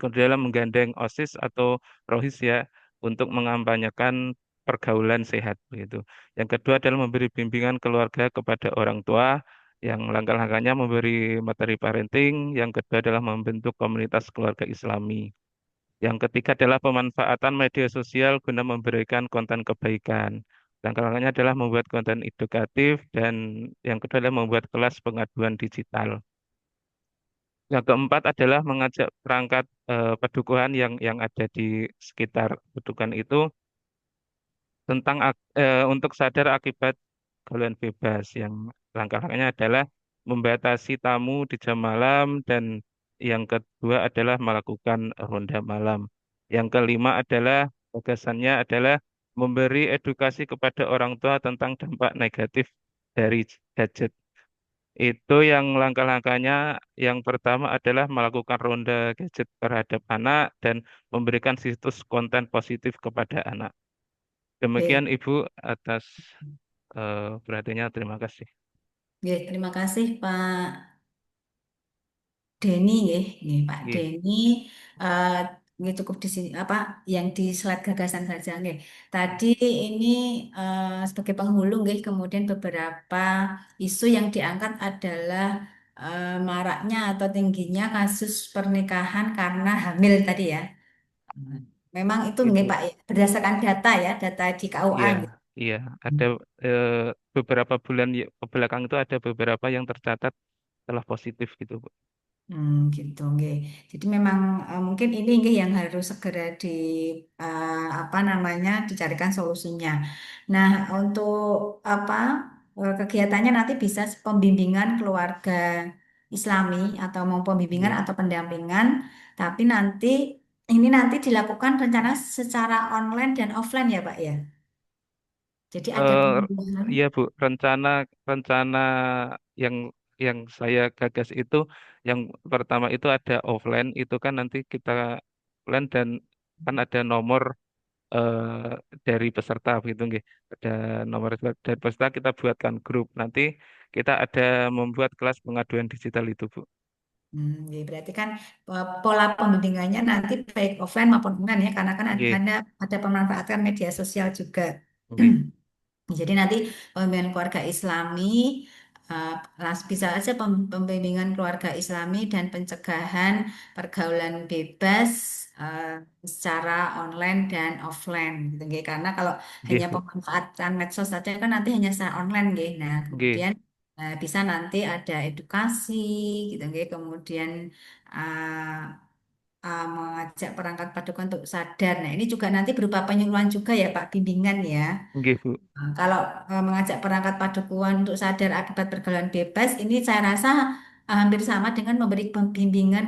kemudian menggandeng OSIS atau ROHIS ya untuk mengampanyekan pergaulan sehat begitu. Yang kedua adalah memberi bimbingan keluarga kepada orang tua, yang langkah-langkahnya memberi materi parenting, yang kedua adalah membentuk komunitas keluarga Islami. Yang ketiga adalah pemanfaatan media sosial guna memberikan konten kebaikan. Langkah-langkahnya adalah membuat konten edukatif dan yang kedua adalah membuat kelas pengaduan digital. Yang keempat adalah mengajak perangkat pedukuhan yang ada di sekitar pedukuhan itu tentang untuk sadar akibat gaulan bebas. Yang langkah-langkahnya adalah membatasi tamu di jam malam dan yang kedua adalah melakukan ronda malam. Yang kelima adalah gagasannya adalah memberi edukasi kepada orang tua tentang dampak negatif dari gadget. Itu yang langkah-langkahnya yang pertama adalah melakukan ronda gadget terhadap anak dan memberikan situs konten positif kepada anak. Oke. Demikian Ibu atas perhatiannya. Terima kasih. Oke, terima kasih Pak Denny ya, nih Pak Nggih, Denny. eh ini cukup di sini apa yang di slide gagasan saja nih. Tadi ini sebagai penghulu nggih, kemudian beberapa isu yang diangkat adalah maraknya atau tingginya kasus pernikahan karena hamil tadi ya. Memang itu nggih itu. Pak, ya, berdasarkan data ya, data di KUA Iya, gitu. iya. Ada eh, beberapa bulan ke belakang itu ada beberapa yang tercatat telah positif gitu, Bu. Gitu, nggih. Jadi memang mungkin ini nggih yang harus segera di apa namanya dicarikan solusinya. Nah, untuk apa kegiatannya nanti bisa pembimbingan keluarga Islami atau mau pembimbingan Nggih. atau pendampingan, tapi ini nanti dilakukan rencana secara online dan offline ya, Pak ya. Jadi ada Eh, pembimbingan. iya, Bu. Rencana yang yang saya gagas itu yang pertama itu ada offline itu kan nanti kita offline dan kan ada nomor dari peserta begitu nggih. Ada nomor dari peserta kita buatkan grup. Nanti kita ada membuat kelas pengaduan digital itu, Bu. Ya berarti kan pola pembimbingannya nanti baik offline maupun online ya, karena kan Nggih, ada pemanfaatan media sosial juga. nggih, Jadi nanti pembimbingan keluarga Islami, eh, bisa aja pembimbingan keluarga Islami dan pencegahan pergaulan bebas eh, secara online dan offline gitu nggih. Karena kalau nggih, hanya Bu. pemanfaatan medsos saja kan nanti hanya secara online nggih. Nah, Nggih, kemudian bisa nanti ada edukasi gitu nggih. Kemudian eh, mengajak perangkat paduka untuk sadar. Nah, ini juga nanti berupa penyuluhan juga ya Pak, bimbingan ya. nggih, Bu. Kalau mengajak perangkat padukuhan untuk sadar akibat pergaulan bebas, ini saya rasa hampir sama dengan memberi bimbingan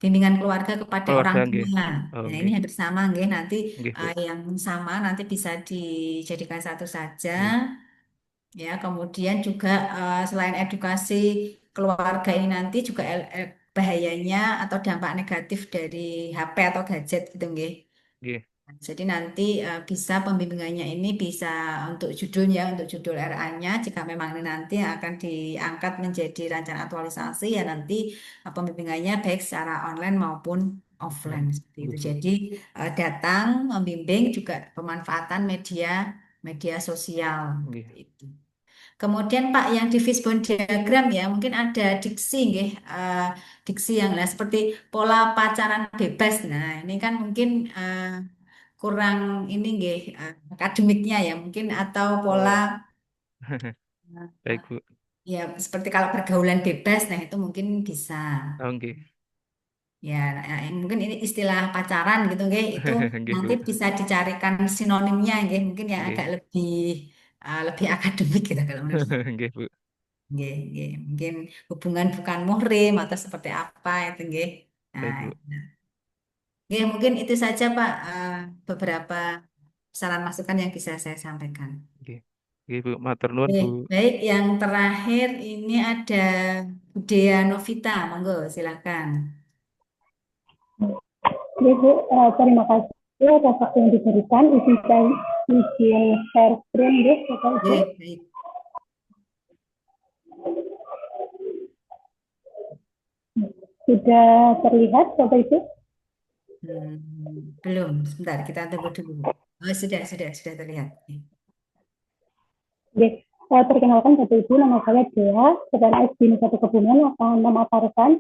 bimbingan keluarga kepada orang Keluarga nggih. tua. Oh, Nah, ini nggih. hampir sama, nggih. Nanti Nggih, Bu. yang sama nanti bisa dijadikan satu saja. Nggih, Ya, kemudian juga selain edukasi keluarga ini nanti juga bahayanya atau dampak negatif dari HP atau gadget gitu, nggih. nggih, Jadi nanti bisa pembimbingannya ini bisa untuk judulnya, untuk judul RA-nya, jika memang ini nanti akan diangkat menjadi rancangan aktualisasi, ya nanti pembimbingannya baik secara online maupun offline seperti itu. nggih, Bu. Jadi datang, membimbing juga pemanfaatan media media sosial seperti Nggih. itu. Kemudian Pak yang di fishbone diagram ya, mungkin ada diksi nggih, diksi yang lah seperti pola pacaran bebas. Nah, ini kan mungkin kurang ini nggih, akademiknya ya mungkin atau pola Oh, eh, baik Bu. ya seperti kalau pergaulan bebas, nah itu mungkin bisa. Oh, nggih. Ya, mungkin ini istilah pacaran gitu nggih, itu Nggih nanti Bu. bisa dicarikan sinonimnya nggih, mungkin yang agak Nggih. lebih akademik gitu kalau menurut saya. Nggih Bu. Nggih, nggih. Mungkin hubungan bukan muhrim atau seperti apa itu nggih. Nah, Baik Bu. nggih, mungkin itu saja Pak, beberapa saran masukan yang bisa saya sampaikan. Nggih. Nggih Bu, matur nuwun Oke, Bu. baik, yang terakhir ini ada Budaya Novita, monggo silakan. Ibu, terima kasih atas waktu yang diberikan. Izin share screen, Bu, Bapak Ibu. Baik, baik. Sudah terlihat, Bapak Ibu? Belum, sebentar kita tunggu dulu. Oh, sudah terlihat. Oke, perkenalkan Bapak Ibu, nama saya Dea, Ketua SD Satu Kebumen akan memaparkan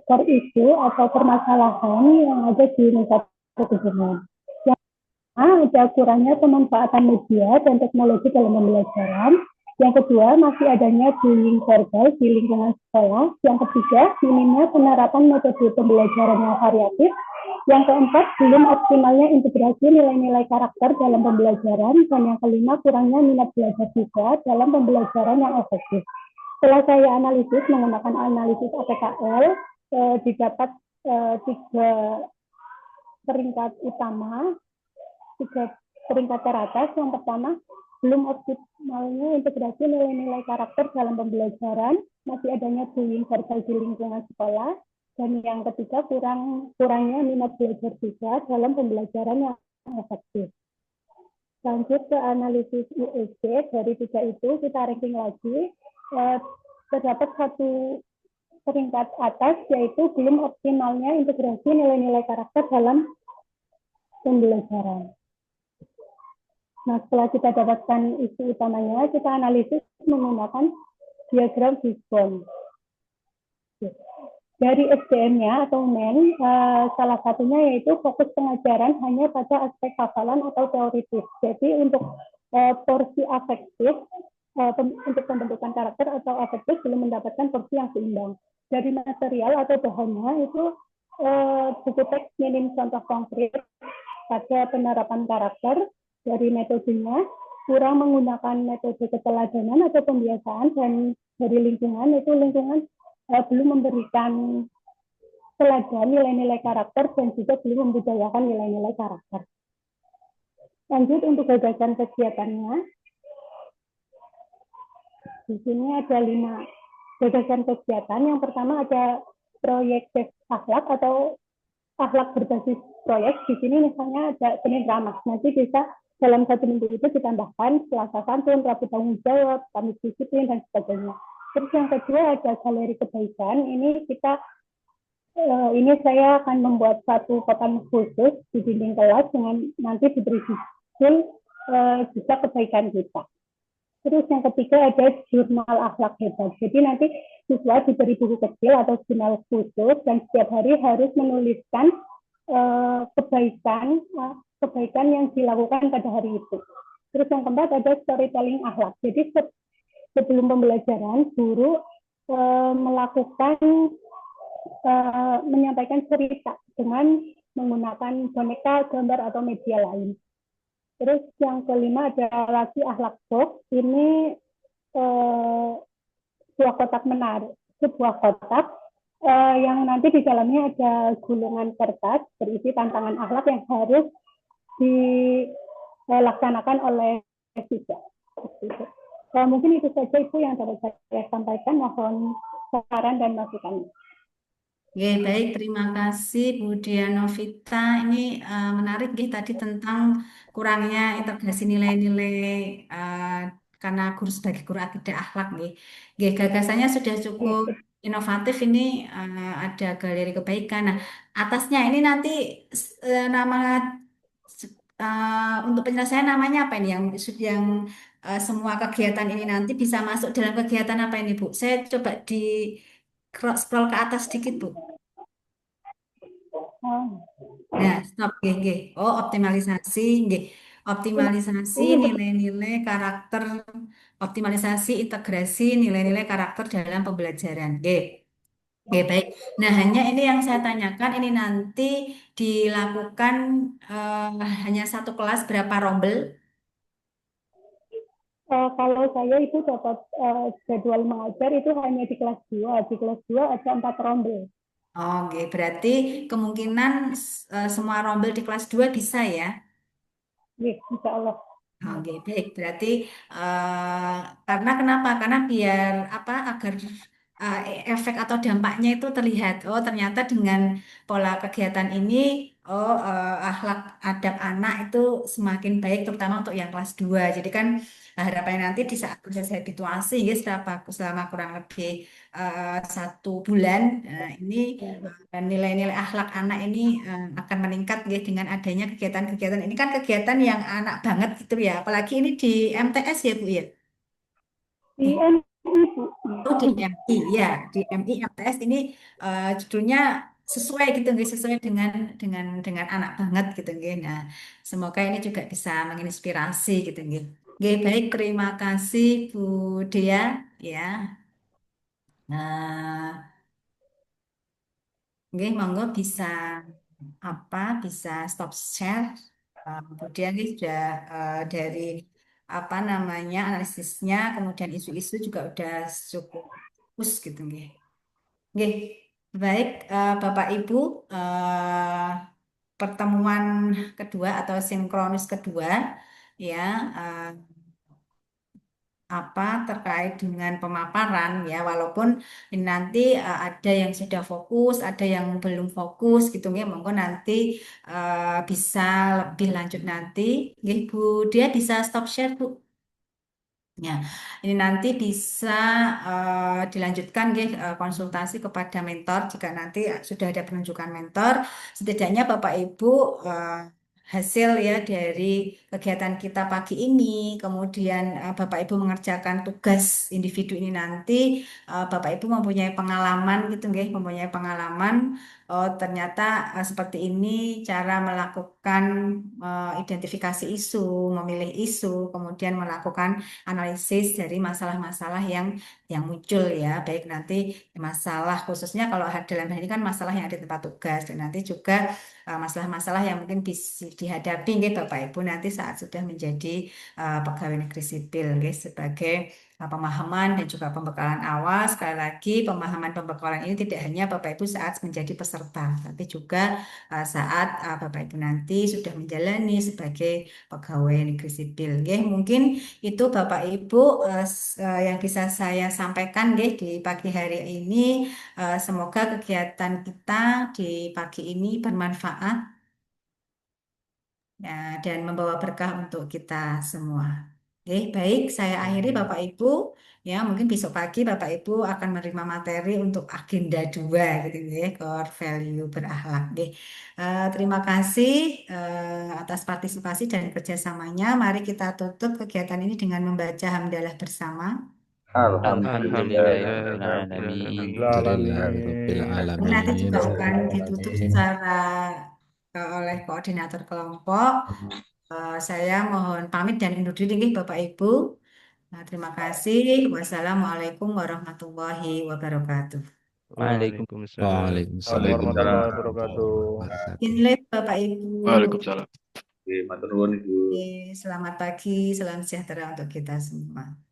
core issue atau permasalahan yang ada di Satu Kebumen. Yang pertama, ada kurangnya pemanfaatan media dan teknologi dalam pembelajaran. Yang kedua, masih adanya bullying verbal di lingkungan sekolah. Yang ketiga, minimnya penerapan metode pembelajaran yang variatif. Yang keempat, belum optimalnya integrasi nilai-nilai karakter dalam pembelajaran. Dan yang kelima, kurangnya minat belajar siswa dalam pembelajaran yang efektif. Setelah saya analisis menggunakan analisis APKL, didapat tiga peringkat utama, tiga peringkat teratas. Yang pertama, belum optimalnya integrasi nilai-nilai karakter dalam pembelajaran, masih adanya bullying verbal di lingkungan sekolah, dan yang ketiga, kurangnya minat belajar siswa dalam pembelajaran yang efektif. Lanjut ke analisis UEC, dari tiga itu kita ranking lagi, terdapat satu peringkat atas, yaitu belum optimalnya integrasi nilai-nilai karakter dalam pembelajaran. Nah, setelah kita dapatkan isu utamanya, kita analisis menggunakan diagram fishbone. Dari SDM-nya atau MEN, salah satunya yaitu fokus pengajaran hanya pada aspek hafalan atau teoritis. Jadi untuk porsi afektif, untuk pembentukan karakter atau afektif belum mendapatkan porsi yang seimbang. Dari material atau bahannya itu buku teks minim contoh konkret pada penerapan karakter. Dari metodenya kurang menggunakan metode keteladanan atau pembiasaan, dan dari lingkungan itu belum memberikan teladan nilai-nilai karakter dan juga belum membudayakan nilai-nilai karakter. Lanjut untuk gagasan kegiatannya. Di sini ada 5 gagasan kegiatan. Yang pertama ada proyek akhlak atau akhlak berbasis proyek. Di sini misalnya ada seni drama. Nanti bisa dalam 1 minggu itu ditambahkan Selasa Santun, Rabu Tanggung Jawab, Kamis Disiplin, dan sebagainya. Terus yang kedua ada galeri kebaikan. Ini saya akan membuat satu kotak khusus di dinding kelas dengan nanti diberi judul juga kebaikan kita. Terus yang ketiga ada jurnal akhlak hebat. Jadi nanti siswa diberi buku kecil atau jurnal khusus dan setiap hari harus menuliskan kebaikan yang dilakukan pada hari itu. Terus yang keempat ada storytelling akhlak. Jadi sebelum pembelajaran, guru menyampaikan cerita dengan menggunakan boneka, gambar, atau media lain. Terus yang kelima ada lagi akhlak box. Ini sebuah kotak yang nanti di dalamnya ada gulungan kertas berisi tantangan akhlak yang harus dilaksanakan oleh siswa. Mungkin itu saja itu yang dapat saya sampaikan. Mohon saran dan masukannya. Oke, baik, terima kasih Bu Dianovita. Ini menarik tadi tentang kurangnya integrasi nilai-nilai karena guru sebagai guru akidah akhlak. Gagasannya sudah cukup inovatif. Ini ada galeri kebaikan. Nah, atasnya ini nanti nama untuk penyelesaian namanya apa ini yang semua kegiatan ini nanti bisa masuk dalam kegiatan apa ini, Bu? Saya coba di scroll ke atas sedikit, Bu. Nah, stop, nggih, nggih. Oh, optimalisasi, nggih. Optimalisasi nilai-nilai karakter, optimalisasi integrasi nilai-nilai karakter dalam pembelajaran. Nggih. Oke, baik. Nah, hanya ini yang saya tanyakan, ini nanti dilakukan hanya satu kelas berapa rombel? Kalau saya itu dapat jadwal mengajar itu hanya di kelas 2. Di kelas 2 ada 4 rombel. Oke, berarti kemungkinan semua rombel di kelas 2 bisa ya? Insya Allah. Oke, baik. Berarti karena kenapa? Karena biar apa? Agar eh, efek atau dampaknya itu terlihat. Oh, ternyata dengan pola kegiatan ini, oh akhlak adab anak itu semakin baik, terutama untuk yang kelas 2. Jadi kan harapannya nanti di saat proses habituasi, ya selama kurang lebih 1 bulan, ini nilai-nilai akhlak anak ini akan meningkat ya dengan adanya kegiatan-kegiatan ini kan kegiatan yang anak banget gitu ya apalagi ini di MTS ya Bu ya. Di MI, Bu. Oh di MI ya di MI MTS ini judulnya sesuai gitu nggih sesuai dengan anak banget gitu nggih. Nah semoga ini juga bisa menginspirasi gitu nggih. Nggih baik terima kasih Bu Dea ya. Nah nggih monggo bisa apa bisa stop share. Kemudian ini sudah dari apa namanya analisisnya, kemudian isu-isu juga udah cukup bagus gitu nggih. Nggih. Baik Bapak Ibu eh, pertemuan kedua atau sinkronus kedua ya eh, apa terkait dengan pemaparan ya walaupun ini nanti ada yang sudah fokus ada yang belum fokus gitu ya monggo nanti bisa lebih lanjut nanti ya, Bu dia bisa stop share Bu. Ya, ini nanti bisa dilanjutkan nggih, konsultasi kepada mentor jika nanti sudah ada penunjukan mentor. Setidaknya Bapak Ibu hasil ya dari kegiatan kita pagi ini, kemudian Bapak Ibu mengerjakan tugas individu ini nanti Bapak Ibu mempunyai pengalaman gitu nggih, mempunyai pengalaman oh ternyata seperti ini cara melakukan identifikasi isu, memilih isu, kemudian melakukan analisis dari masalah-masalah yang muncul ya, baik nanti masalah khususnya kalau dalam hal ini kan masalah yang ada di tempat tugas dan nanti juga masalah-masalah yang mungkin bisa dihadapi gitu Bapak Ibu nanti saat sudah menjadi pegawai negeri sipil gitu, sebagai pemahaman dan juga pembekalan awal. Sekali lagi pemahaman pembekalan ini tidak hanya Bapak Ibu saat menjadi peserta, tapi juga saat Bapak Ibu nanti sudah menjalani sebagai pegawai negeri sipil. Nggih, mungkin itu Bapak Ibu yang bisa saya sampaikan nggih di pagi hari ini. Semoga kegiatan kita di pagi ini bermanfaat ya, dan membawa berkah untuk kita semua. Oke, baik, saya akhiri Bapak Ibu. Ya, mungkin besok pagi Bapak Ibu akan menerima materi untuk agenda 2 gitu ya, core value berakhlak. Oke. Terima kasih atas partisipasi dan kerjasamanya. Mari kita tutup kegiatan ini dengan membaca hamdalah bersama. Alhamdulillahirobbilalamin. Alhamdulillahirabbil Nanti juga alamin. akan ditutup secara oleh koordinator kelompok. Saya mohon pamit dan undur diri nih, Bapak Ibu. Nah, terima kasih. Wassalamualaikum warahmatullahi wabarakatuh. Waalaikumsalam. Waalaikumsalam Warahmatullahi warahmatullahi wabarakatuh. wabarakatuh. Inlet Bapak Ibu. Waalaikumsalam. Oke, matur nuwun Ibu. Selamat pagi, salam sejahtera untuk kita semua.